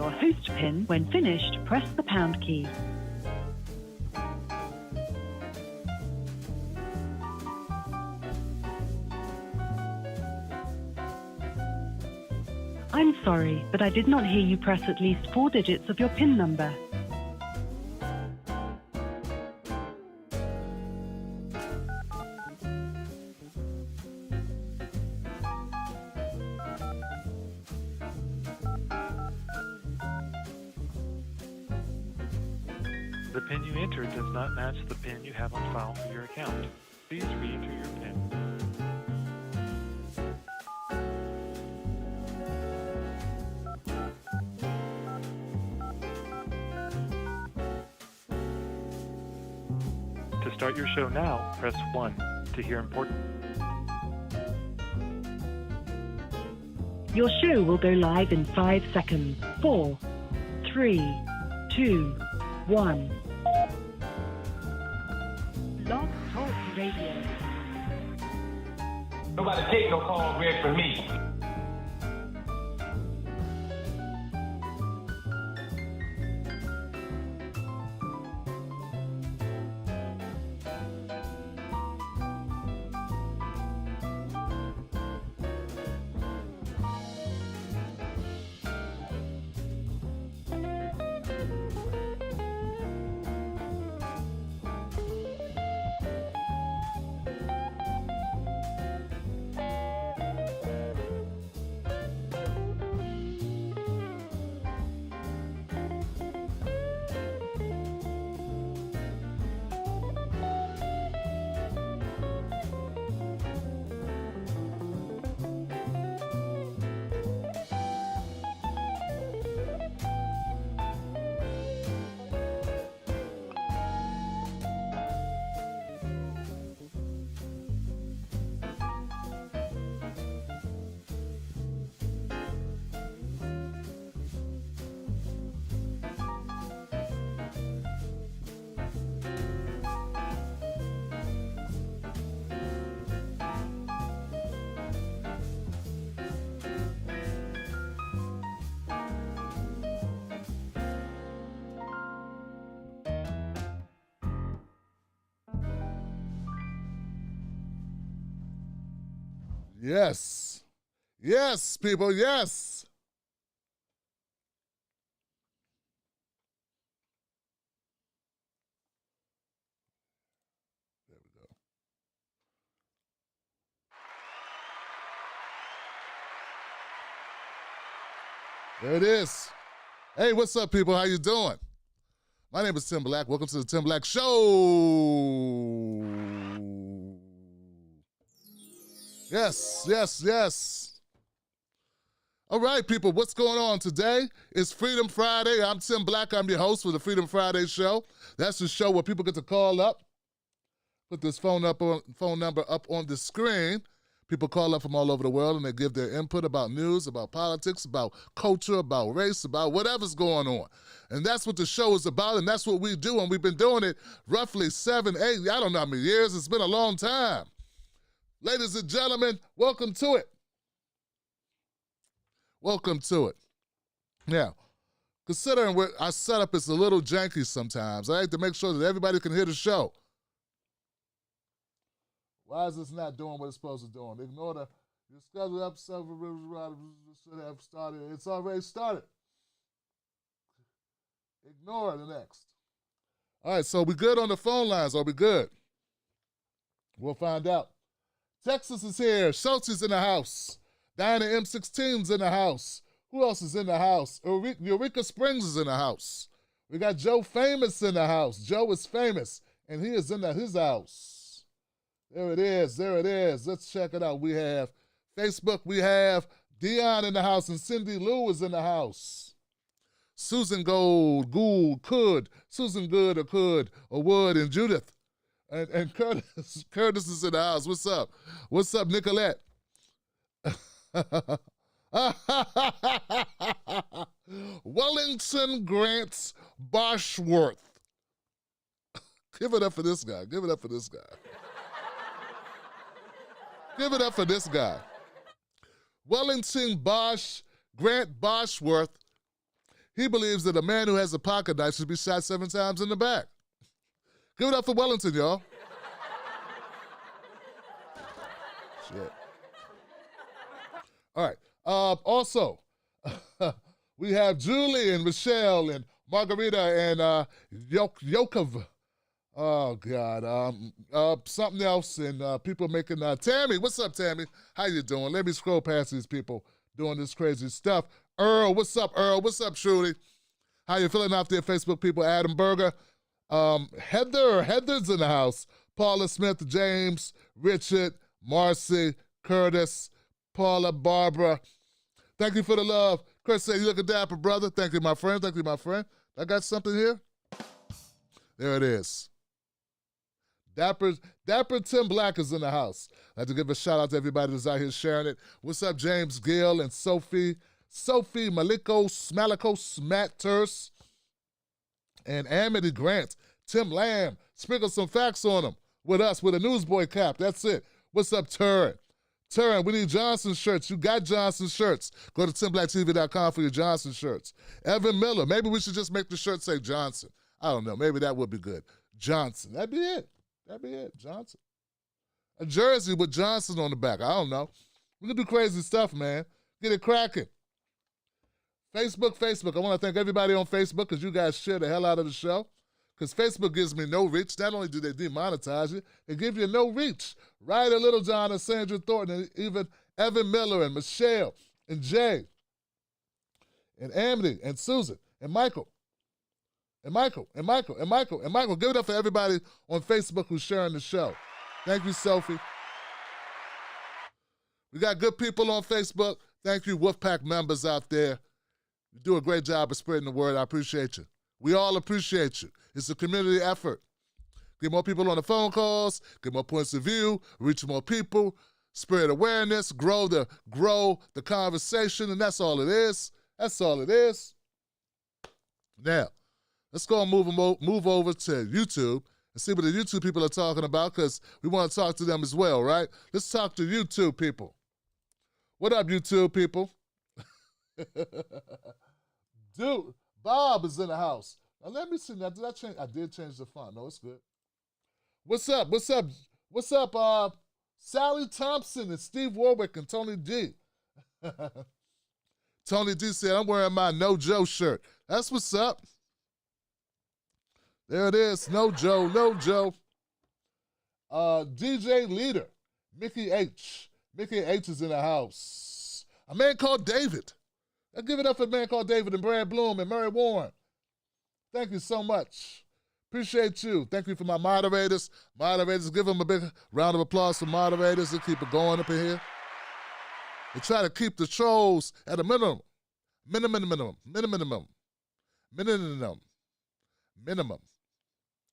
your host PIN. When finished, press the pound key. I'm sorry, but I did not hear you press at least 4 digits of your PIN number. The PIN you entered does not match the PIN you have on file for your account. Please re-enter your PIN. To start your show now, press 1. To hear important... Your show will go live in 5 seconds. 4, 3, 2, 1. Blog Talk Radio. Nobody take no call red from me. Yes. Yes, people, yes. There we go. There it is. Hey, what's up, people? How you doing? My name is Tim Black. Welcome to the Tim Black Show. Yes, yes, yes. All right, people, what's going on today? It's Freedom Friday. I'm Tim Black. I'm your host for the Freedom Friday Show. That's the show where people get to call up, put this phone number up on the screen. People call up from all over the world and they give their input about news, about politics, about culture, about race, about whatever's going on. And that's what the show is about, and that's what we do. And we've been doing it roughly 7, 8, I don't know how many years. It's been a long time. Ladies and gentlemen, welcome to it. Welcome to it. Now, considering our setup is a little janky sometimes, I like to make sure that everybody can hear the show. Why is this not doing what it's supposed to do? Ignore the scheduled episode should have started. It's already started. Ignore the next. All right, so we good on the phone lines. Are we good? We'll find out. Texas is here. Schultz is in the house. Diana M16's in the house. Who else is in the house? Eureka Springs is in the house. We got Joe Famous in the house. Joe is famous, and he is in his house. There it is. There it is. Let's check it out. We have Facebook. We have Dion in the house, and Cindy Lou is in the house. Susan Gould, could. Susan Good or could or would, and Judith. And Curtis is in the house. What's up? What's up, Nicolette? Wellington Grants Boshworth. Give it up for this guy. Give it up for this guy. Give it up for this guy. Wellington Grant Boshworth. He believes that a man who has a pocket knife should be shot 7 times in the back. Give it up for Wellington, y'all. Shit. All right. Also, we have Julie and Michelle and Margarita and Yokov. Oh, God. Something else, and people making... Tammy, what's up, Tammy? How you doing? Let me scroll past these people doing this crazy stuff. Earl, what's up, Earl? What's up, Trudy? How you feeling out there, Facebook people? Adam Berger. Heather's in the house. Paula Smith, James, Richard, Marcy, Curtis, Paula, Barbara. Thank you for the love. Chris said, you look dapper, brother. Thank you, my friend. Thank you, my friend. I got something here. There it is. Dapper Tim Black is in the house. I'd like to give a shout out to everybody that's out here sharing it. What's up, James Gill and Sophie Maliko Smatters, and Amity Grant, Tim Lamb. Sprinkle some facts on them with us with a newsboy cap. That's it. What's up, Turin? Turin, we need Johnson shirts. You got Johnson shirts. Go to TimBlackTV.com for your Johnson shirts. Evan Miller, maybe we should just make the shirt say Johnson. I don't know. Maybe that would be good. Johnson. That'd be it. Johnson. A jersey with Johnson on the back. I don't know. We can do crazy stuff, man. Get it cracking. Facebook. I want to thank everybody on Facebook because you guys share the hell out of the show. Because Facebook gives me no reach. Not only do they demonetize you, they give you no reach. Ryder Littlejohn and Sandra Thornton and even Evan Miller and Michelle and Jay and Amity and Susan and Michael. And Michael. Give it up for everybody on Facebook who's sharing the show. Thank you, Sophie. We got good people on Facebook. Thank you, Wolfpack members out there. You do a great job of spreading the word. I appreciate you. We all appreciate you. It's a community effort. Get more people on the phone calls, get more points of view, reach more people, spread awareness, grow the conversation, and that's all it is. Now, let's go and move over to YouTube and see what the YouTube people are talking about because we want to talk to them as well, right? Let's talk to YouTube people. What up, YouTube people? Dude, Bob is in the house. Now let me see. Now, did I change? I did change the font. No, it's good. What's up, Sally Thompson and Steve Warwick and Tony D. Tony D said, I'm wearing my No Joe shirt. That's what's up. There it is. No Joe. DJ Leader, Mickey H. Mickey H is in the house. A man called David. Let's give it up for a man called David and Brad Bloom and Murray Warren. Thank you so much. Appreciate you. Thank you for my moderators. Moderators, give them a big round of applause for moderators. They keep it going up in here. They try to keep the trolls at a minimum. Minimum.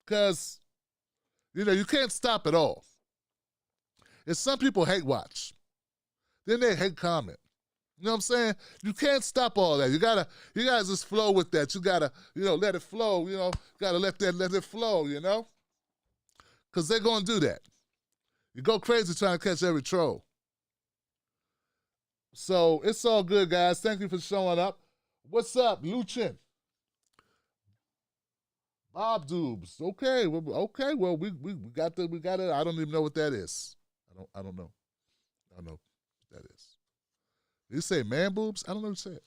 Because, you can't stop it all. And some people hate watch. Then they hate comment. You know what I'm saying? You can't stop all that. You gotta just flow with that. You gotta, let it flow, gotta let it flow, Because they're gonna do that. You go crazy trying to catch every troll. So it's all good, guys. Thank you for showing up. What's up, Luchin? Bob Dubes. Okay, well, we got it. I don't even know what that is. I don't know. I don't know what that is. Did you say man boobs? I don't know what you said.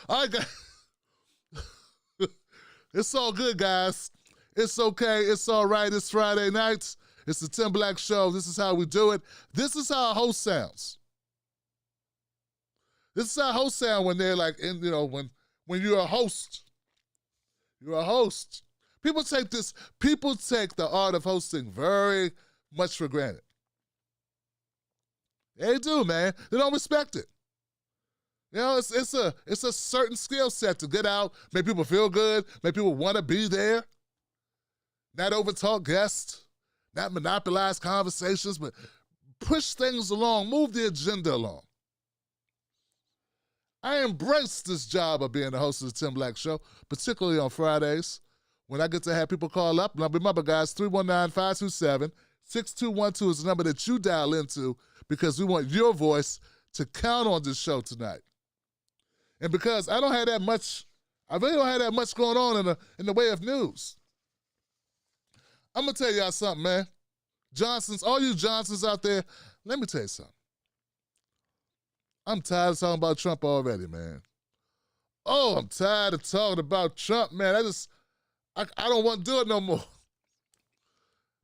All right, guys. It's all good, guys. It's okay. It's all right. It's Friday nights. It's the Tim Black Show. This is how we do it. This is how a host sounds. This is how a host sound when they're like, when you're a host. You're a host. People take the art of hosting very much for granted. They do, man. They don't respect it. It's a certain skill set to get out, make people feel good, make people want to be there, not overtalk guests, not monopolize conversations, but push things along, move the agenda along. I embrace this job of being the host of the Tim Black Show, particularly on Fridays, when I get to have people call up. Now remember, guys, 319-527-6212 is the number that you dial into because we want your voice to count on this show tonight. And because I don't have that much, I really don't have that much going on in the way of news. I'm going to tell y'all something, man. Johnsons, all you Johnsons out there, let me tell you something. I'm tired of talking about Trump already, man. Oh, I'm tired of talking about Trump, man. I don't want to do it no more.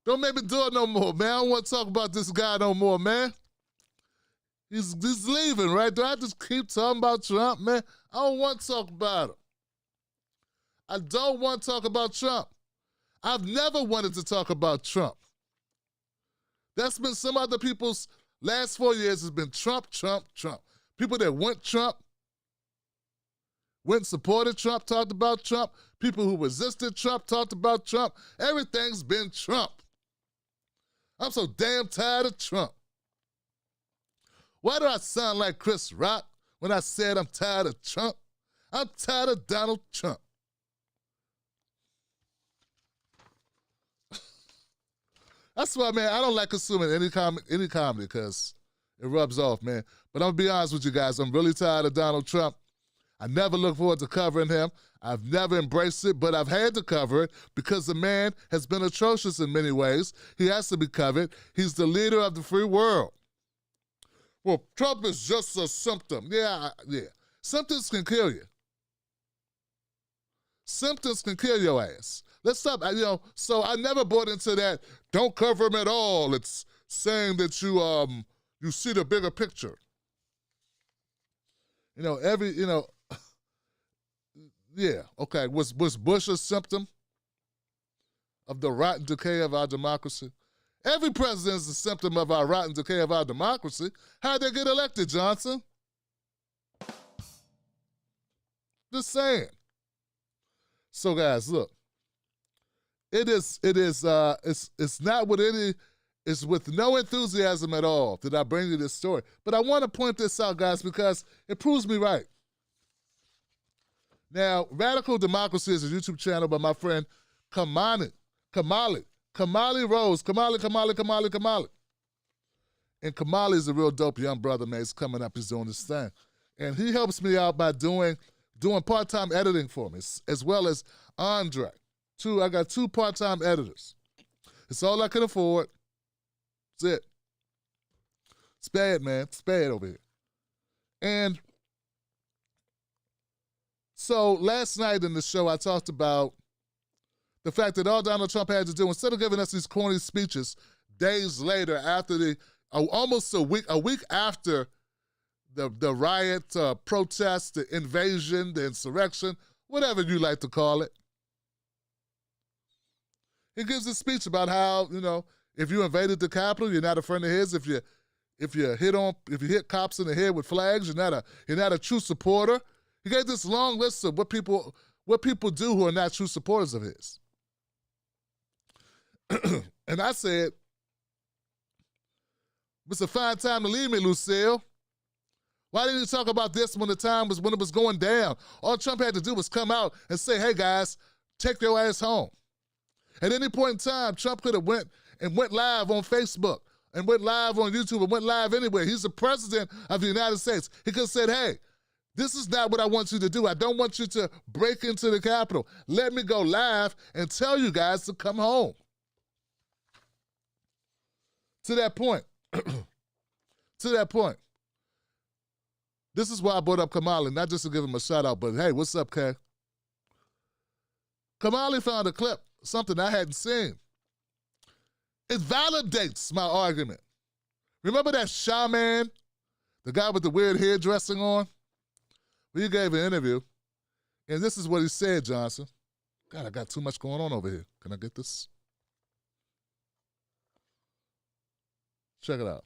Don't make me do it no more, man. I don't want to talk about this guy no more, man. He's leaving, right? Do I just keep talking about Trump, man? I don't want to talk about him. I don't want to talk about Trump. I've never wanted to talk about Trump. That's been some other people's last 4 years has been Trump, Trump, Trump. People that want Trump, went and supported Trump, talked about Trump. People who resisted Trump, talked about Trump. Everything's been Trump. I'm so damn tired of Trump. Why do I sound like Chris Rock when I said I'm tired of Trump? I'm tired of Donald Trump. That's why, man, I don't like consuming any comedy because it rubs off, man. But I'm going to be honest with you guys. I'm really tired of Donald Trump. I never look forward to covering him. I've never embraced it, but I've had to cover it because the man has been atrocious in many ways. He has to be covered. He's the leader of the free world. Well, Trump is just a symptom. Yeah. Symptoms can kill you. Symptoms can kill your ass. Let's stop, so I never bought into that, don't cover him at all. It's saying that you see the bigger picture. Yeah, okay. Was Bush a symptom of the rotten decay of our democracy? Every president is a symptom of our rotten decay of our democracy. How'd they get elected, Johnson? Just saying. So, guys, look. It's not with it's with no enthusiasm at all that I bring you this story. But I want to point this out, guys, because it proves me right. Now, Radical Democracy is a YouTube channel by my friend Kamali Rose. Kamali. And Kamali is a real dope young brother, man. He's coming up, he's doing this thing. And he helps me out by doing part-time editing for me, as well as Andre. I got 2 part-time editors. It's all I can afford. That's it. It's bad, man. It's bad over here. And so last night in the show, I talked about the fact that all Donald Trump had to do, instead of giving us these corny speeches days later, after almost a week after the riot, protest, the invasion, the insurrection, whatever you like to call it, he gives a speech about how, if you invaded the Capitol, you're not a friend of his. If you hit cops in the head with flags, you're not a true supporter. He gave this long list of what people do who are not true supporters of his. And I said, it's a fine time to leave me, Lucille. Why didn't you talk about this when it was going down? All Trump had to do was come out and say, hey guys, take your ass home. At any point in time, Trump could have went live on Facebook and went live on YouTube and went live anywhere. He's the president of the United States. He could have said, hey, this is not what I want you to do. I don't want you to break into the Capitol. Let me go live and tell you guys to come home. To that point, this is why I brought up Kamali, not just to give him a shout out, but hey, what's up, Kay? Kamali found a clip, something I hadn't seen. It validates my argument. Remember that shaman, the guy with the weird hairdressing on? Well, he gave an interview, and this is what he said, Johnson. God, I got too much going on over here. Can I get this? Check it out.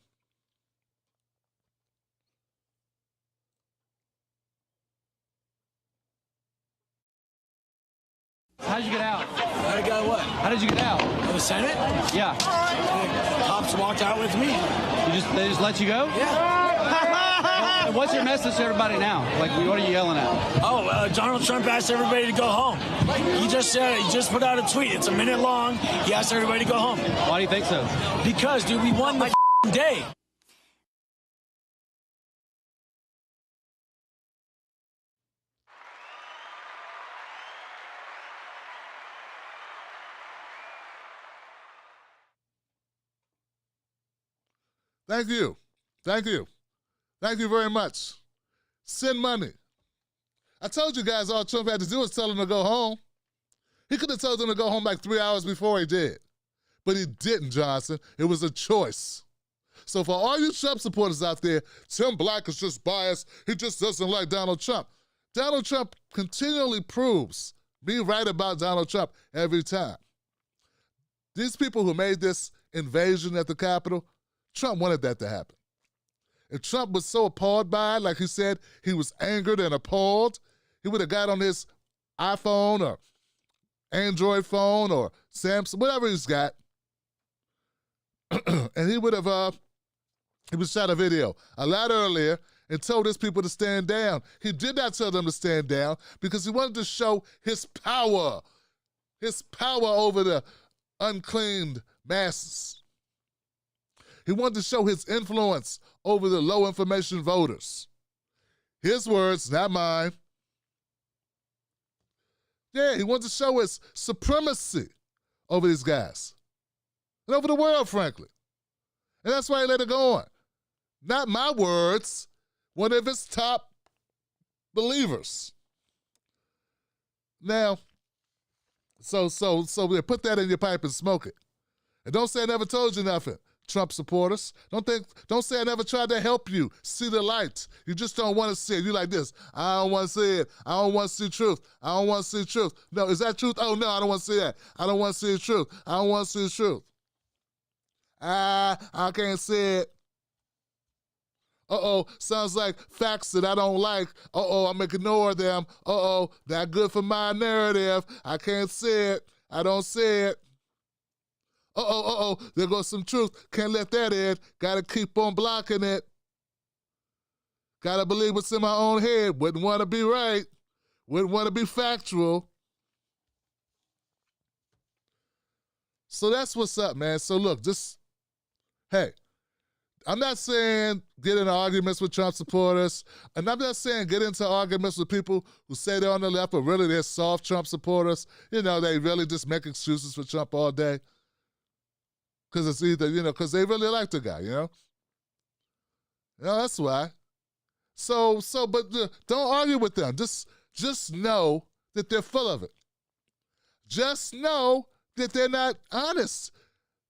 How did you get out? How did I what? How did you get out? The Senate? Yeah. The cops walked out with me. They just let you go? Yeah. And what's your message to everybody now? Like, what are you yelling at? Donald Trump asked everybody to go home. He just put out a tweet. It's a minute long. He asked everybody to go home. Why do you think so? Because, dude, we won the day. Thank you. Thank you. Thank you very much. Send money. I told you guys all Trump had to do was tell them to go home. He could have told them to go home like 3 hours before he did. But he didn't, Johnson. It was a choice. So for all you Trump supporters out there, Tim Black is just biased. He just doesn't like Donald Trump. Donald Trump continually proves me right about Donald Trump every time. These people who made this invasion at the Capitol, Trump wanted that to happen. If Trump was so appalled by it, like he said, he was angered and appalled, he would have got on his iPhone or Android phone or Samsung, whatever he's got, and he would have shot a video a lot earlier and told his people to stand down. He did not tell them to stand down because he wanted to show his power over the uncleaned masses. He wanted to show his influence over the low information voters. His words, not mine. Yeah, he wanted to show his supremacy over these guys and over the world, frankly. And that's why he let it go on. Not my words, one of his top believers. Now, so put that in your pipe and smoke it. And don't say I never told you nothing, Trump supporters. Don't say I never tried to help you see the light. You just don't want to see it. You like this. I don't want to see it. I don't want to see truth. I don't want to see truth. No, is that truth? Oh, no, I don't want to see that. I don't want to see the truth. I don't want to see the truth. I can't see it. Sounds like facts that I don't like. I'm ignore them. Not good for my narrative. I can't see it. I don't see it. There goes some truth. Can't let that in. Gotta keep on blocking it. Gotta believe what's in my own head. Wouldn't want to be right. Wouldn't want to be factual. So that's what's up, man. So look, hey, I'm not saying get into arguments with Trump supporters, and I'm not saying get into arguments with people who say they're on the left, but really they're soft Trump supporters. You know, they really just make excuses for Trump all day. Because it's either, because they really like the guy, that's why. But don't argue with them. Just know that they're full of it. Just know that they're not honest.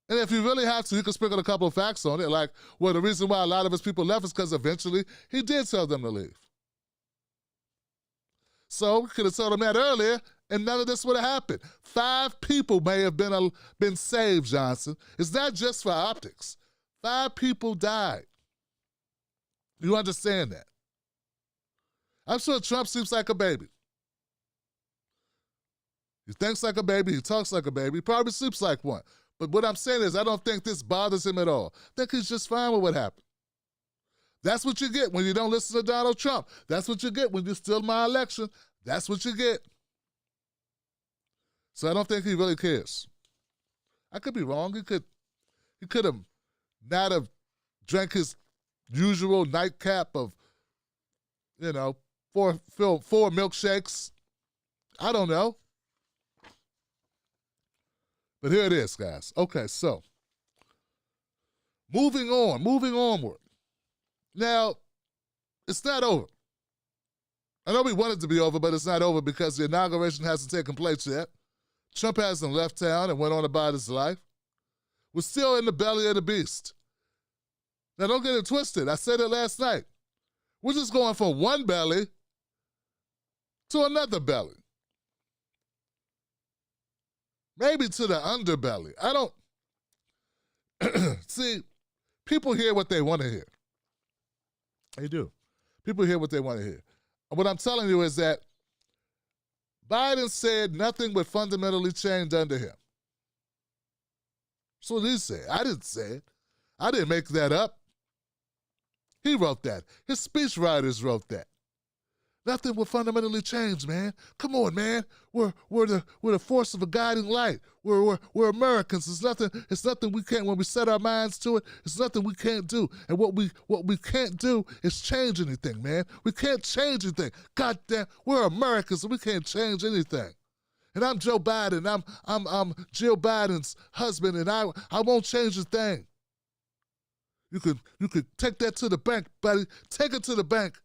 And if you really have to, you can sprinkle a couple of facts on it, like, well, the reason why a lot of his people left is because eventually he did tell them to leave. So we could have told him that earlier, and none of this would have happened. 5 people may have been saved, Johnson. It's not just for optics. 5 people died. You understand that? I'm sure Trump sleeps like a baby. He thinks like a baby. He talks like a baby. He probably sleeps like one. But what I'm saying is I don't think this bothers him at all. I think he's just fine with what happened. That's what you get when you don't listen to Donald Trump. That's what you get when you steal my election. That's what you get. So I don't think he really cares. I could be wrong. He could have not have drank his usual nightcap of, 4 milkshakes. I don't know. But here it is, guys. Okay, so moving onward. Now, it's not over. I know we want it to be over, but it's not over because the inauguration hasn't taken place yet. Trump hasn't left town and went on about his life. We're still in the belly of the beast. Now, don't get it twisted. I said it last night. We're just going from one belly to another belly. Maybe to the underbelly. I don't... See, people hear what they want to hear. They do. People hear what they want to hear. What I'm telling you is that Biden said nothing would fundamentally change under him. That's what he said. I didn't say it. I didn't make that up. He wrote that. His speechwriters wrote that. Nothing will fundamentally change, man. Come on, man. We're the force of a guiding light. We're Americans. It's nothing we can't, when we set our minds to it, it's nothing we can't do. And what we can't do is change anything, man. We can't change anything. God damn, we're Americans and we can't change anything. And I'm Joe Biden. I'm Jill Biden's husband, and I won't change a thing. You could take that to the bank, buddy. Take it to the bank.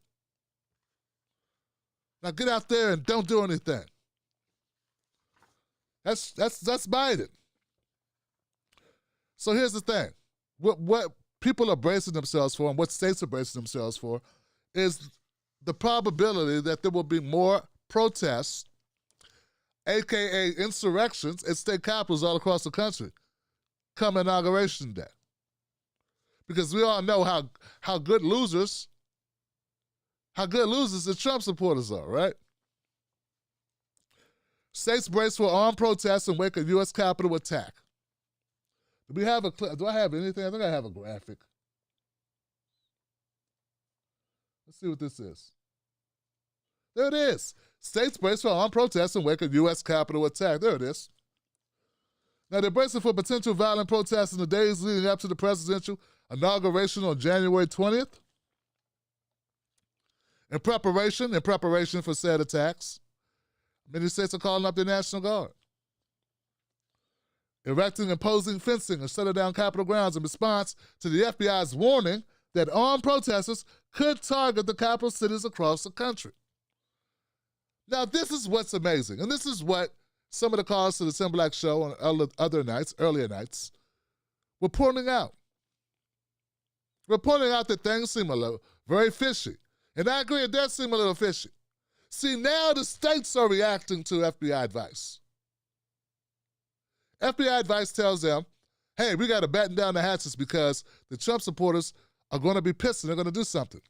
Now get out there and don't do anything. That's Biden. So here's the thing. What people are bracing themselves for and what states are bracing themselves for is the probability that there will be more protests, aka insurrections, at state capitals all across the country come Inauguration Day. Because we all know how good losers the Trump supporters are, right? States brace for armed protests in wake of U.S. Capitol attack. Do I have anything? I think I have a graphic. Let's see what this is. There it is. States brace for armed protests in wake of U.S. Capitol attack. There it is. Now, they're bracing for potential violent protests in the days leading up to the presidential inauguration on January 20th. In preparation for said attacks, many states are calling up the National Guard, erecting imposing fencing and shutting down Capitol grounds in response to the FBI's warning that armed protesters could target the capital cities across the country. Now, this is what's amazing, and this is what some of the callers to the Tim Black Show on earlier nights, were pointing out. We're pointing out that things seem a little very fishy. And I agree, it does seem a little fishy. See, now the states are reacting to FBI advice. FBI advice tells them, hey, we got to batten down the hatches because the Trump supporters are going to be pissed and they're going to do something.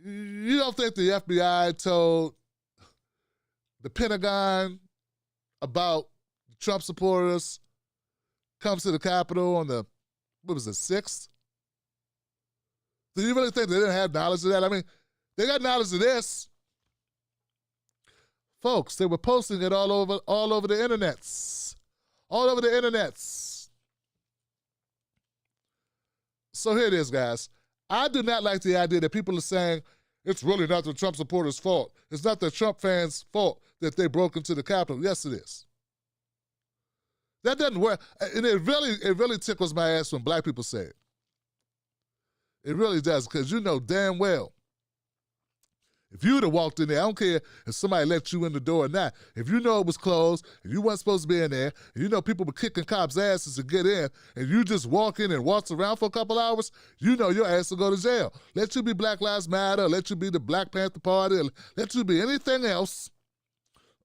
You don't think the FBI told the Pentagon about Trump supporters comes to the Capitol on the, 6th? Do you really think they didn't have knowledge of that? I mean, they got knowledge of this. Folks, they were posting it all over the internets. All over the internets. So here it is, guys. I do not like the idea that people are saying it's really not the Trump supporters' fault. It's not the Trump fans' fault that they broke into the Capitol. Yes, it is. That doesn't work. And it really tickles my ass when black people say it. It really does, because you know damn well, if you would have walked in there, I don't care if somebody let you in the door or not, if you know it was closed, and you weren't supposed to be in there, and you know people were kicking cops' asses to get in, and you just walk in and waltz around for a couple hours, you know your ass will go to jail. Let you be Black Lives Matter, let you be the Black Panther Party, let you be anything else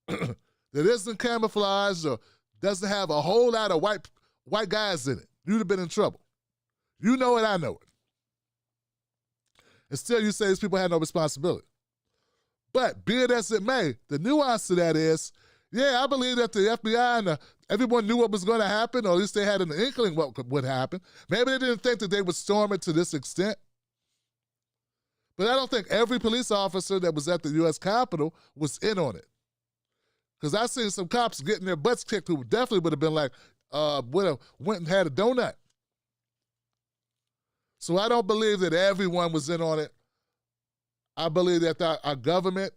that isn't camouflaged or doesn't have a whole lot of white guys in it. You'd have been in trouble. You know it, I know it. And still you say these people had no responsibility. But be it as it may, the nuance to that is, yeah, I believe that the FBI and everyone knew what was going to happen, or at least they had an inkling what would happen. Maybe they didn't think that they would storm it to this extent. But I don't think every police officer that was at the U.S. Capitol was in on it. Because I seen some cops getting their butts kicked who definitely would have been like, went and had a donut. So I don't believe that everyone was in on it. I believe that our government,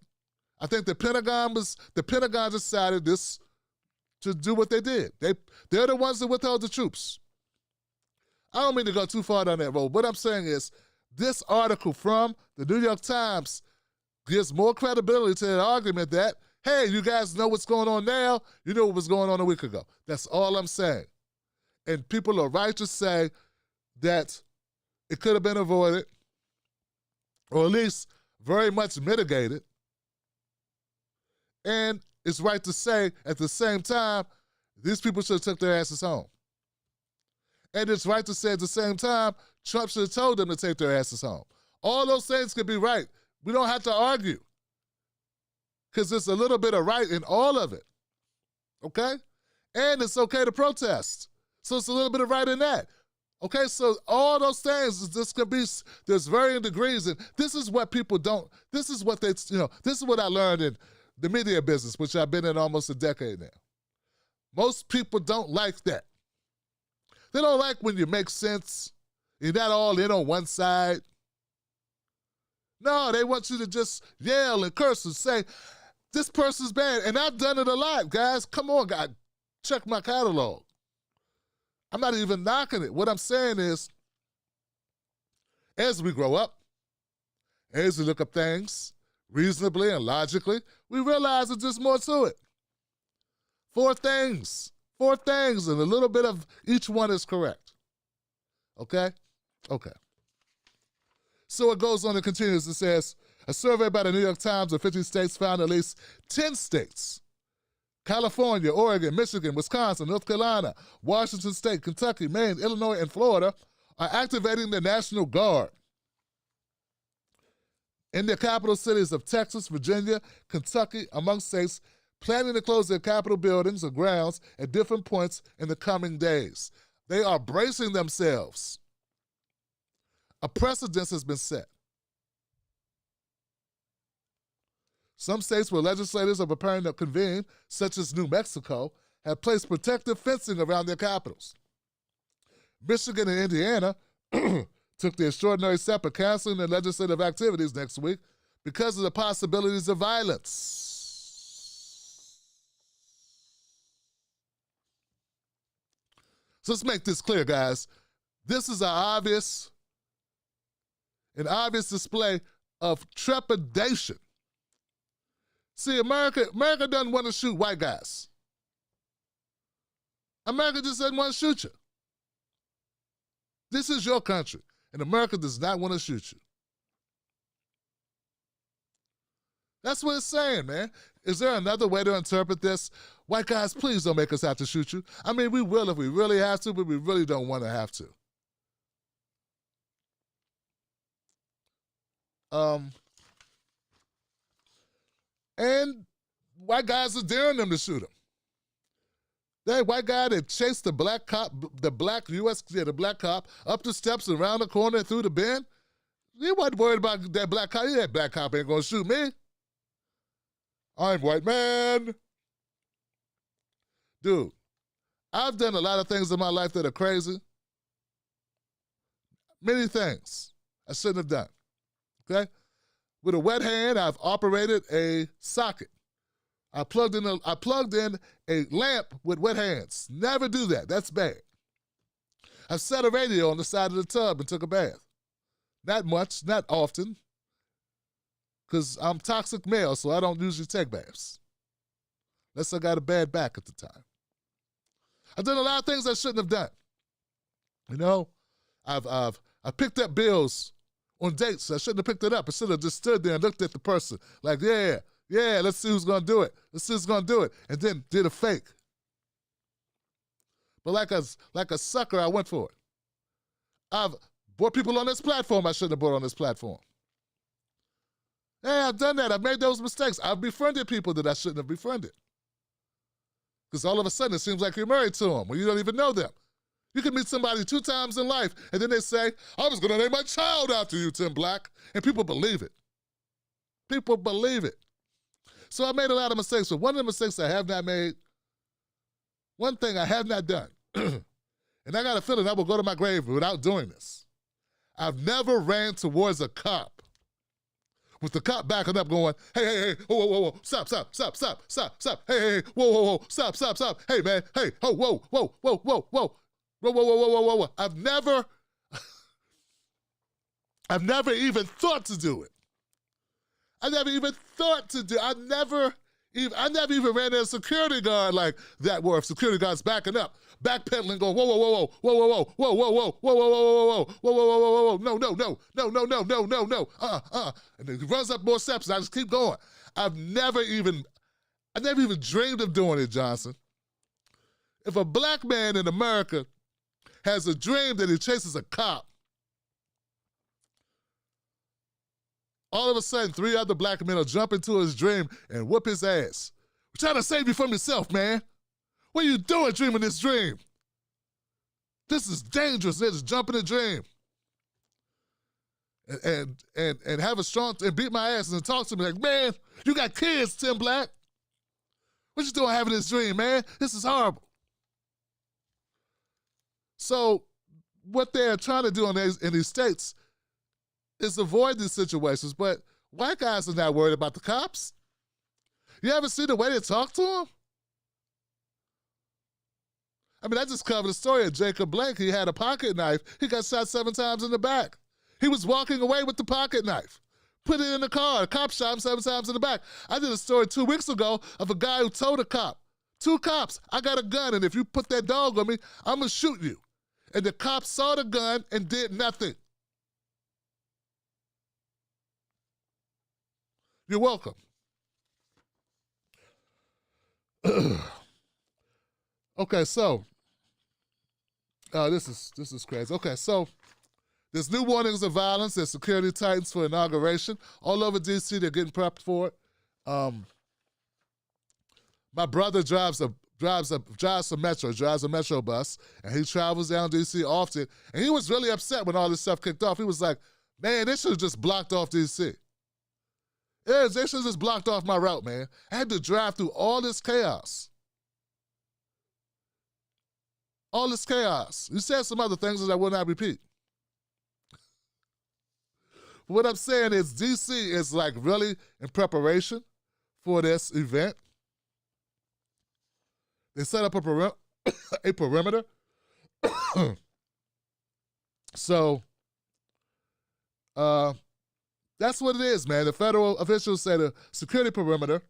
I think the Pentagon decided this to do what they did. They're the ones that withheld the troops. I don't mean to go too far down that road. What I'm saying is this article from the New York Times gives more credibility to that argument that, hey, you guys know what's going on now. You know what was going on a week ago. That's all I'm saying. And people are right to say that it could have been avoided, or at least very much mitigated. And it's right to say, at the same time, these people should have took their asses home. And it's right to say at the same time, Trump should have told them to take their asses home. All those things could be right. We don't have to argue. Because there's a little bit of right in all of it. Okay? And it's okay to protest. So it's a little bit of right in that. Okay, so all those things, this could be, there's varying degrees, and this is what people don't, this is what this is what I learned in the media business, which I've been in almost a decade now. Most people don't like that. They don't like when you make sense. You're not all in on one side. No, they want you to just yell and curse and say, this person's bad. And I've done it a lot, guys. Come on, guys. Check my catalog. I'm not even knocking it. What I'm saying is, as we grow up, as we look up things reasonably and logically, we realize there's just more to it. Four things, and a little bit of each one is correct. Okay? Okay. So it goes on and continues. It says, a survey by the New York Times of 50 states found at least 10 states, California, Oregon, Michigan, Wisconsin, North Carolina, Washington State, Kentucky, Maine, Illinois, and Florida, are activating the National Guard in the capital cities of Texas, Virginia, Kentucky, among states planning to close their Capitol buildings or grounds at different points in the coming days. They are bracing themselves. A precedent has been set. Some states where legislators are preparing to convene, such as New Mexico, have placed protective fencing around their capitals. Michigan and Indiana took the extraordinary step of canceling their legislative activities next week because of the possibilities of violence. So let's make this clear, guys. This is an obvious display of trepidation. See, America doesn't want to shoot white guys. America just doesn't want to shoot you. This is your country, and America does not want to shoot you. That's what it's saying, man. Is there another way to interpret this? White guys, please don't make us have to shoot you. I mean, we will if we really have to, but we really don't want to have to. And white guys are daring them to shoot him. That white guy that chased the black cop up the steps, around the corner, and through the bend, he wasn't worried about that black cop. That black cop ain't gonna shoot me. I'm white man. Dude, I've done a lot of things in my life that are crazy. Many things I shouldn't have done, okay? With a wet hand, I've operated a socket. I plugged in a lamp with wet hands. Never do that. That's bad. I've set a radio on the side of the tub and took a bath. Not much, not often, because I'm toxic male, so I don't usually take baths. Unless I got a bad back at the time. I've done a lot of things I shouldn't have done. You know, I've picked up bills on dates. I shouldn't have picked it up. I should have just stood there and looked at the person like, yeah, let's see who's going to do it. Let's see who's going to do it. And then did a fake. But like a sucker, I went for it. I've brought people on this platform I shouldn't have brought on this platform. Yeah, I've done that. I've made those mistakes. I've befriended people that I shouldn't have befriended. Because all of a sudden it seems like you're married to them when you don't even know them. You can meet somebody 2 times in life and then they say, I was going to name my child after you, Tim Black. And people believe it. People believe it. So I made a lot of mistakes, but one of the mistakes I have not made, one thing I have not done, and I got a feeling I will go to my grave without doing this. I've never ran towards a cop with the cop backing up going, hey, whoa, stop, hey, whoa, stop, hey, man, hey, whoa. I've never even thought to do it. I never even ran at a security guard like that, where if security guard's backing up, backpedaling, going, whoa, no, and then he runs up more steps, and I just keep going. I never even dreamed of doing it, Johnson. If a black man in America has a dream that he chases a cop, all of a sudden, 3 other black men will jump into his dream and whoop his ass. We're trying to save you from yourself, man. What are you doing dreaming this dream? This is dangerous. They just jump in the dream. And have a strong, and beat my ass and talk to me like, man, you got kids, Tim Black. What you doing having this dream, man? This is horrible. So what they're trying to do in these states is avoid these situations, but white guys are not worried about the cops. You ever see the way they talk to them? I mean, I just covered the story of Jacob Blake. He had a pocket knife. He got shot 7 times in the back. He was walking away with the pocket knife. Put it in the car. A cop shot him 7 times in the back. I did a story 2 weeks ago of a guy who told a cop, 2 cops, I got a gun, and if you put that dog on me, I'm going to shoot you. And the cop saw the gun and did nothing. You're welcome. Okay, so this is crazy. Okay, so there's new warnings of violence. There's security tightens for inauguration all over DC. They're getting prepped for it. My brother drives a metro bus, and he travels down DC often. And he was really upset when all this stuff kicked off. He was like, "Man, they should have just blocked off DC. Yeah, they should have just blocked off my route, man. I had to drive through all this chaos." All this chaos. You said some other things that I will not repeat. What I'm saying is DC is like really in preparation for this event. They set up a perimeter. So that's what it is, man. The federal officials say the security perimeter,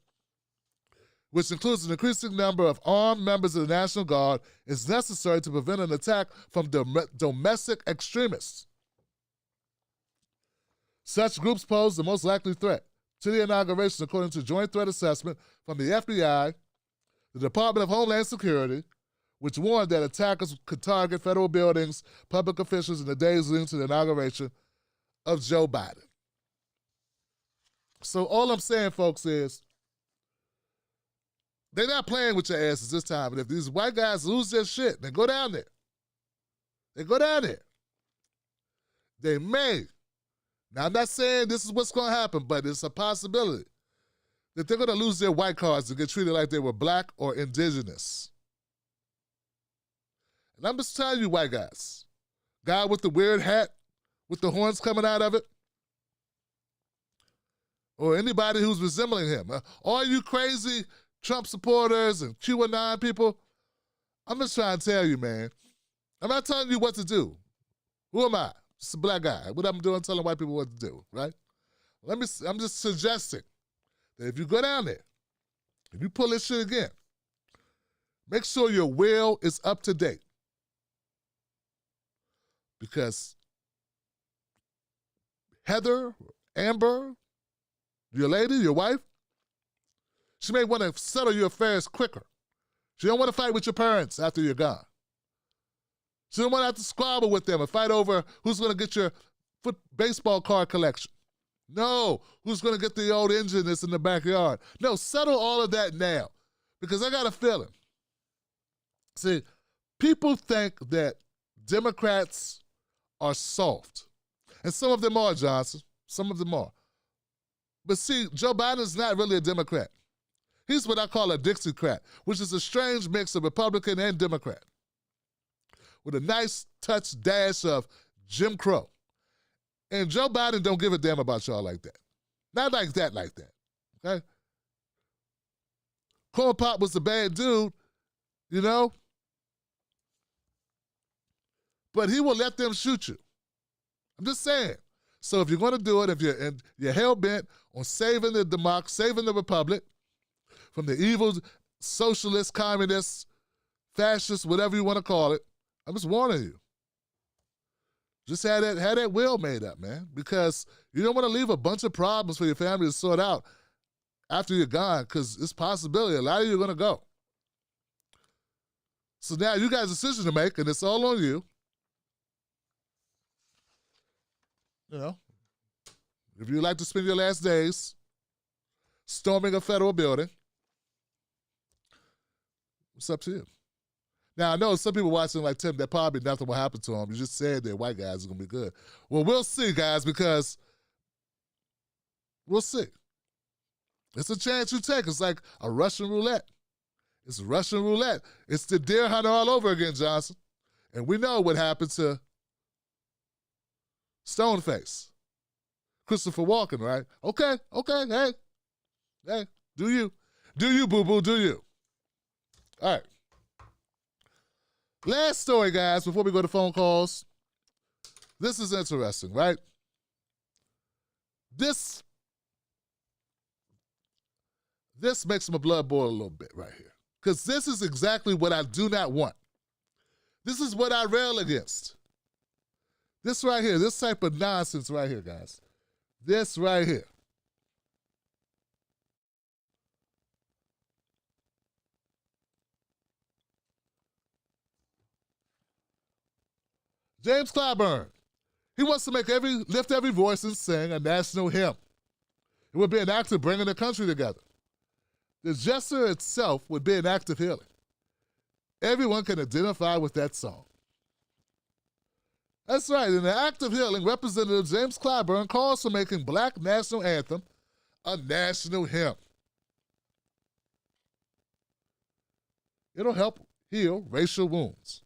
which includes an increasing number of armed members of the National Guard, is necessary to prevent an attack from domestic extremists. Such groups pose the most likely threat to the inauguration, according to joint threat assessment from the FBI, the Department of Homeland Security, which warned that attackers could target federal buildings, public officials in the days leading to the inauguration of Joe Biden. So all I'm saying, folks, is they're not playing with your asses this time. And if these white guys lose their shit, they go down there. They may. Now, I'm not saying this is what's going to happen, but it's a possibility that they're going to lose their white cards and get treated like they were black or indigenous. And I'm just telling you, white guys, guy with the weird hat with the horns coming out of it, or anybody who's resembling him, all you crazy Trump supporters and QAnon people, I'm just trying to tell you, man, I'm not telling you what to do. Who am I? Just a black guy. What I'm doing, telling white people what to do, right? I'm just suggesting that if you go down there, if you pull this shit again, make sure your will is up to date. Because Heather, Amber, your lady, your wife, she may want to settle your affairs quicker. She don't want to fight with your parents after you're gone. She don't want to have to squabble with them and fight over who's going to get your baseball card collection. No, who's going to get the old engine that's in the backyard. No, settle all of that now, because I got a feeling. See, people think that Democrats are soft, and some of them are, Johnson. Some of them are. But see, Joe Biden's not really a Democrat. He's what I call a Dixiecrat, which is a strange mix of Republican and Democrat, with a nice touch dash of Jim Crow. And Joe Biden don't give a damn about y'all like that. Not like that, okay? Corn Pop was a bad dude, you know? But he will let them shoot you. I'm just saying. So if you're going to do it, if you're hell-bent on saving the democracy, saving the republic from the evil socialists, communists, fascists, whatever you want to call it, I'm just warning you. Just have that will made up, man, because you don't want to leave a bunch of problems for your family to sort out after you're gone, because it's a possibility a lot of you are going to go. So now you got a decision to make, and it's all on you. You know, if you like to spend your last days storming a federal building, it's up to you. Now, I know some people watching like Tim, that probably nothing will happen to them. You just said that white guys are going to be good. Well, we'll see, guys, because we'll see. It's a chance you take. It's like a Russian roulette. It's Russian roulette. It's the deer hunter all over again, Johnson. And we know what happened to Stoneface. Christopher Walken, right? Okay, hey, do you. Do you, boo-boo, do you. All right. Last story, guys, before we go to phone calls. This is interesting, right? This makes my blood boil a little bit right here. Because this is exactly what I do not want. This is what I rail against. This right here, this type of nonsense right here, guys. This right here. James Clyburn, he wants to lift every voice and sing a national hymn. It would be an act of bringing the country together. The gesture itself would be an act of healing. Everyone can identify with that song. That's right, in the act of healing, Representative James Clyburn calls for making Black National Anthem a national hymn. It'll help heal racial wounds.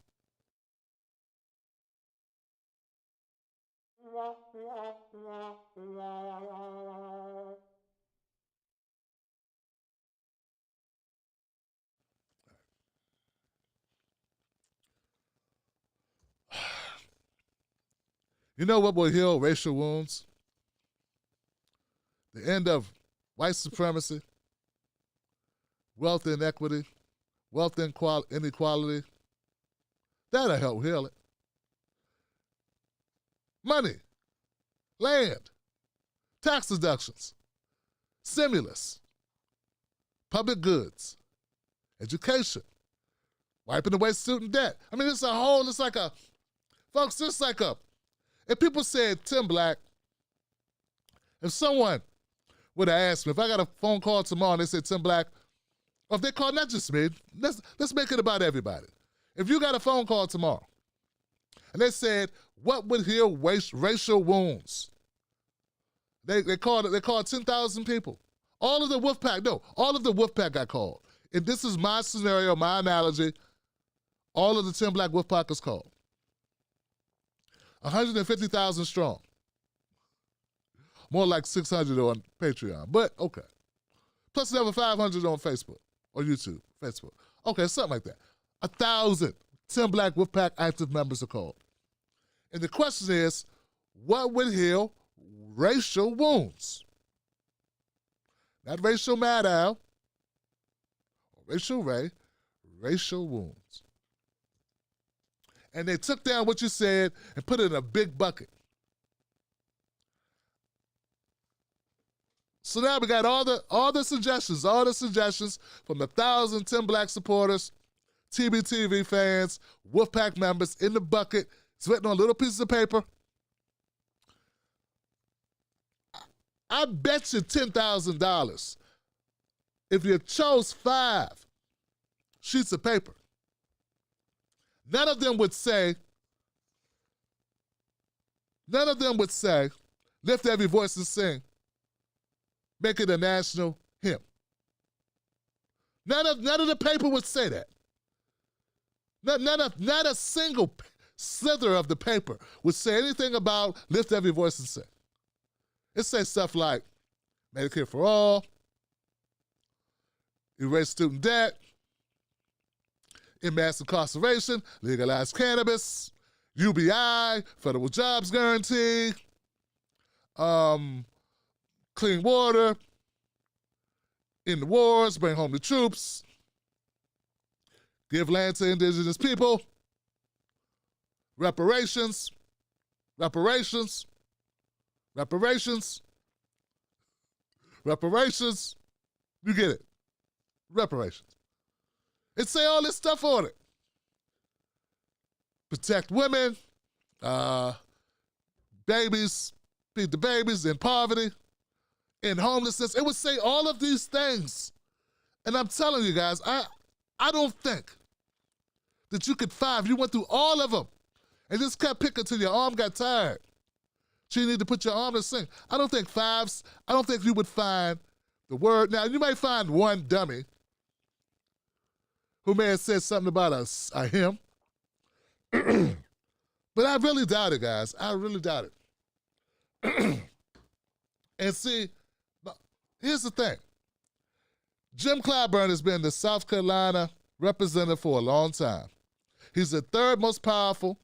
You know what will heal racial wounds? The end of white supremacy, wealth inequity, wealth inequality. That'll help heal it. Money, land, tax deductions, stimulus, public goods, education, wiping away student debt. I mean, it's if people said, Tim Black, if someone would have asked me, if I got a phone call tomorrow and they said, Tim Black, or if they call not just me, let's make it about everybody. If you got a phone call tomorrow and they said, what would heal racial wounds? They called 10,000 people. All of the Wolfpack got called. And this is my scenario, my analogy. All of the Tim Black Wolfpackers called. 150,000 strong. More like 600 on Patreon, but okay. Plus another 500 on Facebook or YouTube, Facebook. Okay, something like that. 1,000 Tim Black Wolfpack active members are called. And the question is, what would heal racial wounds? Not racial Maddow, or racial Ray, racial wounds. And they took down what you said and put it in a big bucket. So now we got all the suggestions from 1,000 Tim Black supporters, TBTV fans, Wolfpack members in the bucket. It's written on little pieces of paper. I bet you $10,000 if you chose 5 sheets of paper. None of them would say, lift every voice and sing, make it a national hymn. None of the paper would say that. Not a single slither of the paper would say anything about lift every voice and sing. It says stuff like Medicare for all, erase student debt, end mass incarceration, legalize cannabis, UBI, federal jobs guarantee, clean water, end the wars, bring home the troops, give land to indigenous people, reparations, you get it, reparations. It say all this stuff on it. Protect women, babies, feed the babies in poverty, in homelessness. It would say all of these things. And I'm telling you guys, I don't think that you could find, you went through all of them and just kept picking till your arm got tired. So you need to put your arm to sing. I don't think you would find the word. Now, you might find one dummy who may have said something about a hymn. But I really doubt it, guys. I really doubt it. And see, here's the thing. Jim Clyburn has been the South Carolina representative for a long time. He's the third most powerful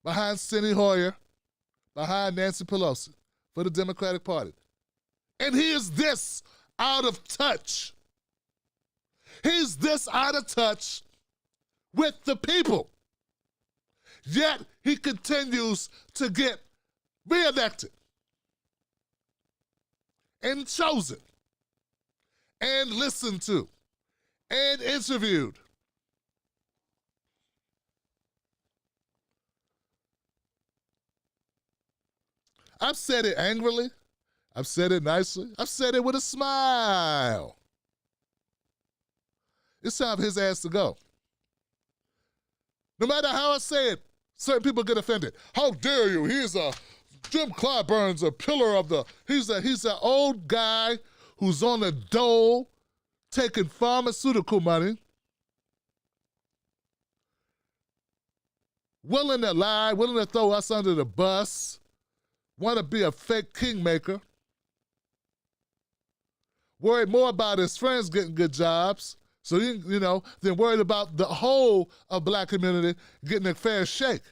behind Steny Hoyer, behind Nancy Pelosi for the Democratic Party. And he is this out of touch. He's this out of touch with the people. Yet he continues to get reelected and chosen and listened to and interviewed. I've said it angrily. I've said it nicely. I've said it with a smile. It's time for his ass to go. No matter how I say it, certain people get offended. How dare you? Jim Clyburn's a pillar of the, he's an old guy who's on the dole taking pharmaceutical money, willing to lie, willing to throw us under the bus, want to be a fake kingmaker, worried more about his friends getting good jobs, so than worried about the whole of black community getting a fair shake.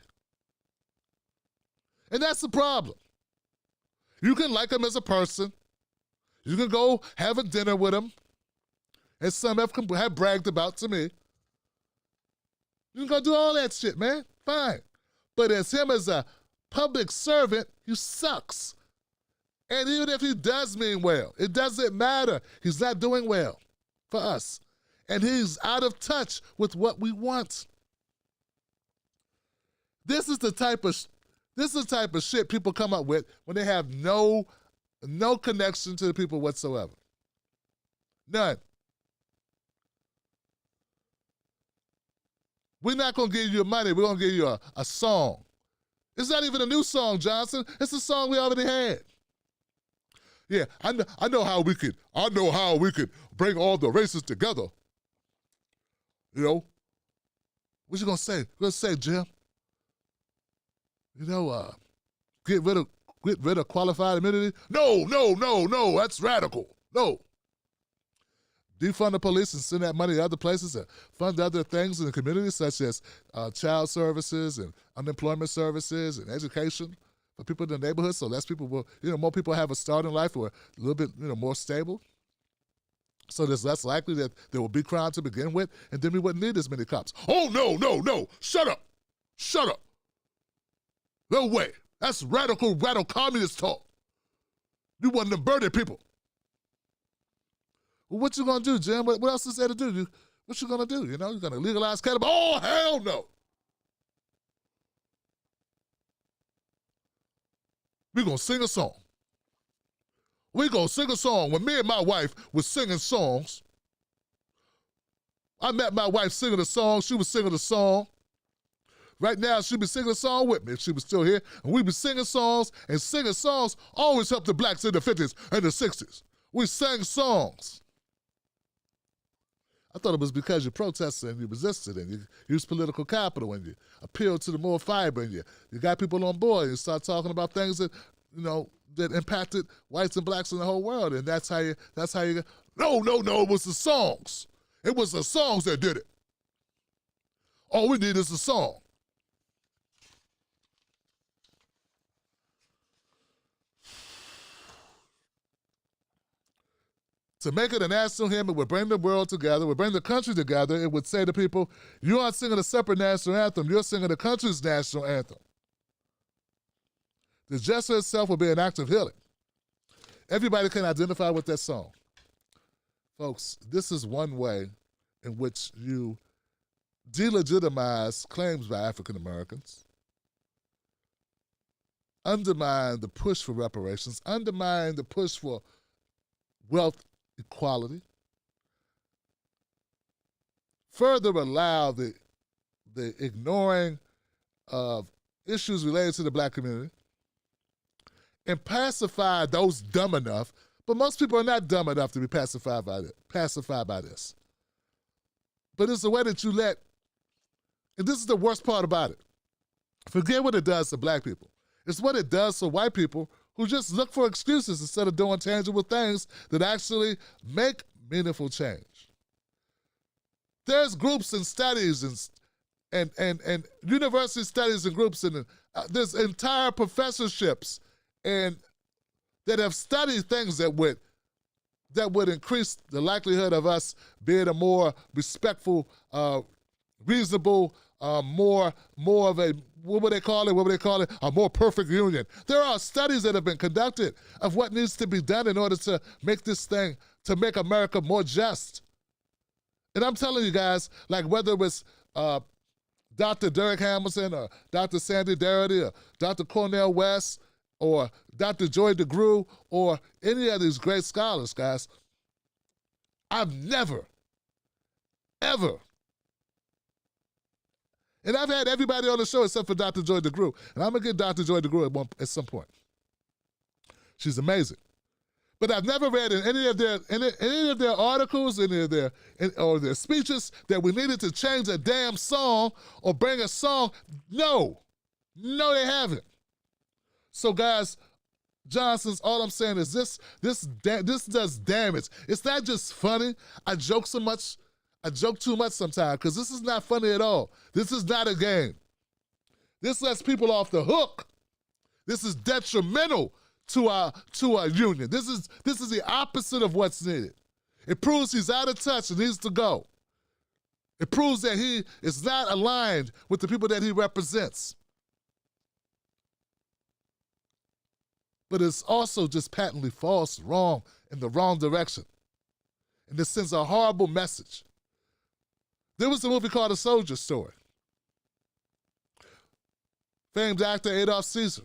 And that's the problem. You can like him as a person. You can go have a dinner with him, as some have bragged about to me. You can go do all that shit, man. Fine. But as him as a public servant, he sucks. And even if he does mean well, it doesn't matter. He's not doing well for us. And he's out of touch with what we want. This is the type of shit people come up with when they have no connection to the people whatsoever. None. We're not going to give you money. We're going to give you a song. It's not even a new song, Johnson. It's a song we already had. Yeah, I know how we could bring all the races together. You know? What you going to say? What say, Jim? Get rid of qualified immunity? No, that's radical. No. Defund the police and send that money to other places and fund other things in the community, such as child services and unemployment services and education for people in the neighborhood, so less people will, more people have a start in life or a little bit, more stable. So there's less likely that there will be crime to begin with, and then we wouldn't need as many cops. Oh, no. Shut up. No way. That's radical communist talk. You want to burden people. Well, what you gonna do, Jim? What else is there to do? What you gonna do? You're gonna legalize cannabis? Oh, hell no. We're gonna sing a song. When me and my wife was singing songs, I met my wife singing a song. She was singing a song. Right now, she'd be singing a song with me if she was still here. And we'd be singing songs, and singing songs always helped the blacks in the 50s and the 60s. We sang songs. I thought it was because you protested and you resisted and you used political capital and you appealed to the more fiber and you got people on board and you start talking about things that, that impacted whites and blacks in the whole world. And that's how you no, it was the songs. It was the songs that did it. All we need is a song. To make it a national hymn, it would bring the world together, it would bring the country together. It would say to people, you aren't singing a separate national anthem, you're singing the country's national anthem. The gesture itself will be an act of healing. Everybody can identify with that song. Folks, this is one way in which you delegitimize claims by African Americans, undermine the push for reparations, undermine the push for wealth equality, further allow the ignoring of issues related to the black community, and pacify those dumb enough, but most people are not dumb enough to be pacified by this. But it's the way that you let, and this is the worst part about it, forget what it does to black people. It's what it does to white people who just look for excuses instead of doing tangible things that actually make meaningful change. There's groups and studies and university studies and groups, and there's entire professorships and that have studied things that would increase the likelihood of us being a more respectful, reasonable, more of a, what would they call it? A more perfect union. There are studies that have been conducted of what needs to be done in order to make this thing, to make America more just. And I'm telling you guys, like whether it was Dr. Derek Hamilton or Dr. Sandy Darity or Dr. Cornel West or Dr. Joy DeGruy or any of these great scholars, guys, I've never, ever, and I've had everybody on the show except for Dr. Joy DeGruy, and I'm going to get Dr. Joy DeGruy at some point. She's amazing. But I've never read in any of their articles, or their speeches that we needed to change a damn song or bring a song. No, they haven't. So guys, Johnson's, all I'm saying is this does damage. It's not just funny. I joke too much sometimes because this is not funny at all. This is not a game. This lets people off the hook. This is detrimental to our union. This is the opposite of what's needed. It proves he's out of touch and needs to go. It proves that he is not aligned with the people that he represents. But it's also just patently false, wrong, in the wrong direction. And it sends a horrible message. There was a movie called A Soldier Story. Famed actor Adolph Caesar.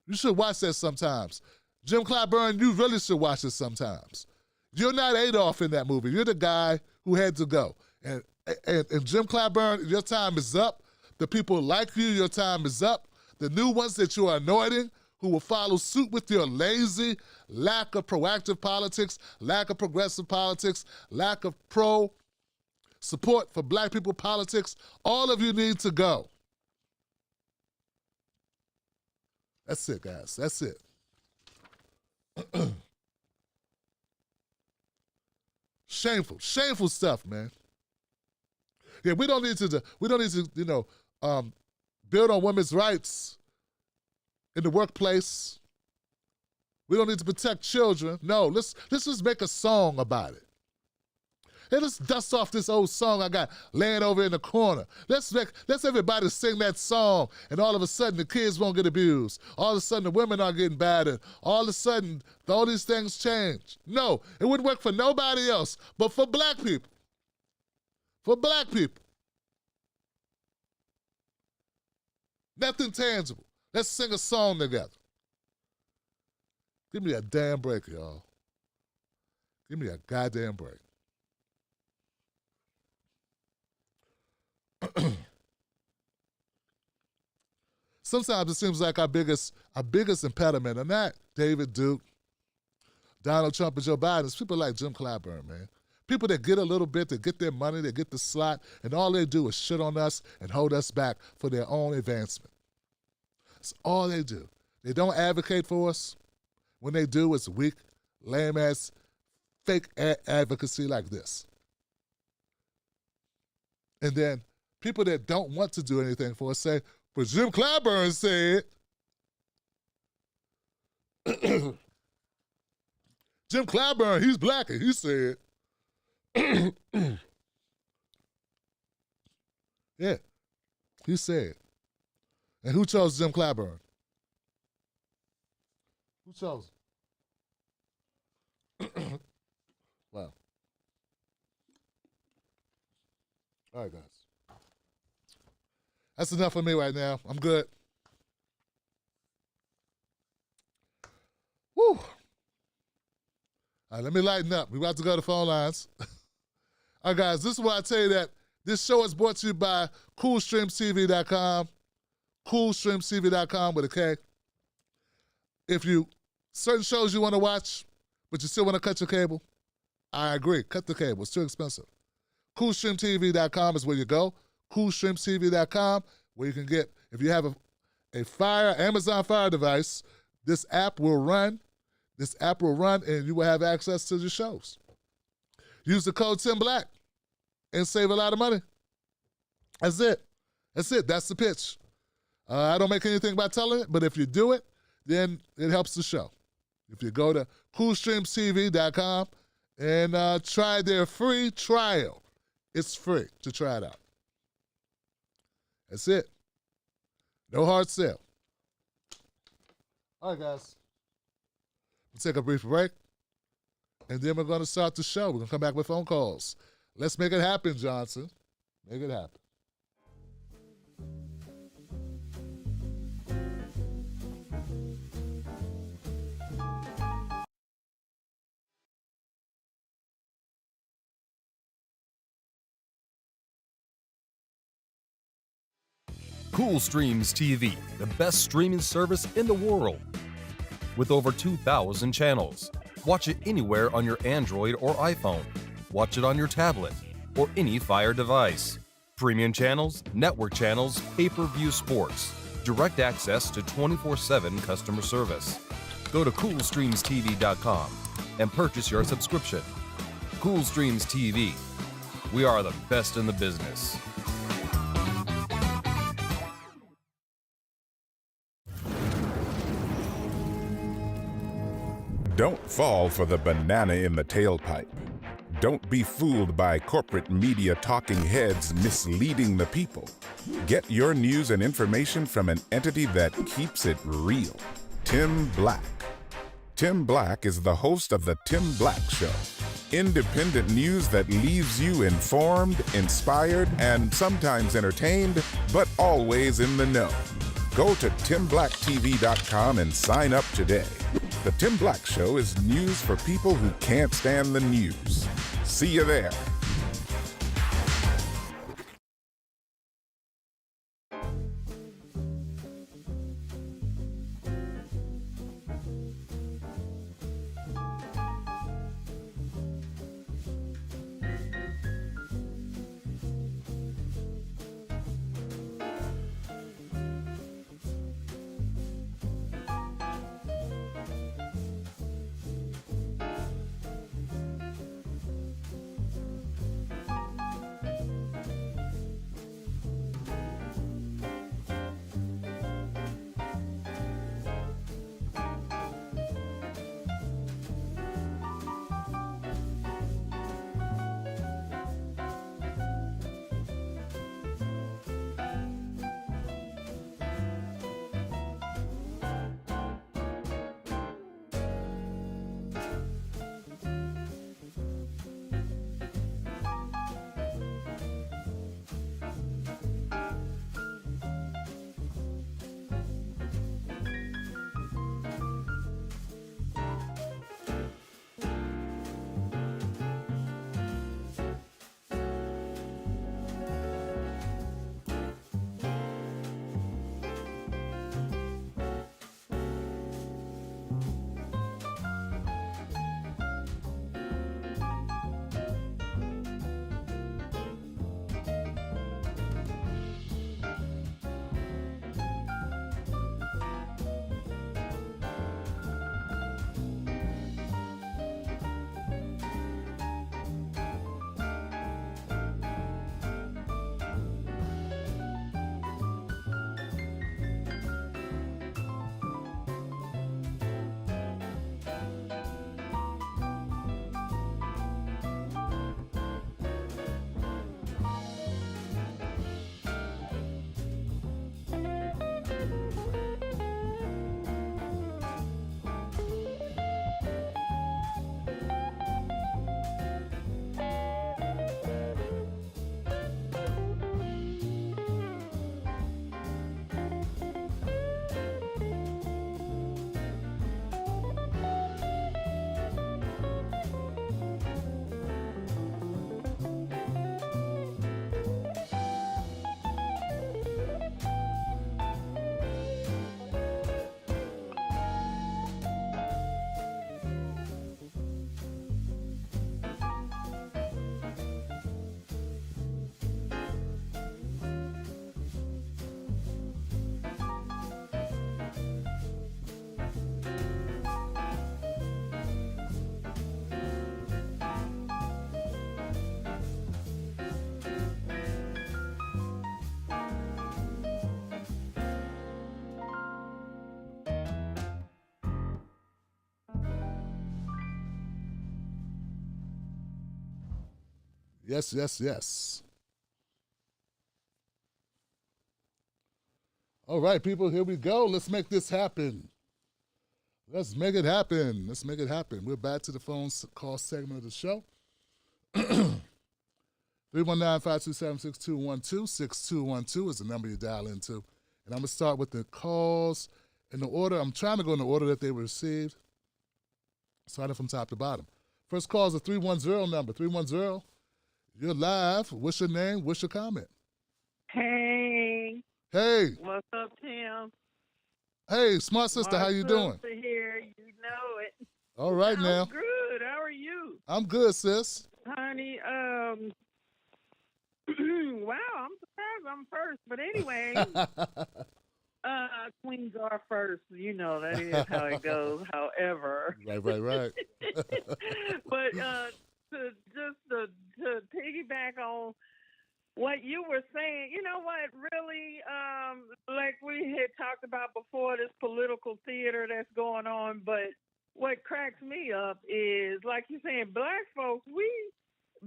You should watch that sometimes. Jim Clyburn, you really should watch it sometimes. You're not Adolf in that movie. You're the guy who had to go. And Jim Clyburn, your time is up. The people like you, your time is up. The new ones that you are anointing, who will follow suit with your lazy lack of proactive politics, lack of progressive politics, lack of support for black people politics, all of you need to go. That's it, guys. That's it. Shameful stuff, man. Yeah, we don't need to, build on women's rights in the workplace. We don't need to protect children. No, let's just make a song about it. Hey, let's dust off this old song I got laying over in the corner. Let's everybody sing that song, and all of a sudden the kids won't get abused. All of a sudden the women aren't getting battered. All of a sudden all these things change. No, it wouldn't work for nobody else but for black people. For black people. Nothing tangible. Let's sing a song together. Give me a damn break, y'all. Give me a goddamn break. Sometimes it seems like our biggest impediment, and not David Duke, Donald Trump, and Joe Biden, is people like Jim Clyburn, man. People that get a little bit, that get their money, they get the slot, and all they do is shit on us and hold us back for their own advancement. That's all they do. They don't advocate for us. When they do, it's weak, lame-ass, fake advocacy like this. And then people that don't want to do anything for us say, but Jim Clyburn said. Jim Clyburn, he's black, and he said. Yeah, he said. And who chose Jim Clyburn? Who chose him? Wow. All right, guys. That's enough for me right now. I'm good. Woo. All right, let me lighten up. We're about to go to the phone lines. All right, guys, this is why I tell you that this show is brought to you by CoolStreamTV.com. CoolStreamTV.com with a K. If certain shows you want to watch, but you still want to cut your cable, I agree. Cut the cable. It's too expensive. CoolStreamTV.com is where you go. CoolStreamTV.com, where you can get, if you have a Amazon Fire device, this app will run, and you will have access to the shows. Use the code TimBlack and save a lot of money. That's it. That's it. That's the pitch. I don't make anything by telling it, but if you do it, then it helps the show. If you go to CoolStreamsTV.com and try their free trial, it's free to try it out. That's it. No hard sell. All right, guys. We'll take a brief break, and then we're going to start the show. We're going to come back with phone calls. Let's make it happen, Johnson. Make it happen. Cool Streams TV, the best streaming service in the world. With over 2,000 channels. Watch it anywhere on your Android or iPhone. Watch it on your tablet or any Fire device. Premium channels, network channels, pay-per-view sports. Direct access to 24/7 customer service. Go to CoolStreamsTV.com and purchase your subscription. Cool Streams TV. We are the best in the business. Don't fall for the banana in the tailpipe. Don't be fooled by corporate media talking heads misleading the people. Get your news and information from an entity that keeps it real. Tim Black. Tim Black is the host of The Tim Black Show. Independent news that leaves you informed, inspired, and sometimes entertained, but always in the know. Go to TimBlackTV.com and sign up today. The Tim Black Show is news for people who can't stand the news. See you there. Yes, yes, yes. All right, people, here we go. Let's make this happen. Let's make it happen. Let's make it happen. We're back to the phone call segment of the show. 319-527-6212. 6212 is the number you dial into. And I'm going to start with the calls in the order. I'm trying to go in the order that they were received. Starting from top to bottom. First call is a 310 number. 310. You're live. What's your name? What's your comment? Hey. Hey. What's up, Tim? Hey, smart sister, how you doing? Sister here, you know it. All right now. I'm good. How are you? I'm good, sis. Honey, wow, I'm surprised I'm first. But anyway, queens are first. You know, that is how it goes. However. Right. But to piggyback on what you were saying, you know what, really, like we had talked about before, this political theater that's going on, but what cracks me up is, like you're saying, black folks, we've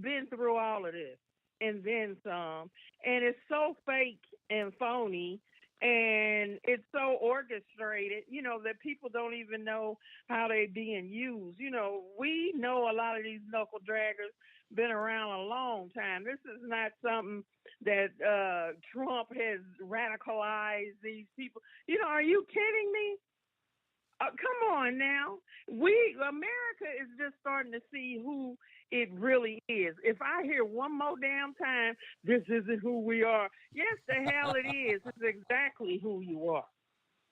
been through all of this and then some, and it's so fake and phony, and it's so orchestrated, you know, that people don't even know how they're being used. You know, we know a lot of these knuckle draggers been around a long time. This is not something that Trump has radicalized these people. You know, are you kidding me? Come on now. America is just starting to see who it really is. If I hear one more damn time, this isn't who we are. Yes, the hell it is. It's exactly who you are.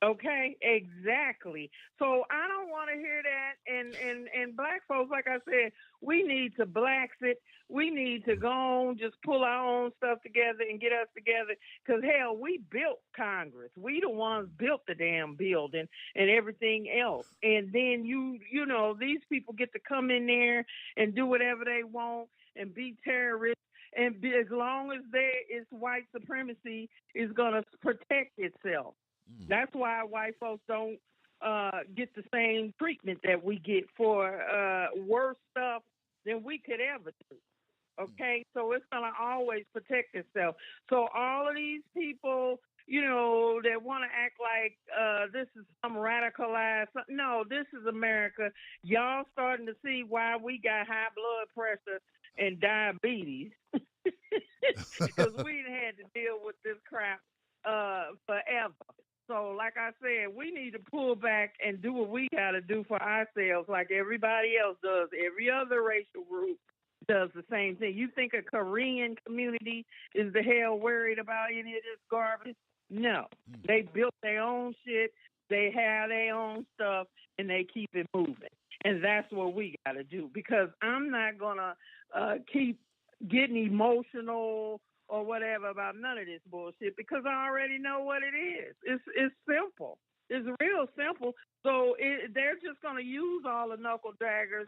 Okay, exactly. So I don't want to hear that. And black folks, like I said, we need to blacks it. We need to go on, just pull our own stuff together and get us together. Because, hell, we built Congress. We the ones built the damn building and everything else. And then, you know, these people get to come in there and do whatever they want and be terrorists. And as long as it's white supremacy is going to protect itself. That's why white folks don't get the same treatment that we get for worse stuff than we could ever do. Okay, so it's going to always protect itself. So all of these people, you know, that want to act like this is some radicalized, no, this is America. Y'all starting to see why we got high blood pressure and diabetes because we had to deal with this crap forever. So, like I said, we need to pull back and do what we got to do for ourselves like everybody else does. Every other racial group does the same thing. You think a Korean community is the hell worried about any of this garbage? No. They built their own shit. They have their own stuff, and they keep it moving. And that's what we got to do because I'm not going to keep getting emotional or whatever about none of this bullshit because I already know what it is. It's simple. It's real simple. So they're just going to use all the knuckle draggers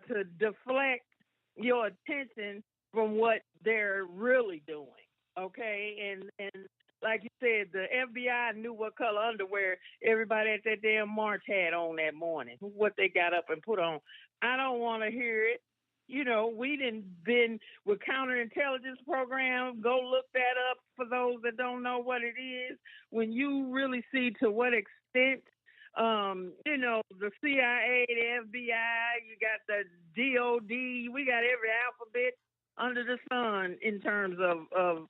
to deflect your attention from what they're really doing. Okay? And like you said, the FBI knew what color underwear everybody at that damn march had on that morning, what they got up and put on. I don't want to hear it. You know, we done been with counterintelligence program. Go look that up for those that don't know what it is. When you really see to what extent, you know, the CIA, the FBI, you got the DOD, we got every alphabet under the sun in terms of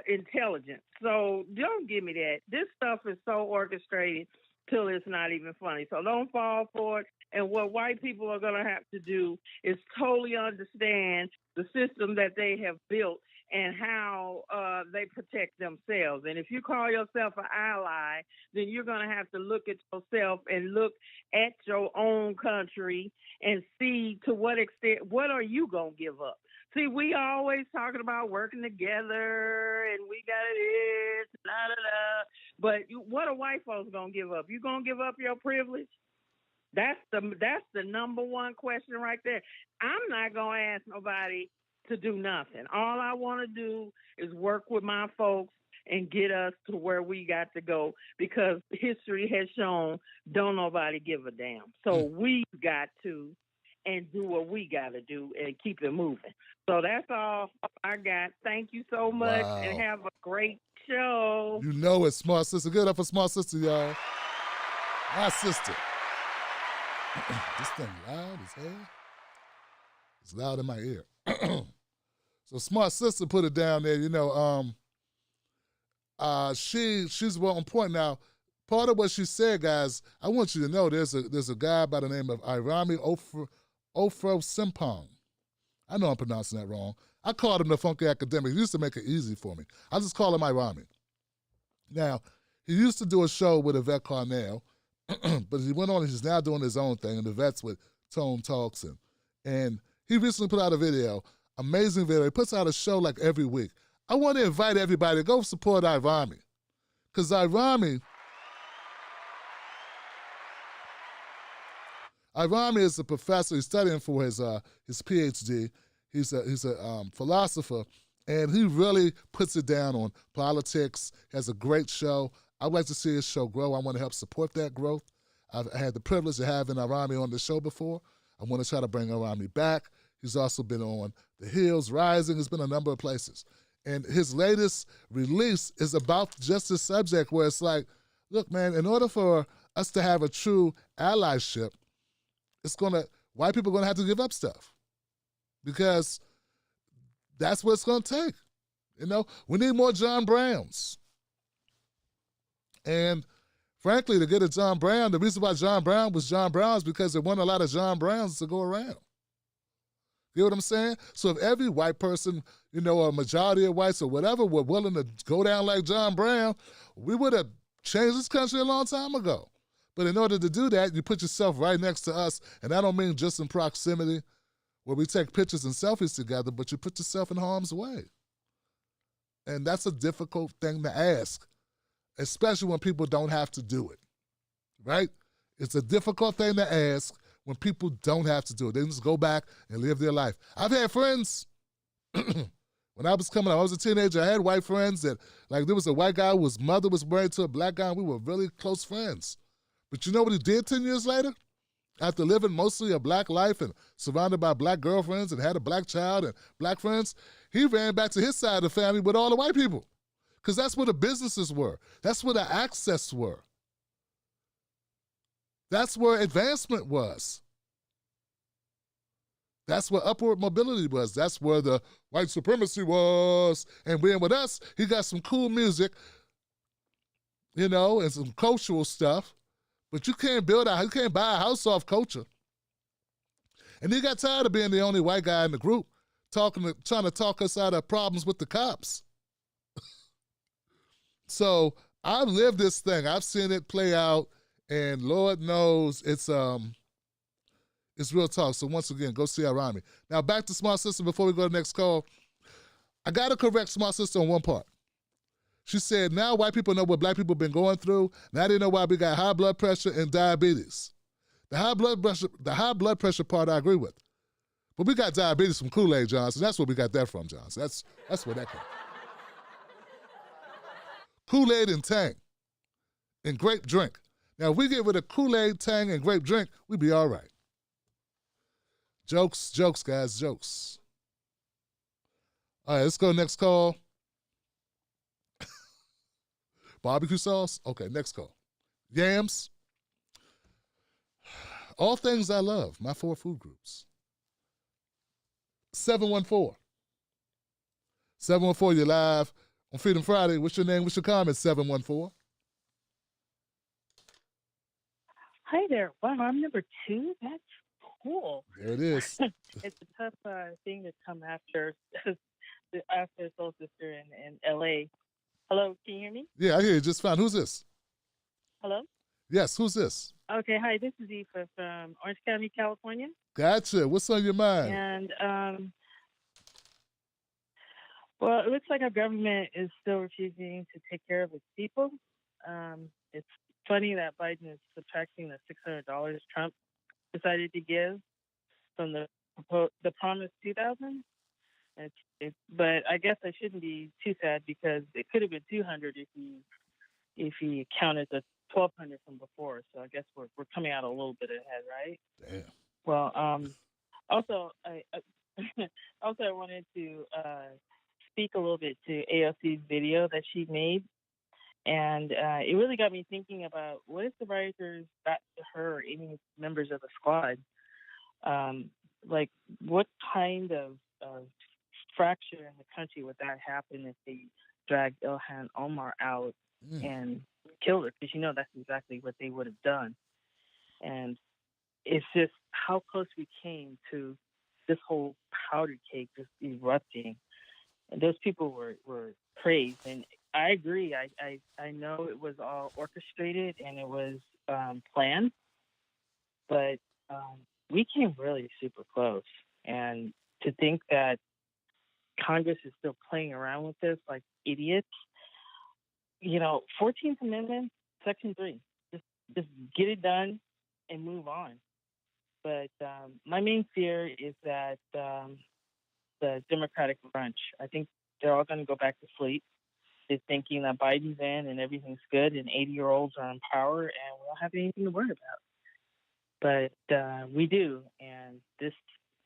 intelligence. So don't give me that. This stuff is so orchestrated till it's not even funny. So don't fall for it. And what white people are going to have to do is totally understand the system that they have built and how they protect themselves. And if you call yourself an ally, then you're going to have to look at yourself and look at your own country and see to what extent, what are you going to give up? See, we always talking about working together and we got this, but what are white folks going to give up? You going to give up your privilege? That's the number one question right there. I'm not going to ask nobody to do nothing. All I want to do is work with my folks and get us to where we got to go because history has shown don't nobody give a damn. So we've got to, and do what we got to do and keep it moving. So that's all I got. Thank you so much, Wow. and have a great show. You know it, Smart Sister. Good up for Smart Sister, y'all. My sister. This thing loud as hell. It's loud in my ear. So Smart Sister put it down there, she's well on point. Now, part of what she said, guys, I want you to know there's a guy by the name of Irami Ofro Simpong. I know I'm pronouncing that wrong. I called him the Funky Academic. He used to make it easy for me. I just call him Irami. Now, he used to do a show with Yvette Carnell, but he went on and he's now doing his own thing, and Yvette's with Tone Talks. And he recently put out a video, amazing video. He puts out a show like every week. I want to invite everybody to go support Irami, because Irami is a professor. He's studying for his PhD. He's a philosopher, and he really puts it down on politics. He has a great show. I'd like to see his show grow. I want to help support that growth. I've had the privilege of having Irami on the show before. I want to try to bring Irami back. He's also been on The Hills Rising. He's been a number of places. And his latest release is about just this subject where it's like, look, man, in order for us to have a true allyship, white people are going to have to give up stuff, because that's what it's going to take. We need more John Browns. And frankly, to get a John Brown, the reason why John Brown was John Brown is because there weren't a lot of John Browns to go around. You know what I'm saying? So if every white person, a majority of whites or whatever, were willing to go down like John Brown, we would have changed this country a long time ago. But in order to do that, you put yourself right next to us, and I don't mean just in proximity where we take pictures and selfies together, but you put yourself in harm's way. And that's a difficult thing to ask, especially when people don't have to do it, right? It's a difficult thing to ask when people don't have to do it. They just go back and live their life. I've had friends, when I was coming up, I was a teenager, I had white friends that, like, there was a white guy whose mother was married to a black guy, and we were really close friends. But you know what he did 10 years later? After living mostly a black life and surrounded by black girlfriends and had a black child and black friends, he ran back to his side of the family with all the white people. Because that's where the businesses were. That's where the access were. That's where advancement was. That's where upward mobility was. That's where the white supremacy was. And being with us, he got some cool music, and some cultural stuff. But you can't buy a house off culture. And he got tired of being the only white guy in the group, trying to talk us out of problems with the cops. So I've lived this thing. I've seen it play out, and Lord knows it's real talk. So once again, go see Irami. Now back to Smart Sister before we go to the next call. I got to correct Smart Sister on one part. She said, now white people know what black people have been going through. Now they know why we got high blood pressure and diabetes. The high blood pressure part I agree with. But we got diabetes from Kool-Aid Johnson. That's where we got that from, Johnson. That's where that came from. Kool-Aid and Tang and grape drink. Now, if we get rid of Kool-Aid, Tang, and grape drink, we'd be all right. Jokes, guys, jokes. All right, let's go next call. Barbecue sauce? Okay, next call. Yams. All things I love, my 4 food groups. 714. 714, you're live on Freedom Friday. What's your name? What's your comment? 714. Hi there. Wow, I'm number 2? That's cool. There it is. It's a tough thing to come after Soul Sister in L.A. Hello, can you hear me? Yeah, I hear you just fine. Who's this? Hello? Yes, who's this? Okay, hi, this is Aoife from Orange County, California. Gotcha. What's on your mind? And, well, it looks like our government is still refusing to take care of its people. It's funny that Biden is subtracting the $600 Trump decided to give from the promised $2,000. But I guess I shouldn't be too sad because it could have been $200 if he counted the $1,200 from before. So I guess we're coming out a little bit ahead, right? Damn. Well, Also, I wanted to speak a little bit to AOC's video that she made, and it really got me thinking about what if the rioters got to her or any members of the squad. Like, what kind of fracture in the country would that happen if they dragged Ilhan Omar out and killed her? Because that's exactly what they would have done. And it's just how close we came to this whole powder cake just erupting. And those people were praised. And I agree. I know it was all orchestrated and it was planned, but we came really super close. And to think that Congress is still playing around with this like idiots, 14th Amendment, Section 3, just get it done and move on. But my main fear is that the Democratic brunch, I think they're all going to go back to sleep. They're thinking that Biden's in and everything's good and 80-year-olds are in power and we don't have anything to worry about. But we do, and this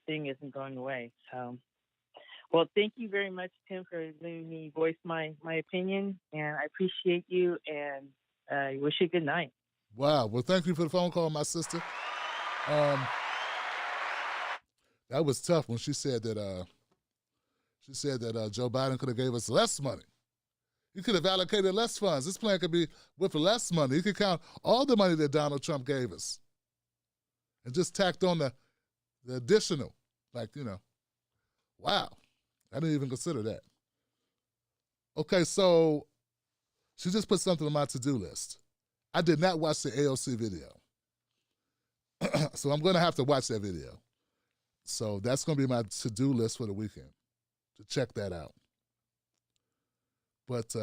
thing isn't going away. So, well, thank you very much, Tim, for letting me voice my opinion, and I appreciate you, and I wish you a good night. Wow. Well, thank you for the phone call, my sister. That was tough when she said that Joe Biden could have gave us less money. He could have allocated less funds. This plan could be with less money. He could count all the money that Donald Trump gave us and just tacked on the additional, wow. I didn't even consider that. Okay, so she just put something on my to-do list. I did not watch the AOC video. So I'm going to have to watch that video. So that's going to be my to-do list for the weekend, to check that out. But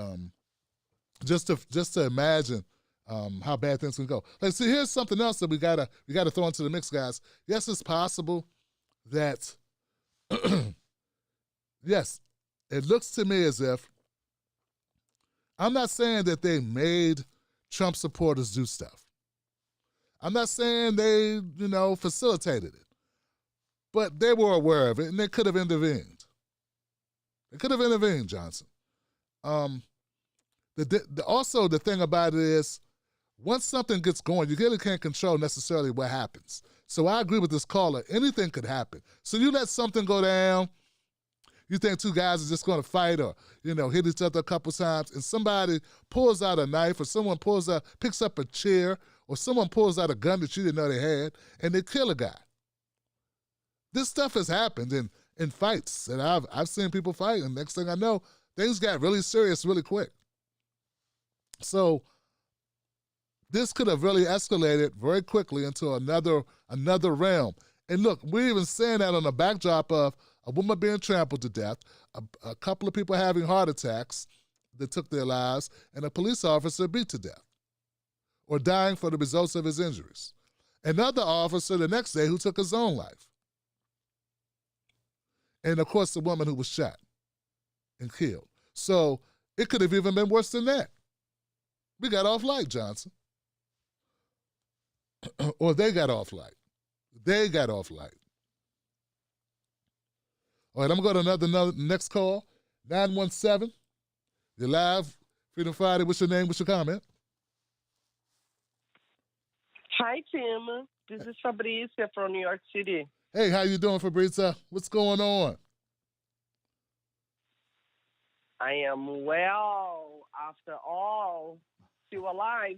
just to imagine how bad things can go. See, here's something else that we gotta throw into the mix, guys. Yes, it's possible that yes, it looks to me as if, I'm not saying that they made Trump supporters do stuff. I'm not saying they, facilitated it. But they were aware of it, and they could have intervened. They could have intervened, Johnson. Also, the thing about it is, once something gets going, you really can't control necessarily what happens. So I agree with this caller. Anything could happen. So you let something go down, you think two guys are just going to fight or, hit each other a couple times, and somebody pulls out a knife or someone picks up a chair or someone pulls out a gun that you didn't know they had, and they kill a guy. This stuff has happened in fights, and I've seen people fight, and next thing I know, things got really serious really quick. So this could have really escalated very quickly into another realm. And look, we're even saying that on the backdrop of a woman being trampled to death, a couple of people having heart attacks that took their lives, and a police officer beat to death or dying for the results of his injuries. Another officer the next day who took his own life. And, of course, the woman who was shot and killed. So it could have even been worse than that. We got off light, Johnson. Or they got off light. They got off light. All right, I'm going to go to another next call. 917. You're live. Freedom Friday. What's your name? What's your comment? Hi, Tim. This is Fabrizia from New York City. Hey, how you doing, Fabrizia? What's going on? I am well, after all, still alive.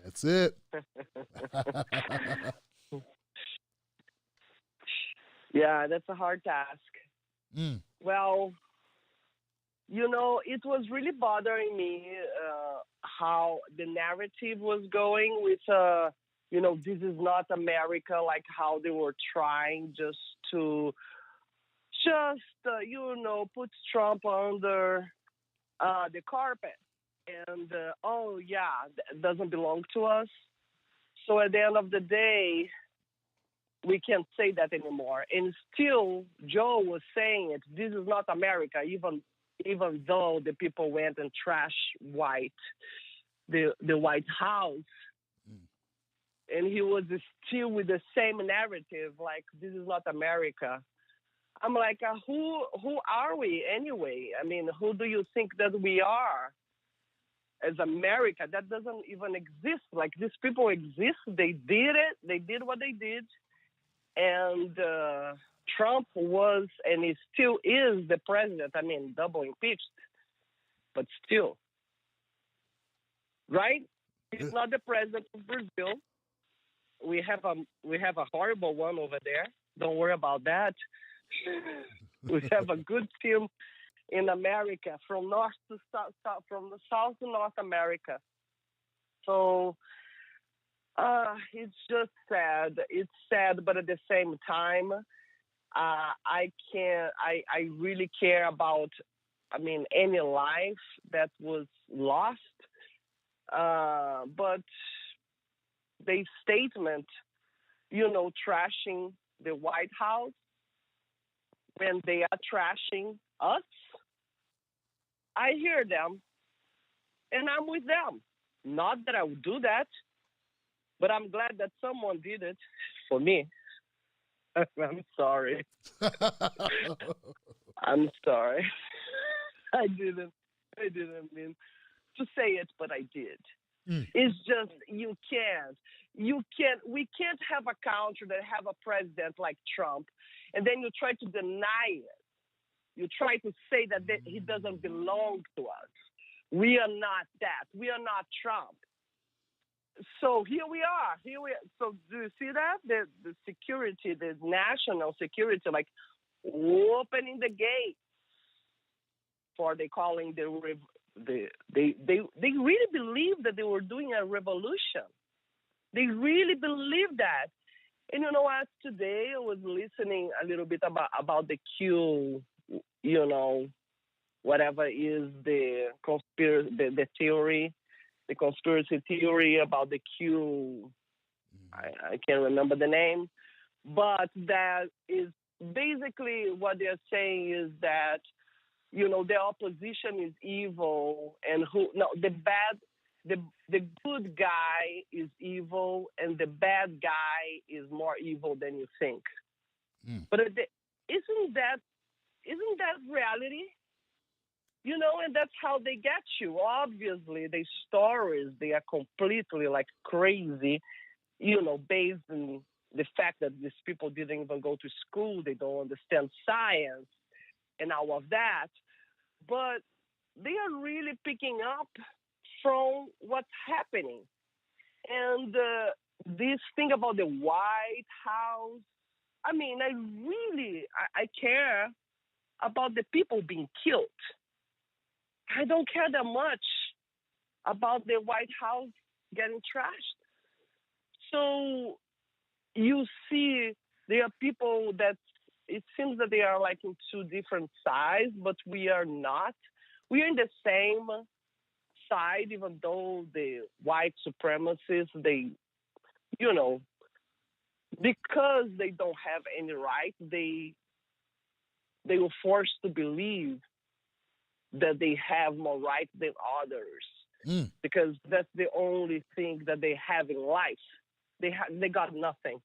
That's it. Yeah, that's a hard task. Well, it was really bothering me how the narrative was going with, this is not America, like how they were trying just to put Trump under the carpet. And, that doesn't belong to us. So at the end of the day, we can't say that anymore. And still, Joe was saying it, this is not America, even though the people went and trashed the White House. and he was still with the same narrative, like this is not America. I'm like, who are we anyway? I mean, who do you think that we are as America? That doesn't even exist. Like, these people exist. They did it. They did what they did. And Trump was, and he still is, the president. I mean, double impeached, but still. Right? He's not the president of Brazil. We have a horrible one over there. Don't worry about that. We have a good team in America, from north to south, from the south to North America. So it's just sad. It's sad, but at the same time, I really care about, I mean, any life that was lost. But the statement, trashing the White House, when they are trashing us, I hear them, and I'm with them. Not that I would do that, but I'm glad that someone did it for me. I'm sorry. I'm sorry. I didn't mean to say it, but I did. It's just, we can't have a country that have a president like Trump, and then you try to deny it. You try to say that he doesn't belong to us. We are not that. We are not Trump. So here we are. So do you see that? The security, the national security, like opening the gate for they calling they really believe that they were doing a revolution. They really believe that. And you know what? Today I was listening a little bit about the Q, whatever is the theory, the conspiracy theory about the Q. I can't remember the name, but that is basically what they're saying is that, the opposition is evil, and the good guy is evil, and the bad guy is more evil than you think. But isn't that reality? And that's how they get you. Obviously, the stories, they are completely like crazy, based on the fact that these people didn't even go to school. They don't understand science and all of that. But they are really picking up from what's happening. And this thing about the White House, I mean, I care about the people being killed. I don't care that much about the White House getting trashed. So you see there are people that it seems that they are like in two different sides, but we are not. We are in the same side, even though the white supremacists, they, because they don't have any right, they were forced to believe that they have more rights than others, because that's the only thing that they have in life. They got nothing.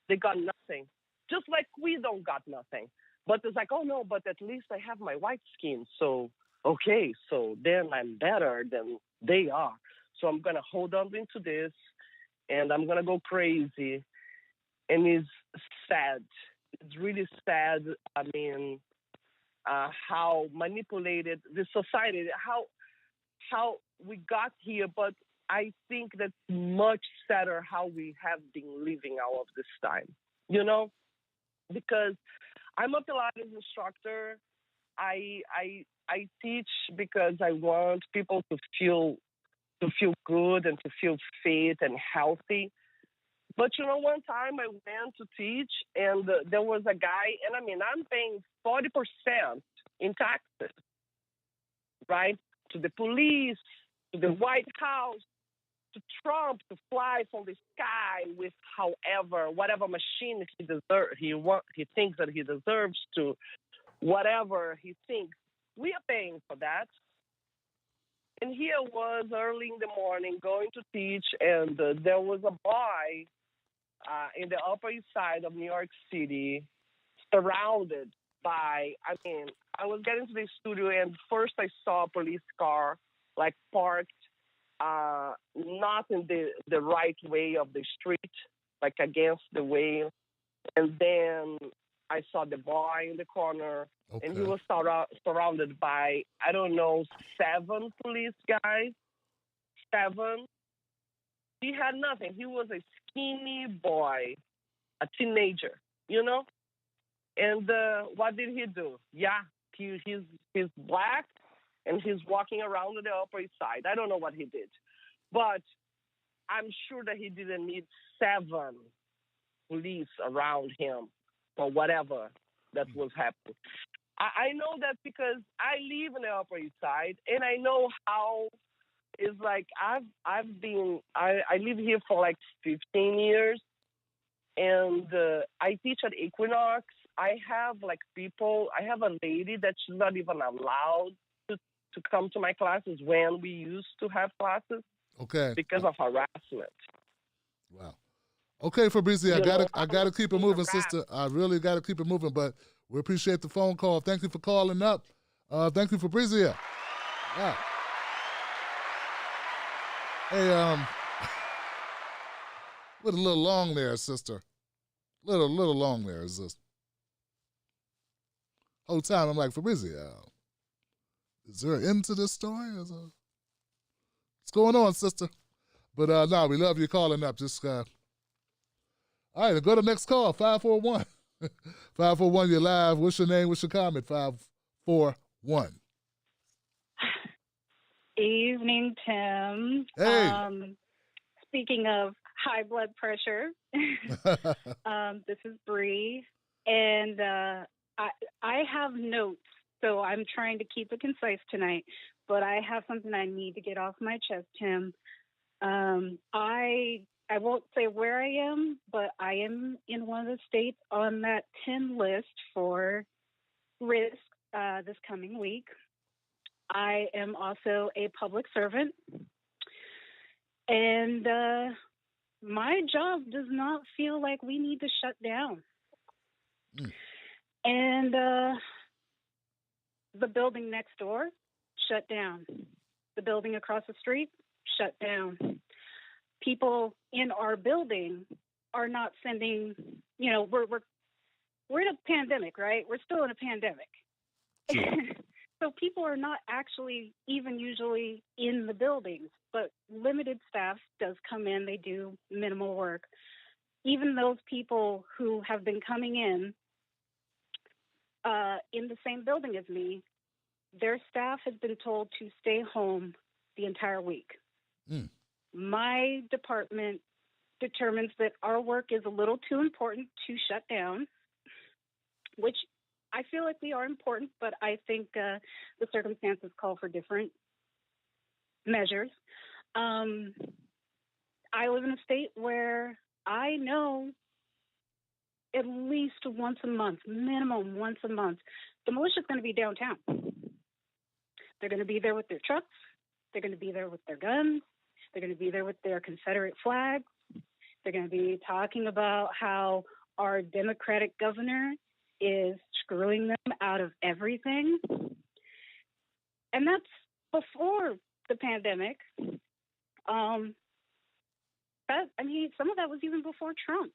They got nothing. Just like we don't got nothing. But it's like, oh no, but at least I have my white skin. So, okay, so then I'm better than they are. So I'm going to hold on into this, and I'm going to go crazy. And it's sad. It's really sad. I mean, how manipulated the society, how we got here, but I think that's much sadder how we have been living all of this time, because I'm a Pilates instructor. I teach because I want people to feel good and to feel fit and healthy. But one time I went to teach, and there was a guy, and I mean, I'm paying 40% in taxes, right? To the police, to the White House, to Trump, to fly from the sky with whatever machine he thinks that he deserves to, whatever he thinks. We are paying for that. And here I was early in the morning going to teach, and there was a boy in the Upper East Side of New York City, surrounded by, I was getting to the studio, and first I saw a police car, like, parked not in the right way of the street, like against the way. And then I saw the boy in the corner, and he was surrounded by, I don't know, 7 police guys. 7. He had nothing. He was a skinny boy, a teenager, you know? And what did he do? Yeah, he's black, and he's walking around the Upper East Side. I don't know what he did. But I'm sure that he didn't need 7 police around him for whatever that was happening. I know that because I live in the Upper East Side, and I know how it's like. I live here for like 15 years, and I teach at Equinox. I have like people. I have a lady that she's not even allowed to come to my classes when we used to have classes. Okay. Because of harassment. Wow. Okay, Fabrizia, I gotta keep it moving, sister. I really gotta keep it moving, but we appreciate the phone call. Thank you for calling up. Thank you, Fabrizia. Wow. Hey, went a little long there, sister. Little long there, sister. Whole time I'm like, Fabrizia, is there an end to this story? What's going on, sister? But no, we love you calling up. Just all right, go to the next call, 541. 541, you're live. What's your name? What's your comment? 541. Evening, Tim. Hey. Speaking of high blood pressure, this is Bree, and I have notes, so I'm trying to keep it concise tonight. But I have something I need to get off my chest, Tim. I won't say where I am, but I am in one of the states on that 10 list for risk this coming week. I am also a public servant, and my job does not feel like we need to shut down. And the building next door, shut down. The building across the street, shut down. People in our building are not sending, we're in a pandemic, right? We're still in a pandemic. So people are not actually even usually in the buildings, but limited staff does come in. They do minimal work. Even those people who have been coming in the same building as me, their staff has been told to stay home the entire week. My department determines that our work is a little too important to shut down, which I feel like we are important, but I think the circumstances call for different measures. I live in a state where I know at least once a month, minimum once a month, the militia's going to be downtown. They're going to be there with their trucks. They're going to be there with their guns. They're going to be there with their Confederate flags. They're going to be talking about how our Democratic governor is screwing them out of everything. And that's before the pandemic. Some of that was even before Trump.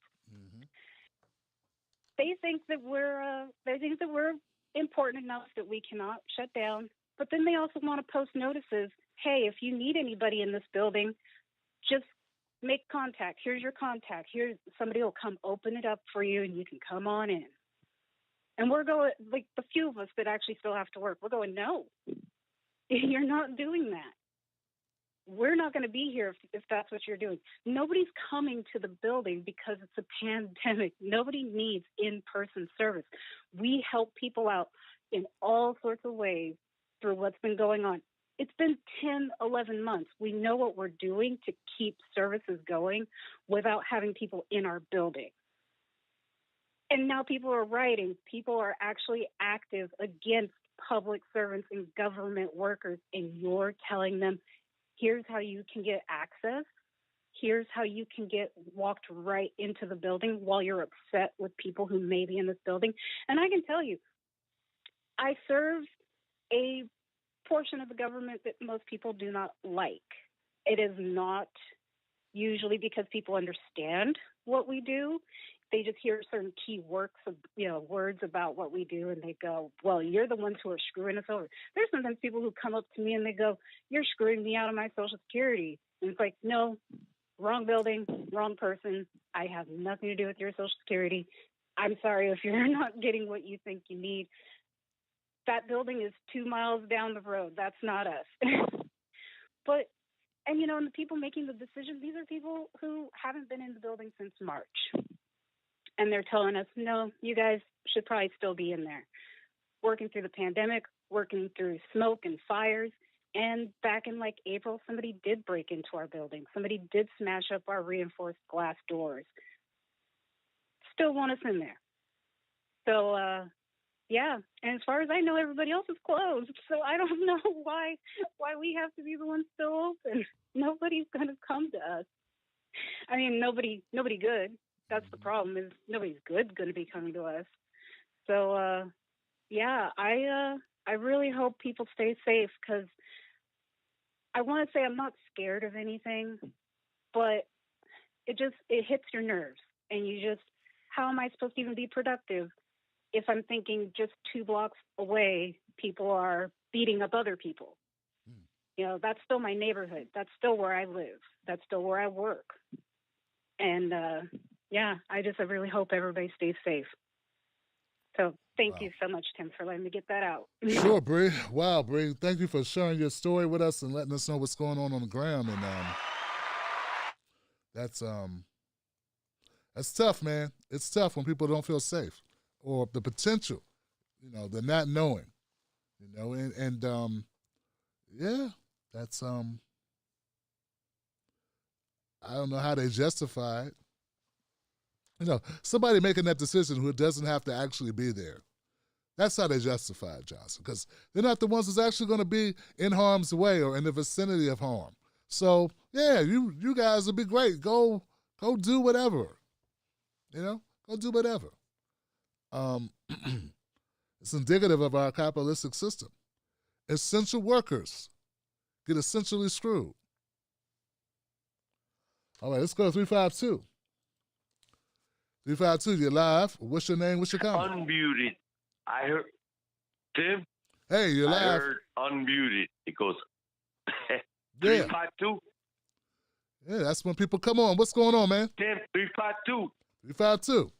They think that we're important enough that we cannot shut down. But then they also want to post notices. Hey, if you need anybody in this building, just make contact. Here's your contact. Somebody will come open it up for you, and you can come on in. And we're going, like the few of us that actually still have to work, we're going, no, you're not doing that. We're not going to be here if that's what you're doing. Nobody's coming to the building because it's a pandemic. Nobody needs in-person service. We help people out in all sorts of ways through what's been going on. It's been 10, 11 months. We know what we're doing to keep services going without having people in our building. And now people are writing. People are actually active against public servants and government workers, and you're telling them, here's how you can get access. Here's how you can get walked right into the building while you're upset with people who may be in this building. And I can tell you, I serve a portion of the government that most people do not like. It is not usually because people understand what we do. They just hear certain key words about what we do, and they go, well, you're the ones who are screwing us over. There's sometimes people who come up to me and they go, you're screwing me out of my Social Security. And it's like, no, wrong building, wrong person. I have nothing to do with your Social Security. I'm sorry if you're not getting what you think you need. That building is 2 miles down the road. That's not us. And the people making the decision, these are people who haven't been in the building since March. And they're telling us, no, you guys should probably still be in there. Working through the pandemic, working through smoke and fires. And back in April, somebody did break into our building. Somebody did smash up our reinforced glass doors. Still want us in there. So, yeah. And as far as I know, everybody else is closed. So I don't know why we have to be the ones still open. Nobody's going to come to us. I mean, nobody good. That's the problem, is nobody's good going to be coming to us. So, yeah, I really hope people stay safe, because I want to say I'm not scared of anything, but it hits your nerves. And how am I supposed to even be productive if I'm thinking just 2 blocks away, people are beating up other people? That's still my neighborhood. That's still where I live. That's still where I work. And, yeah, I really hope everybody stays safe. So thank you so much, Tim, for letting me get that out. Sure, Bree. Wow, Bree. Thank you for sharing your story with us and letting us know what's going on the ground. And that's tough, man. It's tough when people don't feel safe, or the potential, the not knowing, yeah, that's I don't know how they justify it. Somebody making that decision who doesn't have to actually be there. That's how they justify it, Johnson, because they're not the ones that's actually going to be in harm's way or in the vicinity of harm. So, yeah, you guys will be great. Go do whatever. Go do whatever. It's indicative of our capitalistic system. Essential workers get essentially screwed. All right, let's go to 352. 352, you're live. What's your name? What's your comment? Unmuted. I heard, Tim? Hey, you're live. I heard unmuted. It goes, Yeah. 352? Yeah, that's when people come on. What's going on, man? Tim, 352. 352.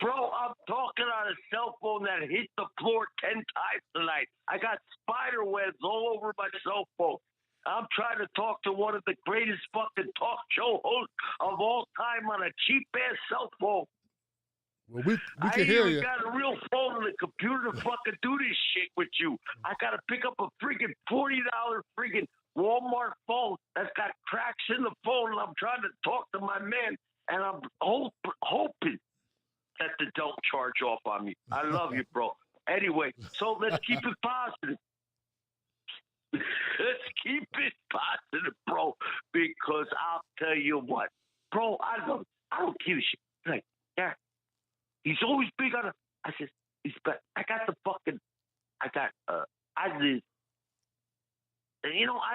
Bro, I'm talking on a cell phone that hit the floor 10 times tonight. I got spider webs all over my cell phone. I'm trying to talk to one of the greatest fucking talk show hosts of all time on a cheap-ass cell phone. Well, we can hear you. I got a real phone and a computer to fucking do this shit with you. I got to pick up a freaking $40 freaking Walmart phone that's got cracks in the phone, and I'm trying to talk to my man, and I'm hoping that they don't charge off on me. I love you, bro. Anyway, so let's keep it positive. Let's keep it positive, bro, because I'll tell you what, bro, I don't give a shit. Like, yeah, he's always big on it. I said, I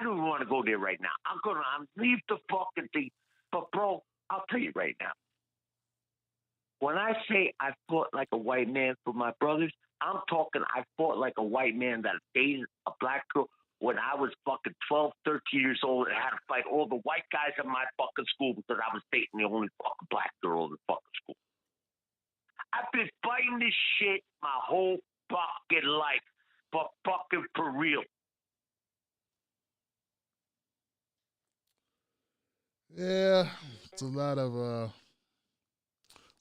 don't even want to go there right now. I'm leave the fucking thing. But, bro, I'll tell you right now. When I say I fought like a white man for my brothers, I'm talking I fought like a white man that dated a black girl when I was fucking 12, 13 years old and had to fight all the white guys in my fucking school because I was dating the only fucking black girl in the fucking school. I've been fighting this shit my whole fucking life, but fucking for real. Yeah, it's a lot of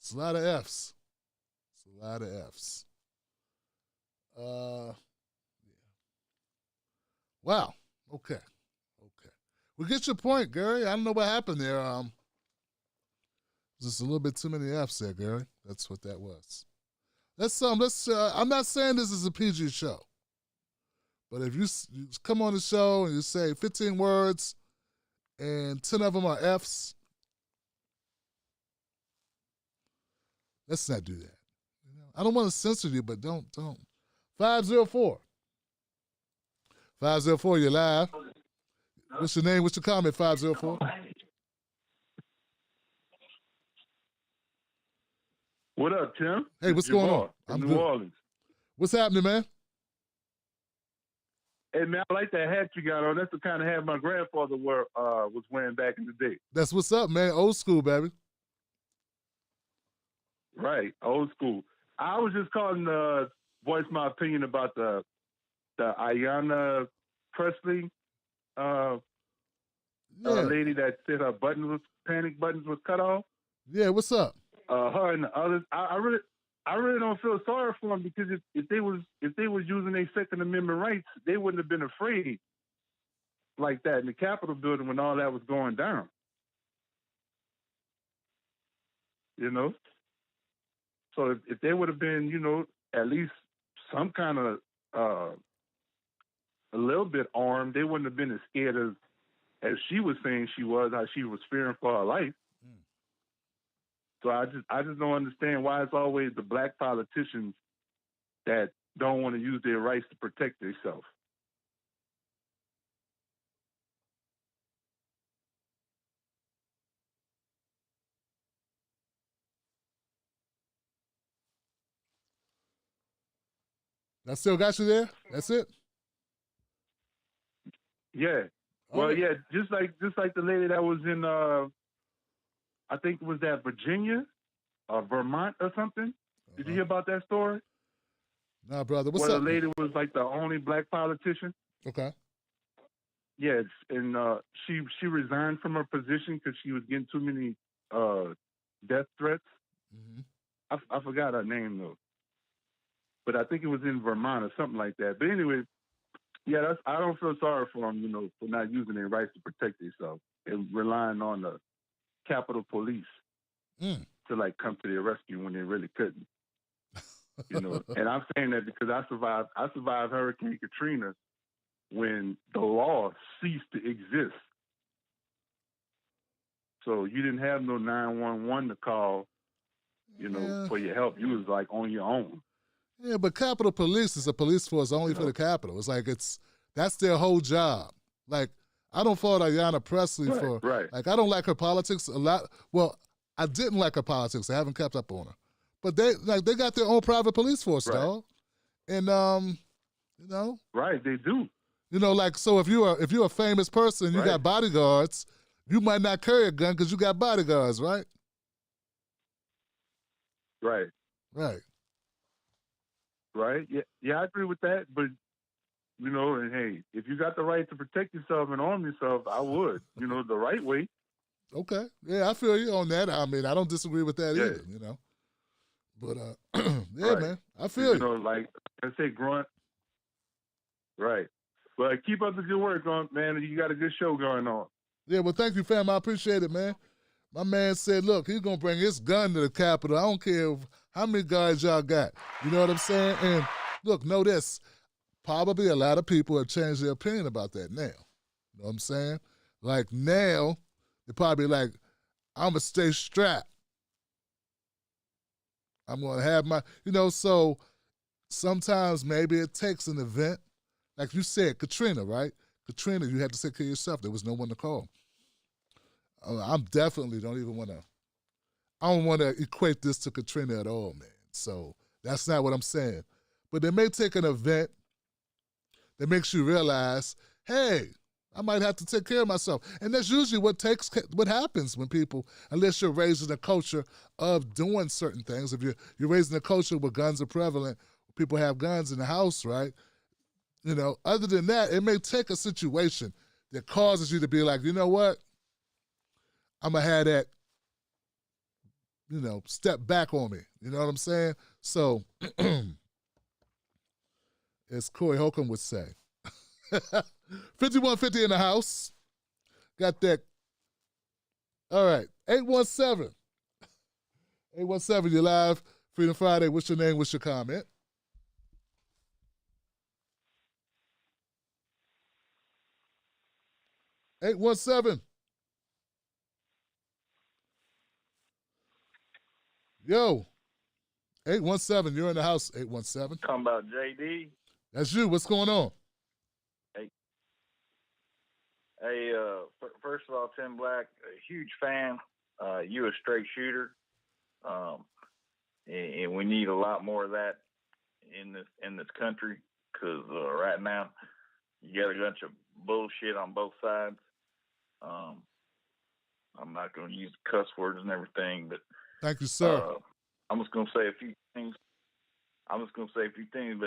F's. It's a lot of F's. Wow. Okay. We get your point, Gary. I don't know what happened there. Just a little bit too many F's there, Gary. That's what that was. Let's I'm not saying this is a PG show, but if you come on the show and you say 15 words and 10 of them are Fs, let's not do that. I don't want to censor you, but don't. 504. 504, you're live. What's your name? What's your comment, 504? What up, Tim? Hey, what's going on? I'm New good. Orleans. What's happening, man? Hey, man, I like that hat you got on. That's the kind of hat my grandfather was wearing back in the day. That's what's up, man. Old school, baby. Right, old school. I was just calling to voice my opinion about the Ayanna Presley lady that said her panic buttons was cut off. Yeah, what's up? Her and the others. I really don't feel sorry for them, because if they was using their Second Amendment rights, they wouldn't have been afraid like that in the Capitol building when all that was going down. You know? So if they would have been, at least some kind of a little bit armed, they wouldn't have been as scared as she was saying she was, how she was fearing for her life. So I just don't understand why it's always the black politicians that don't want to use their rights to protect themselves. I still got you there? That's it? Yeah. Well, yeah, just like the lady that was in I think it was that Virginia or Vermont or something. Did you hear about that story? Nah, brother. What's Where up? the lady was like the only black politician. Okay. Yes, and she resigned from her position because she was getting too many death threats. Mm-hmm. I forgot her name though, but I think it was in Vermont or something like that. But anyway, yeah, I don't feel sorry for them, for not using their rights to protect themselves and relying on the Capitol Police to like come to their rescue when they really couldn't. And I'm saying that because I survived Hurricane Katrina when the law ceased to exist. So you didn't have no 911 to call, for your help. You was like on your own. Yeah, but Capitol Police is a police force only for the Capitol. It's like that's their whole job. Like, I don't fault Ayanna Presley for like, I don't like her politics a lot. Well, I didn't like her politics. I haven't kept up on her. But they got their own private police force, dog. And right, they do. Like, so if you're a famous person, you got bodyguards, you might not carry a gun because you got bodyguards, right? Right. Right. Right. Yeah, I agree with that. But and hey, if you got the right to protect yourself and arm yourself, I would, the right way. Okay. Yeah, I feel you on that. I mean, I don't disagree with that either, But yeah, man, I feel you. Like I say, grunt. Right. Well, keep up the good work, man. You got a good show going on. Yeah, well, thank you, fam. I appreciate it, man. My man said, look, he's going to bring his gun to the Capitol. I don't care how many guys y'all got. You know what I'm saying? And look, know this. Probably a lot of people have changed their opinion about that now. You know what I'm saying? Like now, they're probably like, I'm going to stay strapped. I'm going to have my, so sometimes maybe it takes an event. Like you said, Katrina, right? Katrina, you had to take care of yourself. There was no one to call. I'm definitely I don't want to equate this to Katrina at all, man. So that's not what I'm saying. But they may take an event that makes you realize, hey, I might have to take care of myself. And that's usually what happens when people, unless you're raised in a culture of doing certain things. If you're raised in a culture where guns are prevalent, people have guns in the house, right? Other than that, it may take a situation that causes you to be like, you know what? I'm going to have that, step back on me. You know what I'm saying? So, as Corey Holcomb would say, 5150 in the house. Got that. All right. 817. 817, you're live. Freedom Friday, what's your name? What's your comment? (817) Yo, 817, you're in the house, 817. Talking about JD. That's you. What's going on? Hey, first of all, Tim Black, a huge fan. You a straight shooter, and we need a lot more of that in this country, because right now you got a bunch of bullshit on both sides. I'm not going to use cuss words and everything, but thank you, sir. I'm just going to say a few things. But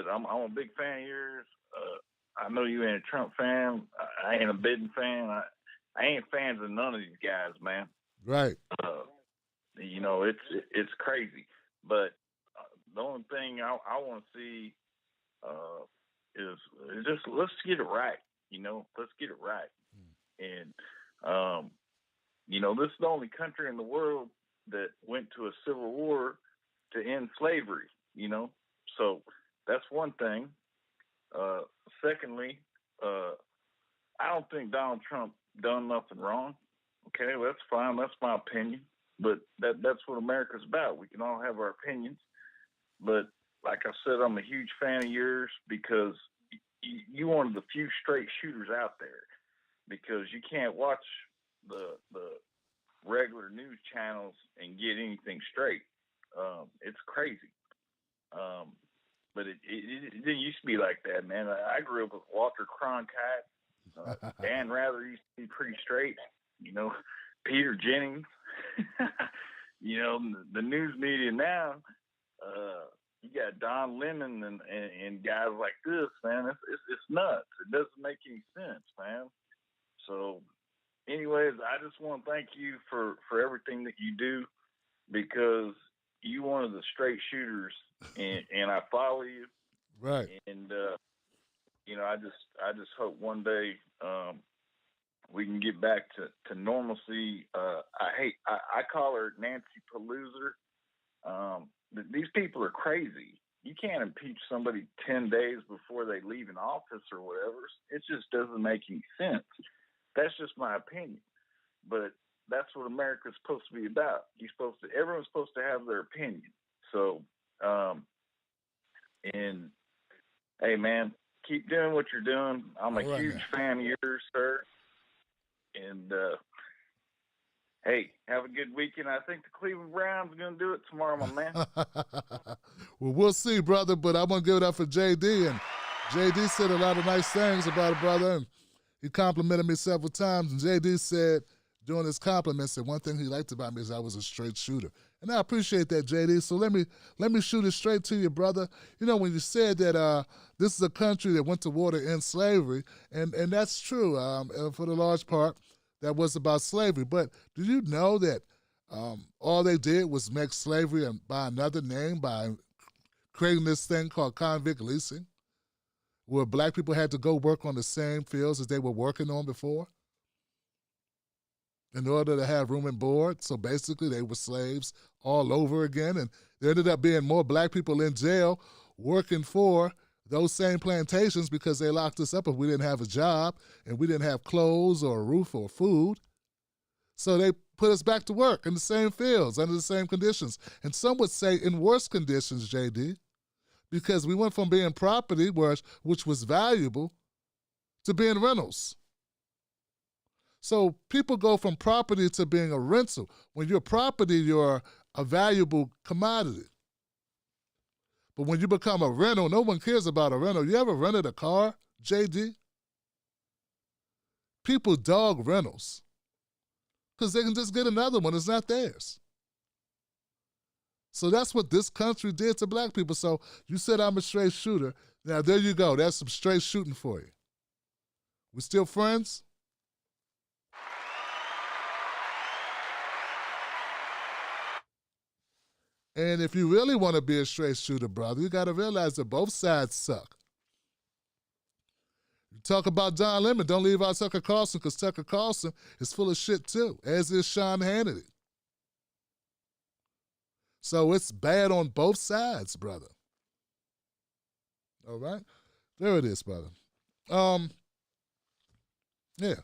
I'm a big fan of yours. I know you ain't a Trump fan. I ain't a Biden fan. I ain't fans of none of these guys, man. Right. You know, it's crazy. But the only thing I want to see is just let's get it right. You know, let's get it right. And you know, this is the only country in the world that went to a civil war to end slavery. You know, so that's one thing. Secondly, I don't think Donald Trump done nothing wrong. Okay, well, that's fine. That's my opinion. But that's what America's about. We can all have our opinions. But like I said, I'm a huge fan of yours because you're one of the few straight shooters out there. Because you can't watch the regular news channels and get anything straight. It's crazy. But it didn't used to be like that, man. I grew up with Walter Cronkite. Dan Rather used to be pretty straight. You know, Peter Jennings. You know, the news media now, you got Don Lemon and guys like this, man. It's nuts. It doesn't make any sense, man. So, anyways, I just want to thank you for everything that you do, because you one of the straight shooters, and I follow you. Right. And you know, I just hope one day we can get back to normalcy. I call her Nancy Pelosi. These people are crazy. You can't impeach somebody 10 days before they leave an office or whatever. It just doesn't make any sense. That's just my opinion. But that's what America's supposed to be about. Everyone's supposed to have their opinion. So, and hey, man, keep doing what you're doing. I'm a huge fan of yours, sir. And hey, have a good weekend. I think the Cleveland Browns are going to do it tomorrow, my man. Well, we'll see, brother. But I'm going to give it up for JD. And JD said a lot of nice things about it, brother. And he complimented me several times. And JD said, during his compliments, that one thing he liked about me is I was a straight shooter. And I appreciate that, JD. So let me shoot it straight to you, brother. You know, when you said that this is a country that went to war to end slavery, and that's true. For the large part, that was about slavery. But do you know that all they did was make slavery by another name, by creating this thing called convict leasing, where black people had to go work on the same fields as they were working on before in order to have room and board? So basically they were slaves all over again, and there ended up being more black people in jail working for those same plantations because they locked us up if we didn't have a job and we didn't have clothes or a roof or food. So they put us back to work in the same fields, under the same conditions. And some would say in worse conditions, JD, because we went from being property, which was valuable, to being rentals. So people go from property to being a rental. When you're property, you're a valuable commodity. But when you become a rental, no one cares about a rental. You ever rented a car, JD? People dog rentals because they can just get another one. It's not theirs. So that's what this country did to black people. So you said I'm a straight shooter. Now, there you go. That's some straight shooting for you. We still friends? And if you really want to be a straight shooter, brother, you got to realize that both sides suck. You talk about Don Lemon, don't leave out Tucker Carlson, because Tucker Carlson is full of shit too, as is Sean Hannity. So it's bad on both sides, brother. All right? There it is, brother. Yeah.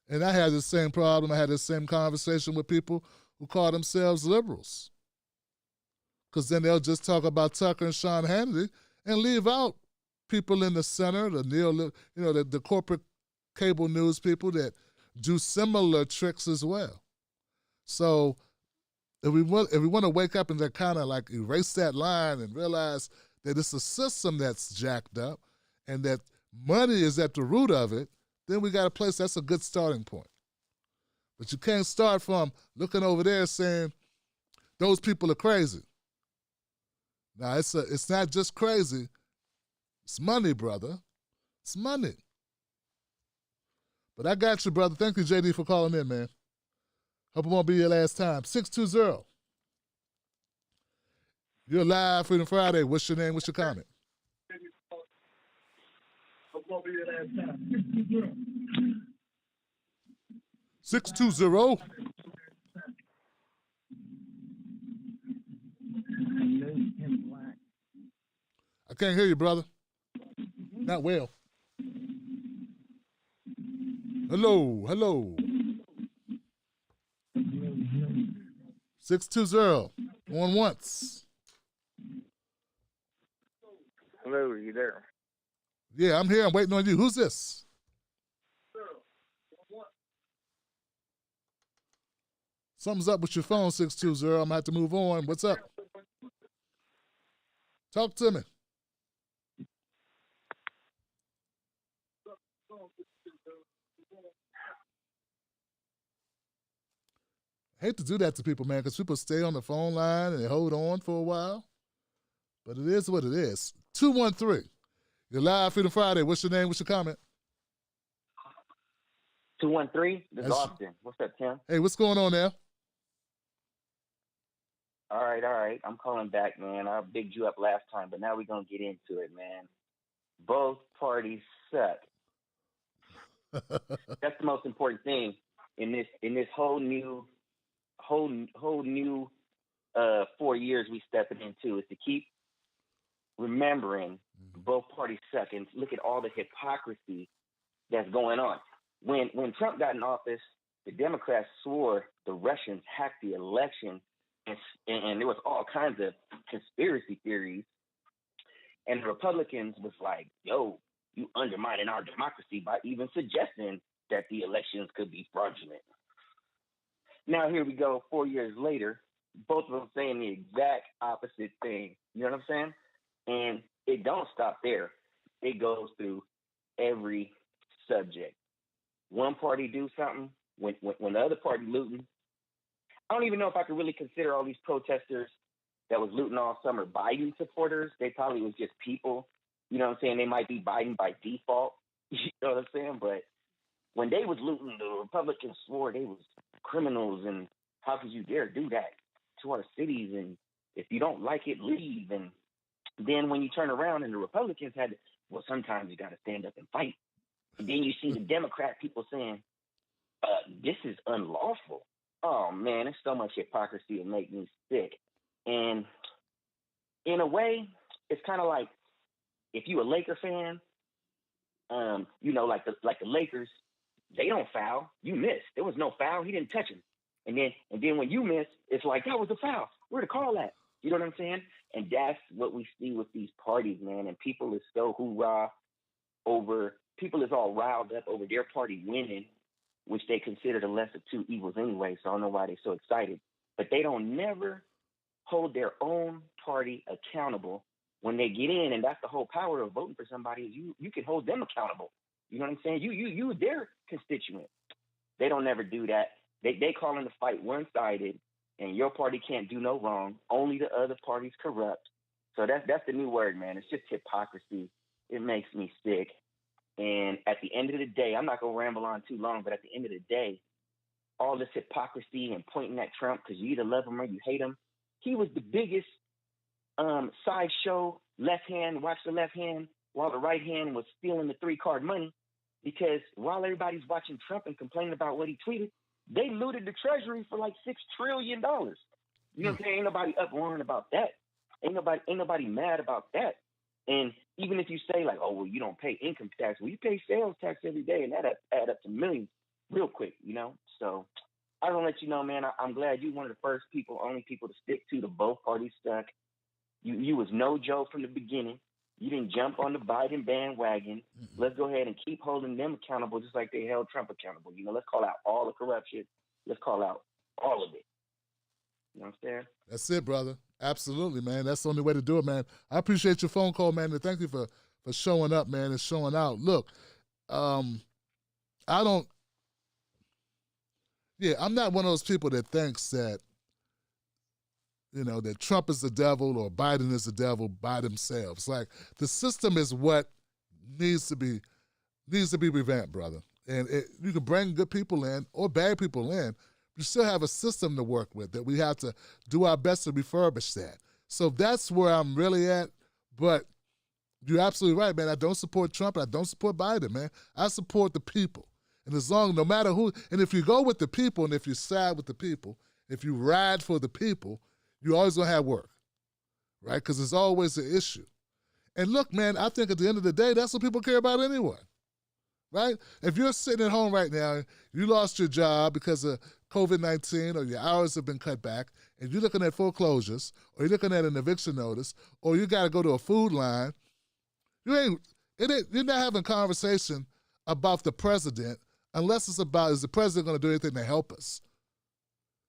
And I had the same problem. I had the same conversation with people who call themselves liberals. Because then they'll just talk about Tucker and Sean Hannity and leave out people in the center, the corporate cable news people that do similar tricks as well. So if we want to wake up and kind of like erase that line and realize that it's a system that's jacked up and that money is at the root of it, then we got a place that's a good starting point. But you can't start from looking over there saying those people are crazy. Now, it's not just crazy. It's money, brother. It's money. But I got you, brother. Thank you, JD, for calling in, man. Hope it won't be your last time. 620. You're live Freedom Friday. What's your name? What's your comment? Hope it won't be your last time. 620. I can't hear you, brother. Not well. Hello. 620. Going once. Hello, are you there? Yeah, I'm here. I'm waiting on you. Who's this? Something's up with your phone, 620. I'm going to have to move on. What's up? Talk to me. I hate to do that to people, man, because people stay on the phone line and they hold on for a while. But it is what it is. 213. You're live Freedom Friday. What's your name? What's your comment? 213. This is Austin. What's up, Tim? Hey, what's going on there? All right. I'm calling back, man. I bigged you up last time, but now we're going to get into it, man. Both parties suck. That's the most important thing in this whole new 4 years we stepping into, is to keep remembering both parties suck and look at all the hypocrisy that's going on. When Trump got in office, the Democrats swore the Russians hacked the election, and there was all kinds of conspiracy theories. And the Republicans was like, yo, you undermining our democracy by even suggesting that the elections could be fraudulent. Now here we go, 4 years later, both of them saying the exact opposite thing. You know what I'm saying? And it don't stop there. It goes through every subject. One party do something, when the other party looting. I don't even know if I could really consider all these protesters that was looting all summer Biden supporters. They probably was just people. You know what I'm saying? They might be Biden by default. You know what I'm saying? But when they was looting, the Republicans swore they was criminals, and how could you dare do that to our cities? And if you don't like it, leave. And then when you turn around and the Republicans had, well, sometimes you got to stand up and fight. And then you see the Democrat people saying, this is unlawful. Oh, man, there's so much hypocrisy. It makes me sick. And in a way, it's kind of like if you a Laker fan, like the Lakers, they don't foul. You missed. There was no foul. He didn't touch him. And then when you miss, it's like, that was a foul. Where'd the call at? You know what I'm saying? And that's what we see with these parties, man. And people is so hoorah over, people is all riled up over their party winning, which they consider the lesser of two evils anyway. So I don't know why they're so excited. But they don't never hold their own party accountable when they get in. And that's the whole power of voting for somebody, is you can hold them accountable. You know what I'm saying? You their constituent. They don't never do that. They calling the fight one-sided, and your party can't do no wrong. Only the other party's corrupt. So that's the new word, man. It's just hypocrisy. It makes me sick. And at the end of the day, I'm not going to ramble on too long, but at the end of the day, all this hypocrisy and pointing at Trump because you either love him or you hate him, he was the biggest sideshow left hand, watch the left hand, while the right hand was stealing the 3-card money. Because while everybody's watching Trump and complaining about what he tweeted, they looted the Treasury for like $6 trillion. You You know what I'm saying? Ain't nobody uproaring about that. Ain't nobody mad about that. And even if you say like, oh, well, you don't pay income tax, well, you pay sales tax every day, and that add up to millions real quick, you know? So I don't let you know, man, I'm glad you one of the first only people to stick to the both parties stuck. You was no Joe from the beginning. You didn't jump on the Biden bandwagon. Let's go ahead and keep holding them accountable just like they held Trump accountable. You know, let's call out all the corruption. Let's call out all of it. You know what I'm saying? That's it, brother. Absolutely, man. That's the only way to do it, man. I appreciate your phone call, man, and thank you for showing up, man, and showing out. Look, I'm not one of those people that thinks that, you know, that Trump is the devil or Biden is the devil by themselves. Like, the system is what needs to be revamped, brother. And you can bring good people in or bad people in. You still have a system to work with that we have to do our best to refurbish that. So that's where I'm really at. But you're absolutely right, man. I don't support Trump. I don't support Biden, man. I support the people. And as long, no matter who, and if you go with the people and if you side with the people, if you ride for the people, you're always going to have work, right? Because there's always an issue. And look, man, I think at the end of the day, that's what people care about anyway, right? If you're sitting at home right now, you lost your job because of COVID-19 or your hours have been cut back, and you're looking at foreclosures or you're looking at an eviction notice or you got to go to a food line, you're not having a conversation about the president unless it's about, is the president going to do anything to help us?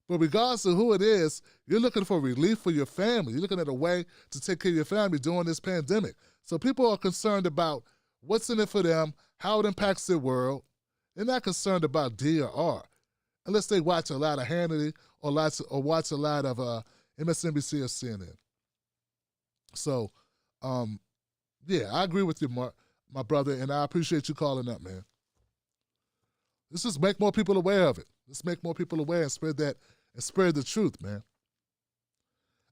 But regardless of who it is, you're looking for relief for your family. You're looking at a way to take care of your family during this pandemic. So people are concerned about what's in it for them, how it impacts their world. They're not concerned about D or R, unless they watch a lot of Hannity or watch a lot of MSNBC or CNN. So, yeah, I agree with you, my brother, and I appreciate you calling up, man. Let's just make more people aware of it. Let's make more people aware and spread the truth, man.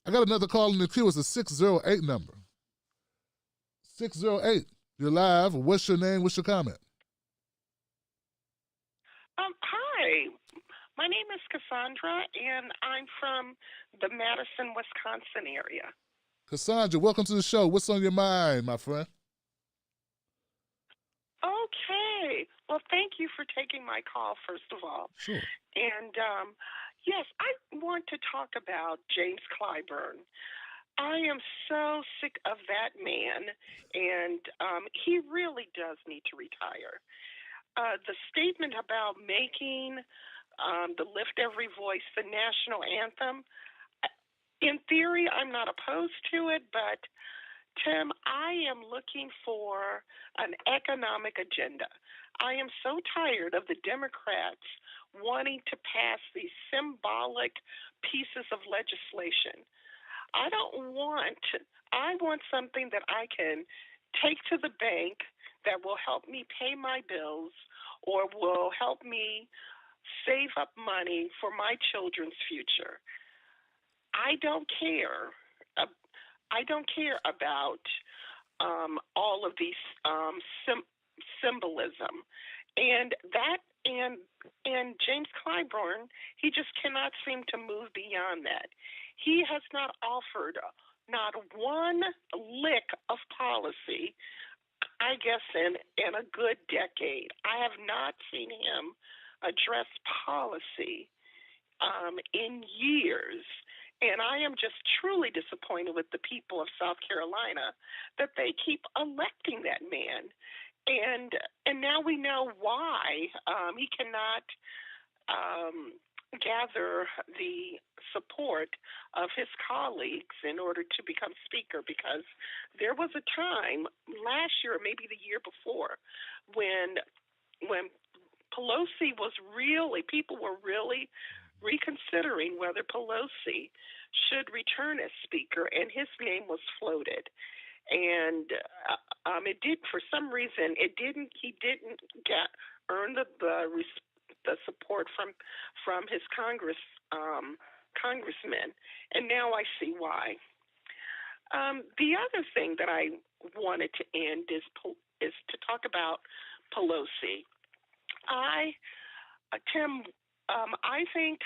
I got another call in the queue. It's a 608 number. 608. You're live. What's your name? What's your comment? Hi. My name is Cassandra, and I'm from the Madison, Wisconsin area. Cassandra, welcome to the show. What's on your mind, my friend? Okay. Well, thank you for taking my call, first of all. Sure. And, yes, I want to talk about James Clyburn. I am so sick of that man, and he really does need to retire. The statement about making the Lift Every Voice the national anthem, in theory, I'm not opposed to it, but Tim, I am looking for an economic agenda. I am so tired of the Democrats wanting to pass these symbolic pieces of legislation. I want something that I can take to the bank that will help me pay my bills or will help me save up money for my children's future. I don't care about all of these symbolism, and James Clyburn, he just cannot seem to move beyond that. He has not offered not one lick of policy, I guess, in a good decade. I have not seen him address policy in years. And I am just truly disappointed with the people of South Carolina that they keep electing that man. And now we know why he cannot gather the support of his colleagues in order to become speaker, because there was a time last year, or maybe the year before, when Pelosi was really, people were really reconsidering whether Pelosi should return as speaker, and his name was floated. And it did, for some reason, he didn't earn the support from his congressmen, and now I see why. The other thing that I wanted to end is to talk about Pelosi. Tim, I think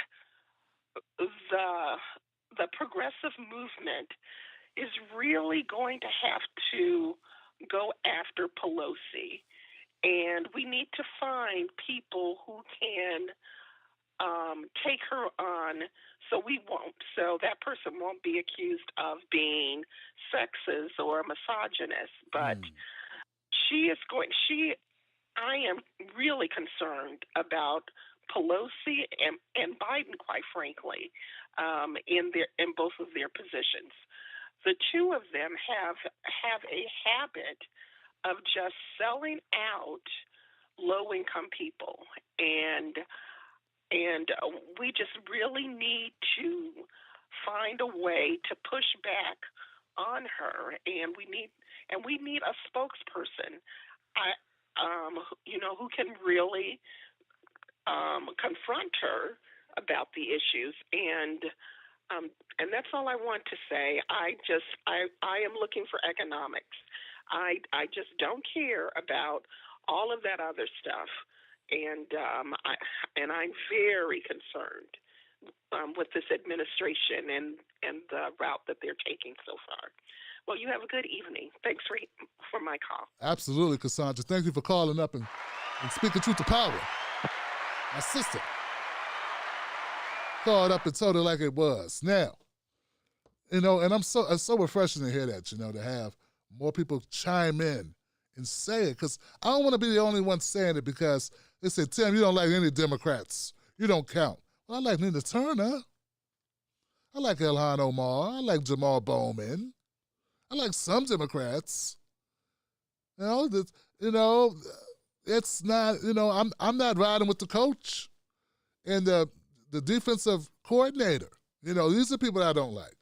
the progressive movement is really going to have to go after Pelosi. And we need to find people who can take her on so that person won't be accused of being sexist or misogynist. But I am really concerned about Pelosi and Biden, quite frankly, in both of their positions. The two of them have a habit of just selling out low-income people, and we just really need to find a way to push back on her, and we need a spokesperson, who can really confront her about the issues, and that's all I want to say. I am looking for economics. I just don't care about all of that other stuff, and I'm very concerned with this administration and the route that they're taking so far. Well, you have a good evening. Thanks for my call. Absolutely, Cassandra. Thank you for calling up and speaking truth to power. My sister called up and told it like it was. Now, and it's so refreshing to hear that, to have more people chime in and say it, because I don't want to be the only one saying it, because they said, Tim, you don't like any Democrats. You don't count. Well, I like Nina Turner. I like Ilhan Omar. I like Jamal Bowman. I like some Democrats. It's not, I'm not riding with the coach and the defensive coordinator. These are people I don't like.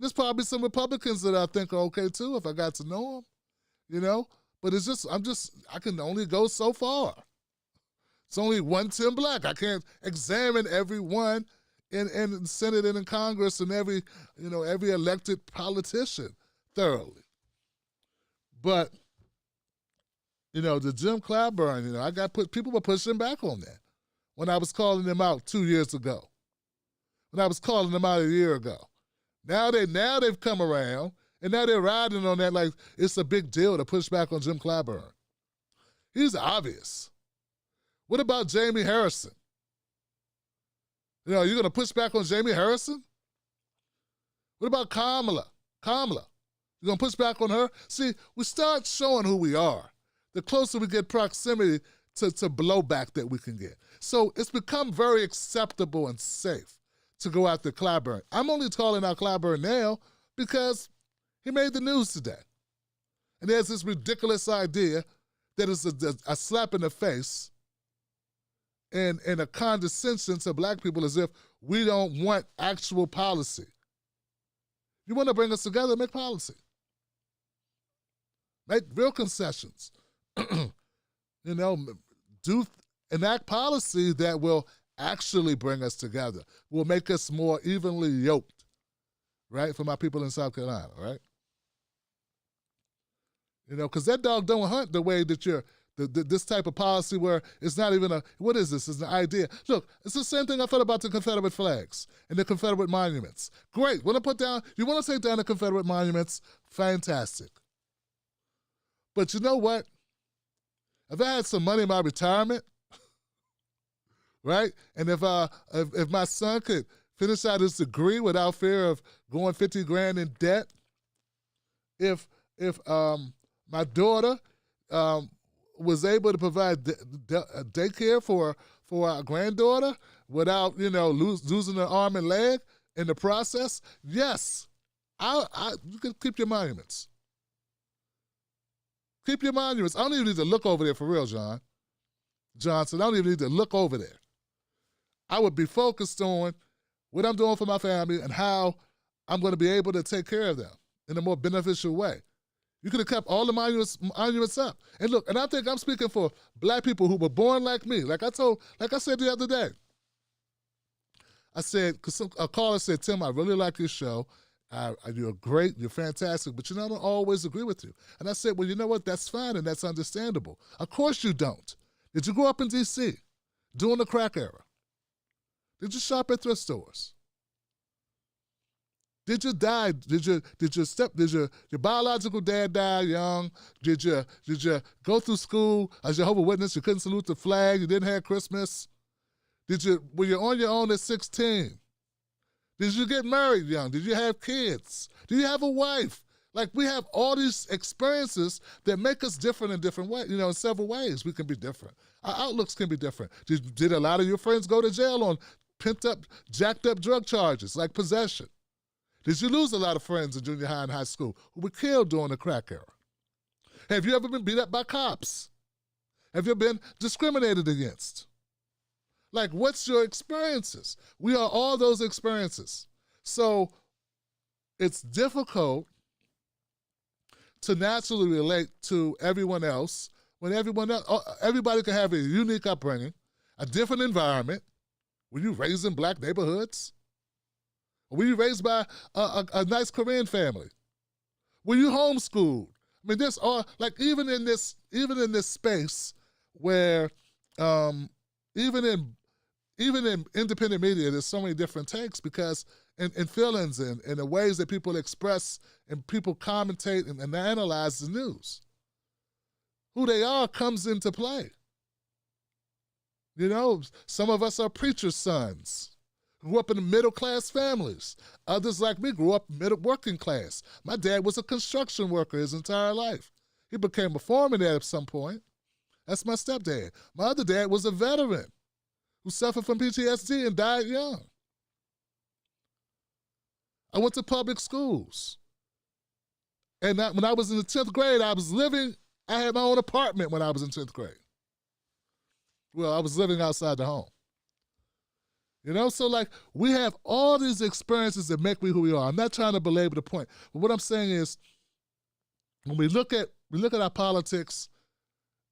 There's probably some Republicans that I think are okay too if I got to know them, But it's just, I can only go so far. It's only one Tim Black. I can't examine everyone in the Senate and in Congress and every elected politician thoroughly. But, the Jim Clyburn, people were pushing back on that when I was calling them out 2 years ago, when I was calling them out a year ago. Now they've come around, and now they're riding on that like it's a big deal to push back on Jim Clyburn. He's obvious. What about Jamie Harrison? You're going to push back on Jamie Harrison? What about Kamala? You're going to push back on her? See, we start showing who we are, the closer we get proximity to blowback that we can get. So it's become very acceptable and safe to go after Clyburn. I'm only calling out Clyburn now because he made the news today. And there's this ridiculous idea that is a slap in the face and a condescension to black people as if we don't want actual policy. You want to bring us together, make policy. Make real concessions. Enact policy that will actually bring us together, will make us more evenly yoked, right, for my people in South Carolina, right? Because that dog don't hunt the way that this type of policy where it's not even what is this? It's an idea. Look, it's the same thing I felt about the Confederate flags and the Confederate monuments. Great. You want to take down the Confederate monuments? Fantastic. But you know what? If I had some money in my retirement, right? And if my son could finish out his degree without fear of going $50,000 in debt, if my daughter was able to provide daycare for our granddaughter without losing her arm and leg in the process, yes, you can keep your monuments. Keep your monuments. I don't even need to look over there for real, Johnson. I don't even need to look over there. I would be focused on what I'm doing for my family and how I'm going to be able to take care of them in a more beneficial way. You could have kept all the monuments up. And look, and I think I'm speaking for black people who were born like me. Like I said the other day. I said, because a caller said, Tim, I really like your show. You're great, you're fantastic, but I don't always agree with you. And I said, well, you know what? That's fine and that's understandable. Of course you don't. Did you grow up in D.C. during the crack era? Did you shop at thrift stores? Did you die? Did your biological dad die young? Did you go through school as Jehovah's Witness? You couldn't salute the flag. You didn't have Christmas. Were you on your own at 16? Did you get married young? Did you have kids? Do you have a wife? Like, we have all these experiences that make us different in different ways. In several ways we can be different. Our outlooks can be different. Did a lot of your friends go to jail on pent-up, jacked-up drug charges like possession? Did you lose a lot of friends in junior high and high school who were killed during the crack era? Have you ever been beat up by cops? Have you been discriminated against? Like, what's your experiences? We are all those experiences. So it's difficult to naturally relate to everyone else when everybody can have a unique upbringing, a different environment. Were you raised in black neighborhoods? Or were you raised by a nice Korean family? Were you homeschooled? I mean, there's all, like, even in this space where even in independent media, there's so many different takes, because in feelings and the ways that people express and people commentate and analyze the news, who they are comes into play. Some of us are preachers' sons, grew up in middle-class families. Others, like me, grew up working class. My dad was a construction worker his entire life. He became a foreman at some point. That's my stepdad. My other dad was a veteran who suffered from PTSD and died young. I went to public schools. And when I was in the 10th grade, I had my own apartment when I was in 10th grade. Well, I was living outside the home. So, like, we have all these experiences that make me who we are. I'm not trying to belabor the point, but what I'm saying is, when we look at our politics,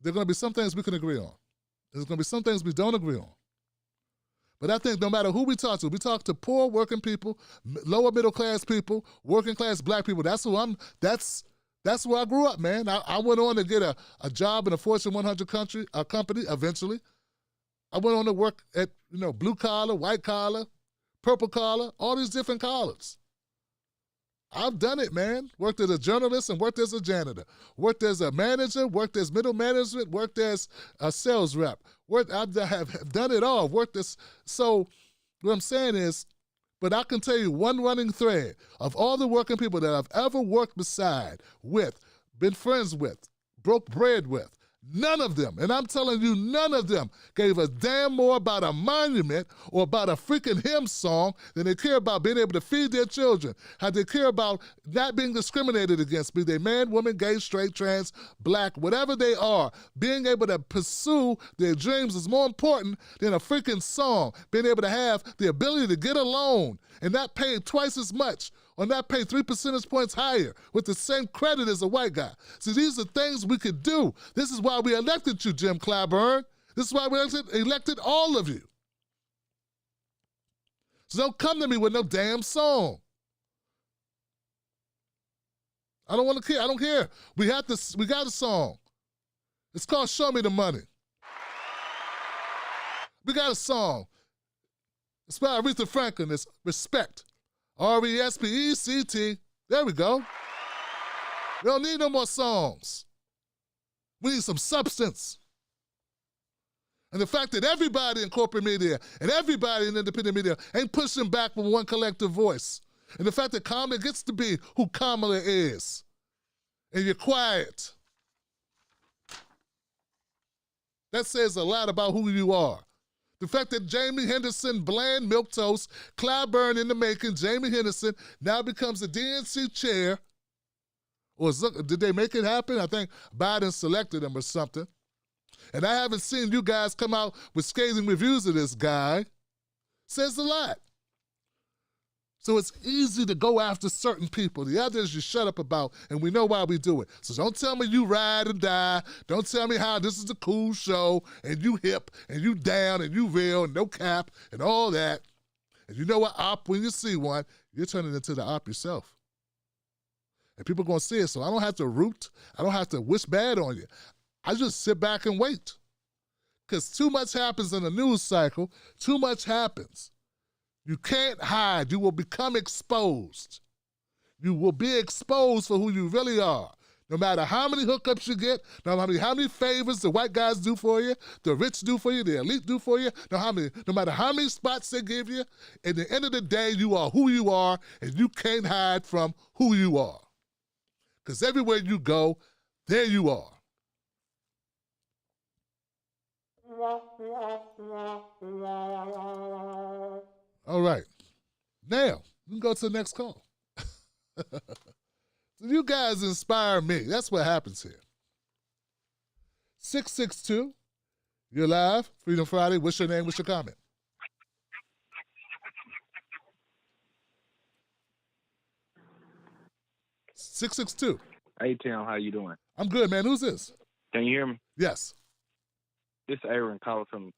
there are going to be some things we can agree on. There's going to be some things we don't agree on. But I think no matter who we talk to poor working people, lower middle class people, working class black people. That's where I grew up, man. I went on to get a job in a Fortune 100 company eventually. I went on to work at, blue collar, white collar, purple collar, all these different collars. I've done it, man. Worked as a journalist and worked as a janitor. Worked as a manager, worked as middle management, worked as a sales rep. I have done it all. So what I'm saying is, but I can tell you one running thread of all the working people that I've ever worked beside, with, been friends with, broke bread with, none of them, and I'm telling you, none of them gave a damn more about a monument or about a freaking hymn song than they care about being able to feed their children, how they care about not being discriminated against, be they man, woman, gay, straight, trans, black, whatever they are. Being able to pursue their dreams is more important than a freaking song. Being able to have the ability to get a loan and not pay twice as much, or not pay 3 percentage points higher with the same credit as a white guy. See, these are things we could do. This is why we elected you, Jim Clyburn. This is why we elected all of you. So don't come to me with no damn song. I don't want to care. I don't care. We got a song. It's called Show Me the Money. We got a song. It's by Aretha Franklin. It's Respect. R-E-S-P-E-C-T. There we go. We don't need no more songs. We need some substance. And the fact that everybody in corporate media and everybody in independent media ain't pushing back with one collective voice. And the fact that Kamala gets to be who Kamala is. And you're quiet. That says a lot about who you are. The fact that Jamie Henderson, bland milquetoast, Clyburn in the making, Jamie Henderson now becomes the DNC chair. Or did they make it happen? I think Biden selected him or something. And I haven't seen you guys come out with scathing reviews of this guy. Says a lot. So it's easy to go after certain people. The others you shut up about, and we know why we do it. So don't tell me you ride and die. Don't tell me how this is a cool show, and you hip, and you down, and you real, and no cap, and all that. And you know what op, when you see one, you're turning into the op yourself. And people are going to see it, so I don't have to root. I don't have to wish bad on you. I just sit back and wait. Because too much happens in the news cycle. Too much happens. You can't hide. You will become exposed. You will be exposed for who you really are. No matter how many hookups you get, no matter how many favors the white guys do for you, the rich do for you, the elite do for you, no matter how many spots they give you, at the end of the day, you are who you are, and you can't hide from who you are. Because everywhere you go, there you are. All right. Now, we can go to the next call. So you guys inspire me. That's what happens here. 662, you're live. Freedom Friday. What's your name? What's your comment? $662. Hey Tim, how you doing? I'm good, man. Who's this? Can you hear me? Yes. This is Aaron calling from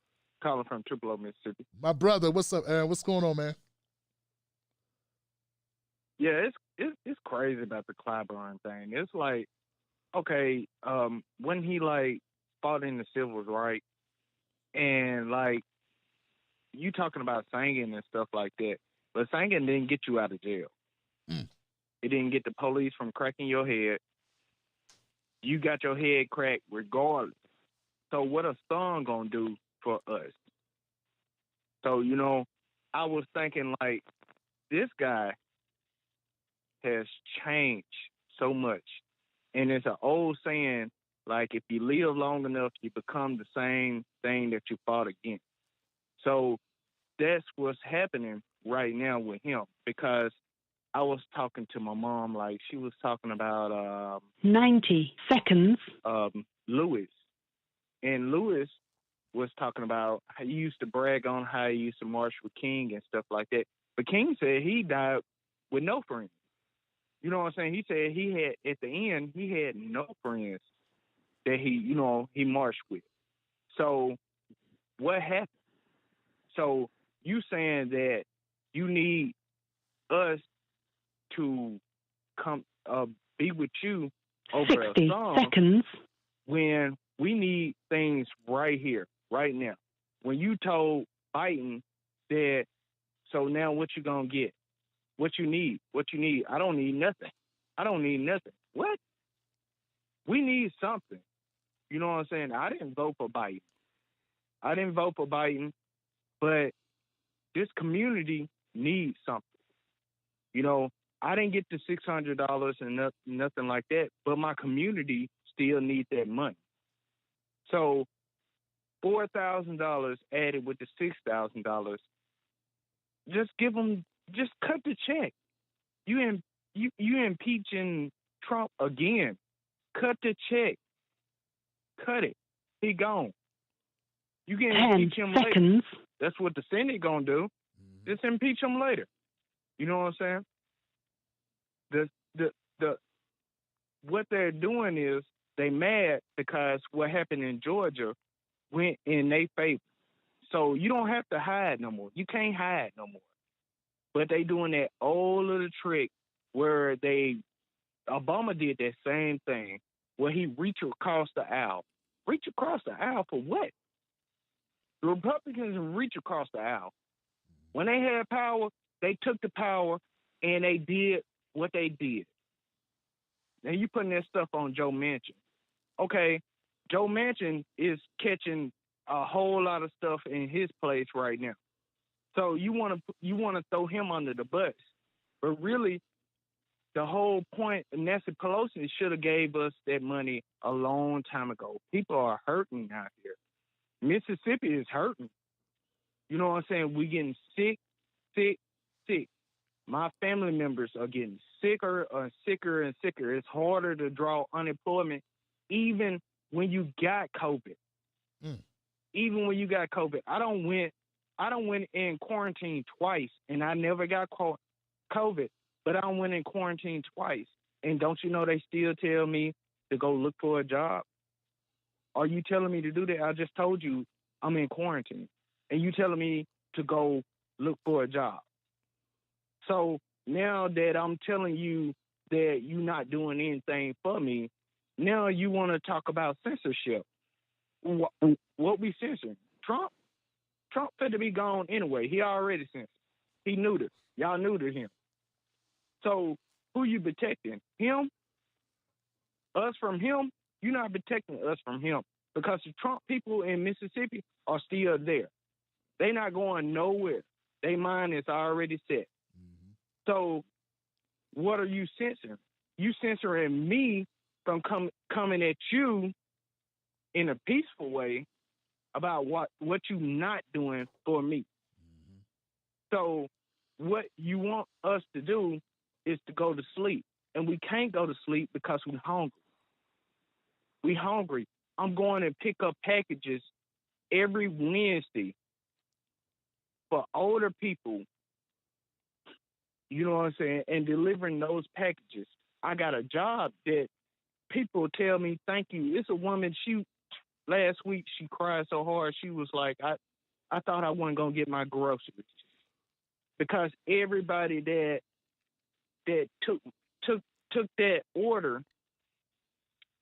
Tupelo, Mississippi. My brother. What's up, Aaron? What's going on, man? Yeah, it's crazy about the Clyburn thing. It's like, okay, when he like fought in the civil rights, and like you talking about singing and stuff like that, but singing didn't get you out of jail. It didn't get the police from cracking your head. You got your head cracked regardless. So what a song gonna do for us? So, you know, I was thinking like this guy has changed so much. And it's an old saying, like if you live long enough, you become the same thing that you fought against. So that's what's happening right now with him, because I was talking to my mom, like she was talking about 90 seconds. Lewis. And Lewis was talking about how he used to brag on how he used to march with King and stuff like that. But King said he died with no friends. You know what I'm saying? He said he had, at the end, he had no friends that he marched with. So what happened? So you saying that you need us to come be with you over 60 a song seconds. when we need things right here, right now. When you told Biden that, so now what you gonna get? What you need? I don't need nothing. What? We need something. You know what I'm saying? I didn't vote for Biden. But this community needs something. You know, I didn't get the $600 and nothing like that, but my community still needs that money. So $4,000 added with the $6,000, just give them, just cut the check. You impeaching Trump again. Cut the check. Cut it. He gone. You can impeach him later. That's what the Senate gonna do. Just impeach him later. You know what I'm saying? The what they're doing is they mad because what happened in Georgia went in their favor. So you don't have to hide no more. You can't hide no more. But they doing that old little trick where Obama did that same thing, where he reached across the aisle. Reach across the aisle for what? The Republicans reach across the aisle. When they had power, they took the power and they did what they did. Now you putting that stuff on Joe Manchin. Okay, Joe Manchin is catching a whole lot of stuff in his place right now. So you want to throw him under the bus. But really, the whole point, Nancy Pelosi should have gave us that money a long time ago. People are hurting out here. Mississippi is hurting. You know what I'm saying? We're getting sick. My family members are getting sicker and sicker. It's harder to draw unemployment even when you got COVID. Even when you got COVID. I don't went in quarantine twice, and I never got COVID, but I went in quarantine twice. And don't you know they still tell me to go look for a job? Are you telling me to do that? I just told you I'm in quarantine, and you telling me to go look for a job. So now that I'm telling you that you're not doing anything for me, now you want to talk about censorship. What we censoring? Trump? Trump had to be gone anyway. He already censored. He knew this. Y'all knew to him. So who you protecting? Him? Us from him? You're not protecting us from him because the Trump people in Mississippi are still there. They're not going nowhere. Their mind is already set. So what are you censoring? You censoring me from coming at you in a peaceful way about what you not doing for me. So what you want us to do is to go to sleep. And we can't go to sleep because we're hungry. We hungry. I'm going to pick up packages every Wednesday for older people, you know what I'm saying, and delivering those packages. I got a job that people tell me, thank you. It's a woman, last week she cried so hard, she was like, I thought I wasn't going to get my groceries. Because everybody that took that order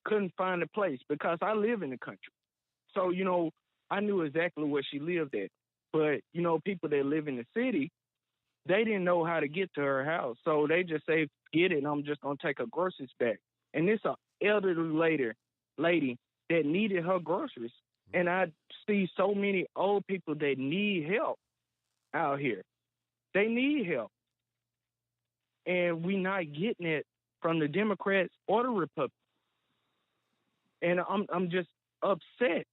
couldn't find a place because I live in the country. So, you know, I knew exactly where she lived at. But, you know, people that live in the city, they didn't know how to get to her house. So they just say, get it, and I'm just going to take her groceries back. And it's an elderly lady that needed her groceries. And I see so many old people that need help out here. They need help. And we not getting it from the Democrats or the Republicans. And I'm just upset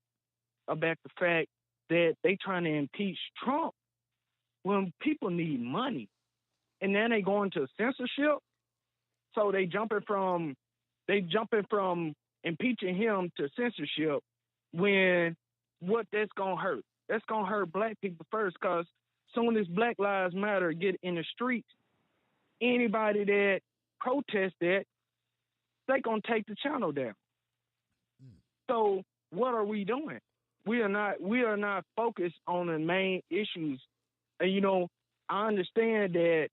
about the fact that they trying to impeach Trump when people need money. And then they going to censorship. So they jumping from impeaching him to censorship when what that's going to hurt. That's going to hurt black people first, because soon as Black Lives Matter get in the streets, anybody that protests that, they going to take the channel down. So what are we doing? We are not focused on the main issues. And, you know, I understand that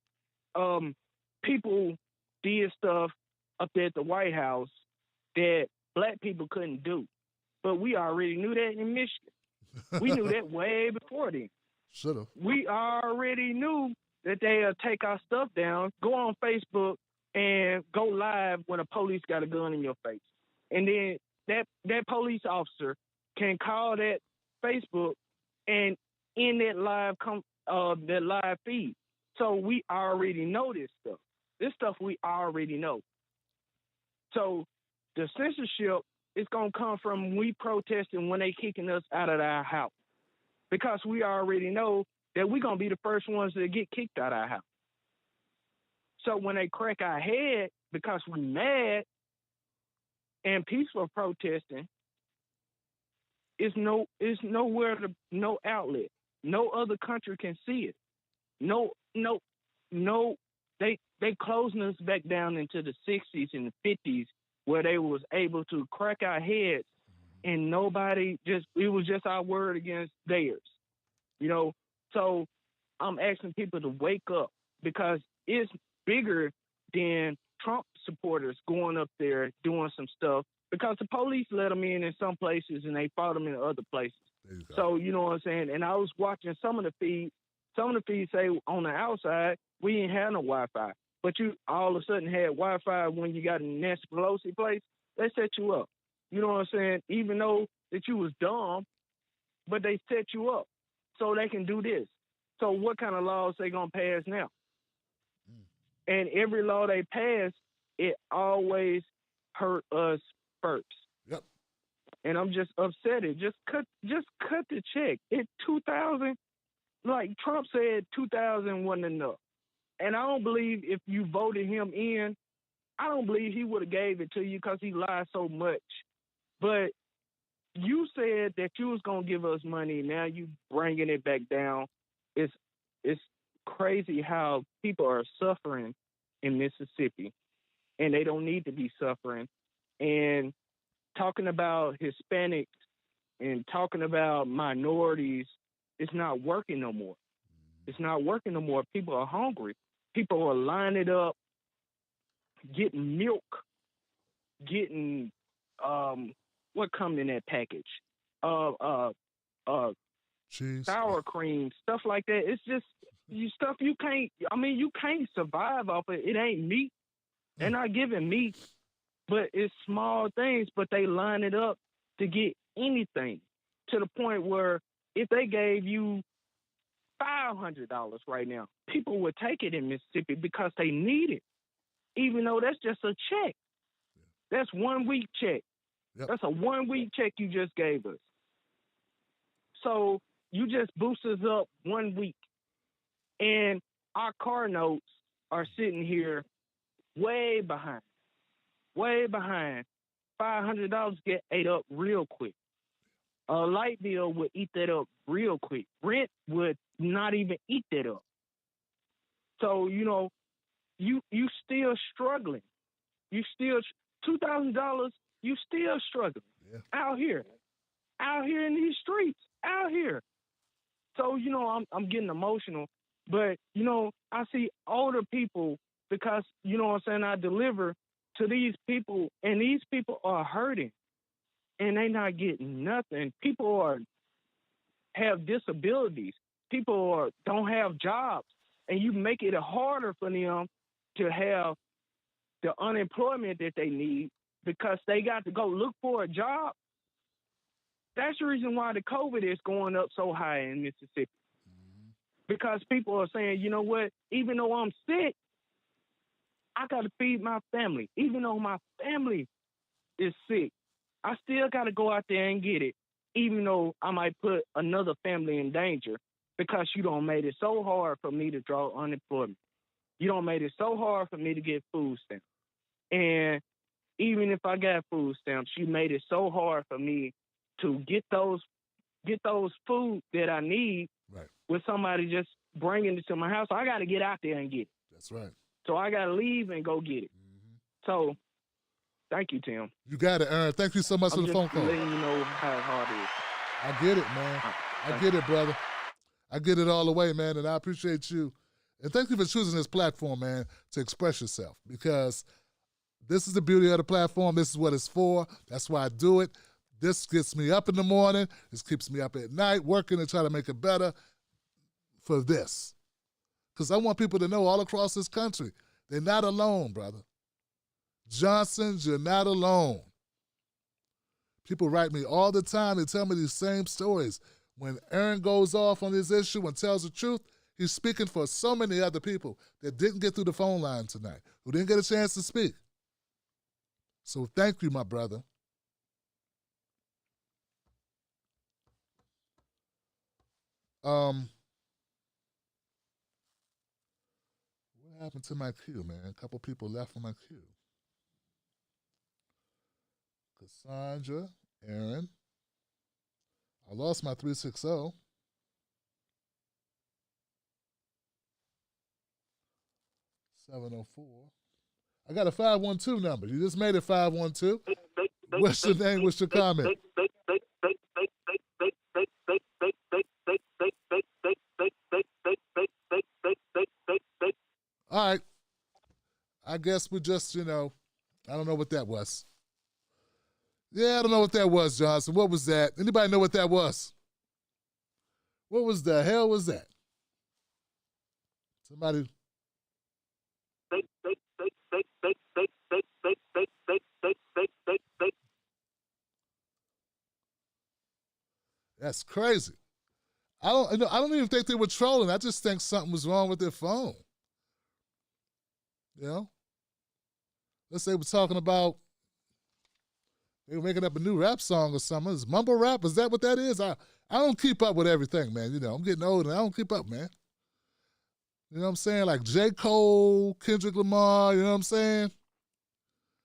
people did stuff up there at the White House that black people couldn't do. But we already knew that in Michigan. We knew that way before then. Should have. We already knew that they'll take our stuff down, go on Facebook, and go live when a police got a gun in your face. And then that police officer can call that Facebook and in that live feed. So we already know this stuff. This stuff we already know. So the censorship is going to come from we protesting when they kicking us out of our house. Because we already know that we're going to be the first ones that get kicked out of our house. So when they crack our head because we mad and peaceful protesting, it's nowhere no outlet. No other country can see it. No, they closing us back down into the 60s and the 50s where they was able to crack our heads and it was just our word against theirs. You know, so I'm asking people to wake up because it's bigger than Trump supporters going up there doing some stuff because the police let them in some places and they fought them in other places. So, you know what I'm saying? And I was watching some of the feeds. Some of the feeds say on the outside, we ain't have no Wi-Fi. But you all of a sudden had Wi-Fi when you got in Nancy Pelosi place. They set you up. You know what I'm saying? Even though that you was dumb, but they set you up so they can do this. So what kind of laws they going to pass now? And every law they pass, it always hurt us first. Yep. And I'm just upset. Just cut the check. It 2000, like Trump said, 2000 wasn't enough. And I don't believe if you voted him in, I don't believe he would have gave it to you because he lied so much. But you said that you was gonna give us money. Now you bringing it back down. It's crazy how people are suffering in Mississippi, and they don't need to be suffering. And talking about Hispanics and talking about minorities, it's not working no more. It's not working no more. People are hungry. People are lining up, getting milk, getting what comes in that package? Cheese, sour cream, stuff like that. It's just stuff you can't survive off it. It ain't meat. They're not giving me, but it's small things, but they line it up to get anything, to the point where if they gave you $500 right now, people would take it in Mississippi because they need it, even though that's just a check. That's 1 week check. Yep. That's a 1 week check you just gave us. So you just boost us up 1 week. And our car notes are sitting here way behind. $500 get ate up real quick. A light bill would eat that up real quick. Rent would not even eat that up. So, you know, you still struggling. You still $2,000. You still struggling out here in these streets, out here. So, you know, I'm getting emotional, but you know, I see older people because, you know what I'm saying, I deliver to these people, and these people are hurting, and they not getting nothing. People have disabilities. People don't have jobs, and you make it harder for them to have the unemployment that they need because they got to go look for a job. That's the reason why the COVID is going up so high in Mississippi. Because people are saying, you know what, even though I'm sick, I got to feed my family. Even though my family is sick, I still got to go out there and get it, even though I might put another family in danger because you done made it so hard for me to draw unemployment. You done made it so hard for me to get food stamps. And even if I got food stamps, you made it so hard for me to get those food that I need with somebody just bringing it to my house. So I got to get out there and get it. That's right. So I got to leave and go get it. So thank you, Tim. You got it, Aaron. Thank you so much for the phone call. I'm just letting you know how hard it is. I get it, man. I get it, brother. I get it all the way, man, and I appreciate you. And thank you for choosing this platform, man, to express yourself, because this is the beauty of the platform. This is what it's for. That's why I do it. This gets me up in the morning. This keeps me up at night, working to try to make it better for this. Because I want people to know all across this country, they're not alone, brother. Johnsons, you're not alone. People write me all the time. They tell me these same stories. When Aaron goes off on this issue and tells the truth, he's speaking for so many other people that didn't get through the phone line tonight, who didn't get a chance to speak. So thank you, my brother. What happened to my queue, man? A couple people left from my queue. Cassandra, Aaron. I lost my 360. $704. I got a 512 number. You just made it 512. What's your name? What's your comment? All right. I guess we just, I don't know what that was. Yeah, I don't know what that was, Johnson. What was that? Anybody know what that was? What was the hell was that? Somebody. That's crazy. I don't even think they were trolling. I just think something was wrong with their phone. Let's say we're talking about they were making up a new rap song or something. Is mumble rap? Is that what that is? I don't keep up with everything, man. I'm getting old and I don't keep up, man. You know what I'm saying? Like J. Cole, Kendrick Lamar, you know what I'm saying?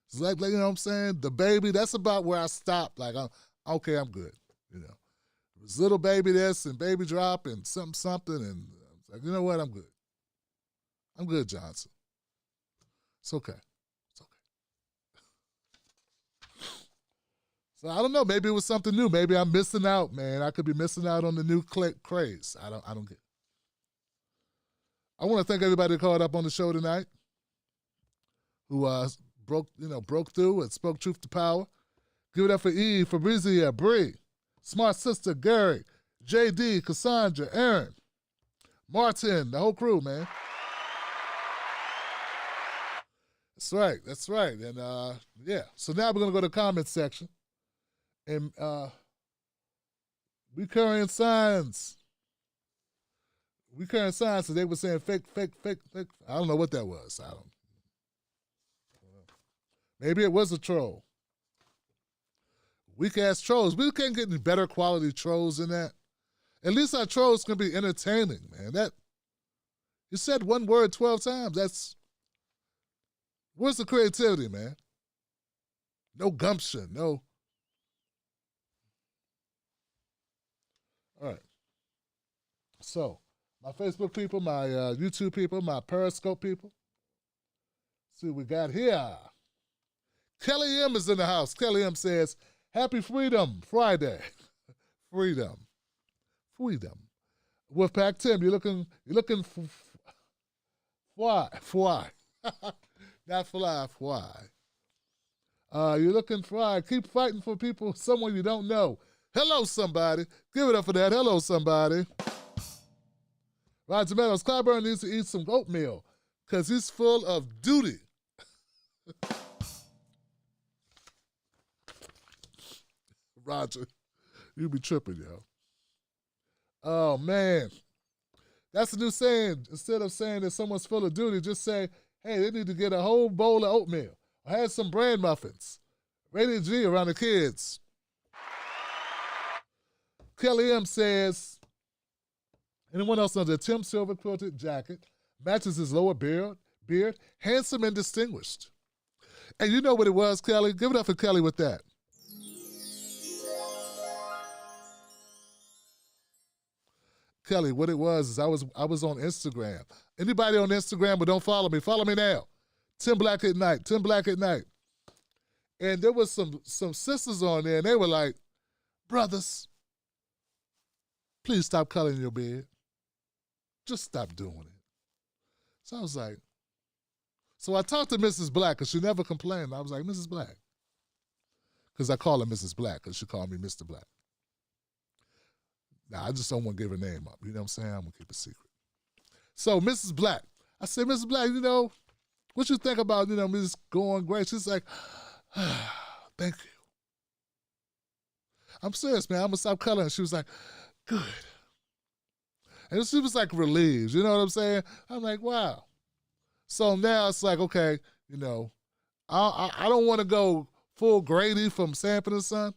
It's like you know what I'm saying? The Baby, that's about where I stopped. Like, okay, I'm good, It was Little Baby this and Baby Drop and something, and I was like, you know what? I'm good. I'm good, Johnson. It's okay. It's okay. So I don't know. Maybe it was something new. Maybe I'm missing out, man. I could be missing out on the new craze. I don't get it. I want to thank everybody who called up on the show tonight, who broke through and spoke truth to power. Give it up for Eve, Fabrizia, Bree, Smart Sister, Gary, JD, Cassandra, Aaron, Martin, the whole crew, man. That's right. That's right. And yeah. So now we're gonna go to the comment section. And recurring signs. Recurring signs. So they were saying fake. I don't know what that was. I don't know. Maybe it was a troll. Weak ass trolls. We can't get any better quality trolls than that. At least our trolls can be entertaining, man. That you said one word 12 times. Where's the creativity, man? No gumption, no. All right. So, my Facebook people, my YouTube people, my Periscope people. Let's see what we got here. Kelly M is in the house. Kelly M says, Happy Freedom Friday. Freedom. Wolfpack Tim, you're looking fly. Not fly, you're looking fly. Keep fighting for people, someone you don't know. Hello, somebody. Give it up for that. Hello, somebody. Roger Meadows, Clyburn needs to eat some oatmeal because he's full of duty. Roger, you be tripping, yo. Oh, man. That's the new saying. Instead of saying that someone's full of duty, just say, hey, they need to get a whole bowl of oatmeal. I had some bran muffins. Rated G around the kids. Kelly M says, anyone else under Tim Silver quilted jacket, matches his lower beard, handsome and distinguished. And you know what it was, Kelly? Give it up for Kelly with that. Kelly, what it was is I was on Instagram. Anybody on Instagram but don't follow me now. Tim Black at Night. And there was some sisters on there, and they were like, brothers, please stop coloring your beard. Just stop doing it. So I was like, so I talked to Mrs. Black, because she never complained. I was like, Mrs. Black. Because I call her Mrs. Black, because she called me Mr. Black. Now, I just don't want to give her name up. You know what I'm saying? I'm going to keep it secret. So, Mrs. Black. I said, Mrs. Black, what you think about, me just going great? She's like, thank you. I'm serious, man. I'm going to stop coloring. She was like, good. And she was like relieved. You know what I'm saying? I'm like, wow. So now it's like, okay, I don't want to go full Grady from Sanford and Son.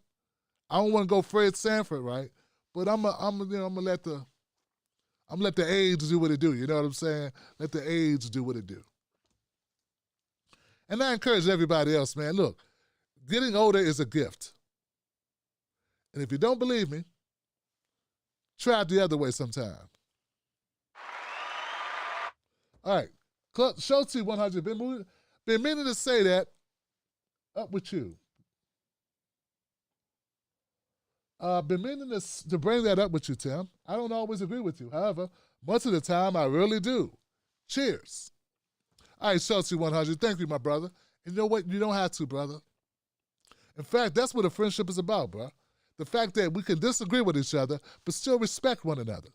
I don't want to go Fred Sanford, right? But I'm gonna let the age do what it do. You know what I'm saying? Let the age do what it do. And I encourage everybody else, man. Look, getting older is a gift. And if you don't believe me, try it the other way sometime. All right, Show T100. Been meaning to say that. Up with you. Been meaning to bring that up with you, Tim. I don't always agree with you. However, much of the time, I really do. Cheers. All right, Chelsea 100. Thank you, my brother. And you know what? You don't have to, brother. In fact, that's what a friendship is about, bro. The fact that we can disagree with each other, but still respect one another.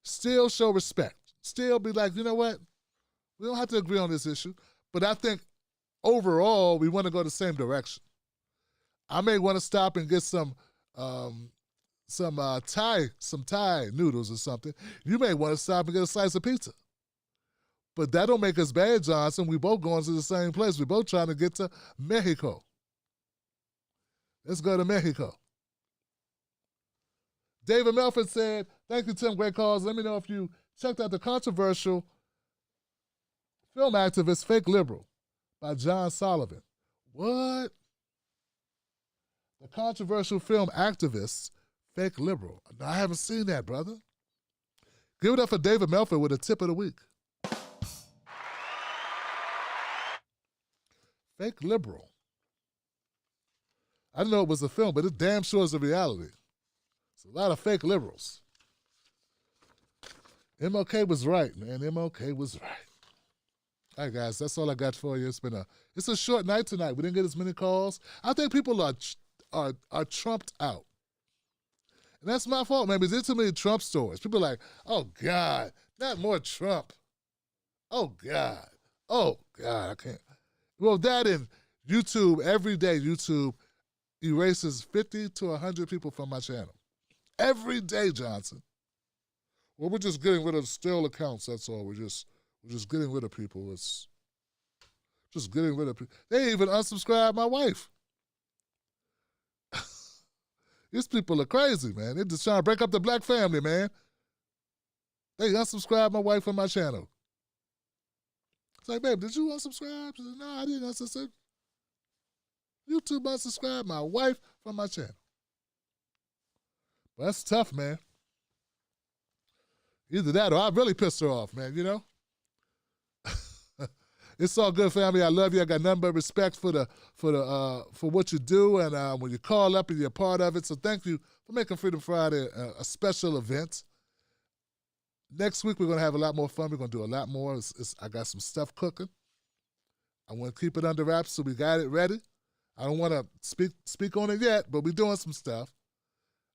Still show respect. Still be like, you know what? We don't have to agree on this issue. But I think overall, we want to go the same direction. I may want to stop and get some Thai noodles or something. You may want to stop and get a slice of pizza. But that don't make us bad, Johnson. We both going to the same place. We both trying to get to Mexico. Let's go to Mexico. David Melford said, thank you, Tim. Great calls. Let me know if you checked out the controversial film activist Fake Liberal by John Sullivan. What? The controversial film activist, Fake Liberal. No, I haven't seen that, brother. Give it up for David Melford with a tip of the week. Fake Liberal. I didn't know it was a film, but it damn sure is a reality. It's a lot of fake liberals. MLK was right, man. MLK was right. All right, guys, that's all I got for you. It's a short night tonight. We didn't get as many calls. I think people are trumped out. And that's my fault, man, because there's too many Trump stories. People are like, oh, God, not more Trump. Oh, God. Oh, God, I can't. Well, that and YouTube, every day YouTube erases 50 to 100 people from my channel. Every day, Johnson. Well, we're just getting rid of stale accounts, that's all. We're just getting rid of people. It's just getting rid of people. They even unsubscribed my wife. These people are crazy, man. They're just trying to break up the black family, man. They unsubscribed my wife from my channel. It's like, babe, did you unsubscribe? She said, no, I didn't unsubscribe. YouTube unsubscribed my wife from my channel. But that's tough, man. Either that or I really pissed her off, man, you know? It's all good, family. I love you. I got nothing but respect for what you do and when you call up and you're a part of it. So thank you for making Freedom Friday a special event. Next week, we're going to have a lot more fun. We're going to do a lot more. I got some stuff cooking. I want to keep it under wraps, so we got it ready. I don't want to speak on it yet, but we're doing some stuff.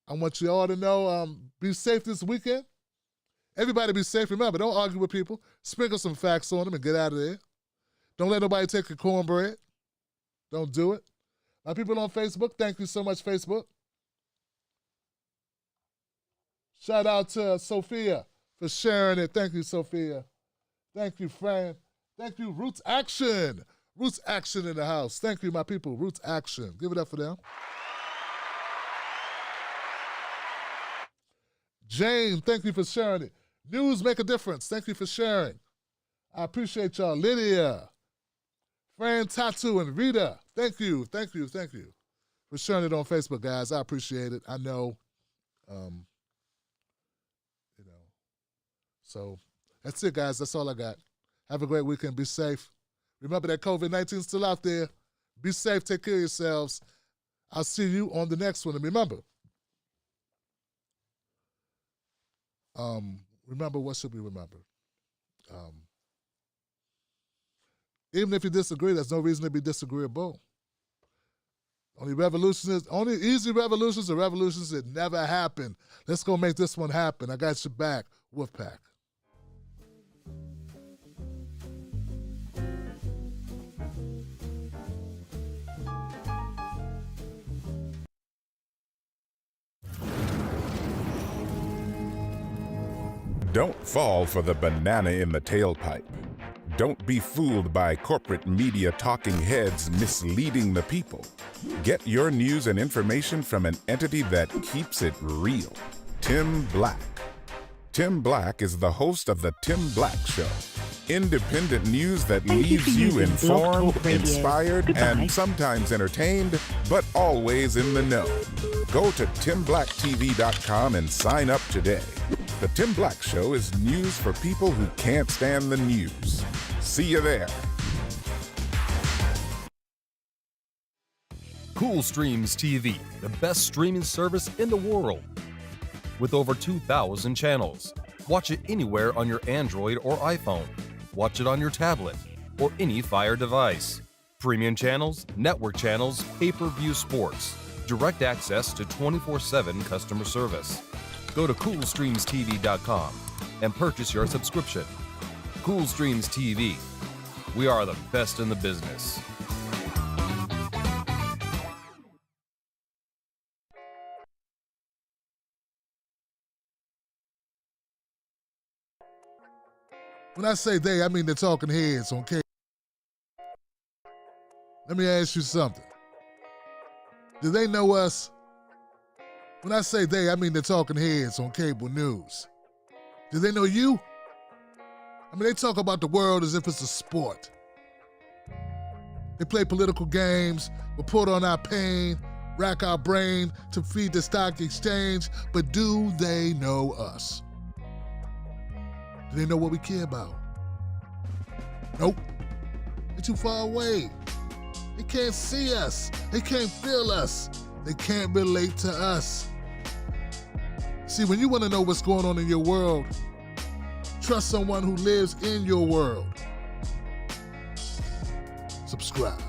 I want you all to know, be safe this weekend. Everybody be safe. Remember, don't argue with people. Sprinkle some facts on them and get out of there. Don't let nobody take your cornbread. Don't do it. My people on Facebook, thank you so much, Facebook. Shout out to Sophia for sharing it. Thank you, Sophia. Thank you, Fran. Thank you, Roots Action. Roots Action in the house. Thank you, my people. Roots Action. Give it up for them. Jane, thank you for sharing it. News make a difference. Thank you for sharing. I appreciate y'all. Lydia, Fran Tattoo, and Rita, thank you for sharing it on Facebook, guys. I appreciate it. I know, so that's it, guys. That's all I got. Have a great weekend. Be safe. Remember that COVID-19 is still out there. Be safe. Take care of yourselves. I'll see you on the next one. And remember, what should we remember? Even if you disagree, there's no reason to be disagreeable. Only easy revolutions are revolutions that never happen. Let's go make this one happen. I got your back, Wolfpack. Don't fall for the banana in the tailpipe. Don't be fooled by corporate media talking heads misleading the people. Get your news and information from an entity that keeps it real. Tim Black. Tim Black is the host of The Tim Black Show. Independent news that leaves you informed, inspired, and sometimes entertained, but always in the know. Go to TimBlackTV.com and sign up today. The Tim Black Show is news for people who can't stand the news. See you there. Cool Streams TV, the best streaming service in the world. With over 2,000 channels. Watch it anywhere on your Android or iPhone. Watch it on your tablet or any Fire device. Premium channels, network channels, pay-per-view sports. Direct access to 24/7 customer service. Go to CoolStreamsTV.com and purchase your subscription. Cool Streams TV. We are the best in the business. When I say they, I mean the talking heads on cable. Let me ask you something. Do they know us? When I say they, I mean the talking heads on cable news. Do they know you? I mean, they talk about the world as if it's a sport. They play political games, report on our pain, rack our brain to feed the stock exchange, but do they know us? Do they know what we care about? Nope. They're too far away. They can't see us. They can't feel us. They can't relate to us. See, when you want to know what's going on in your world, trust someone who lives in your world. Subscribe.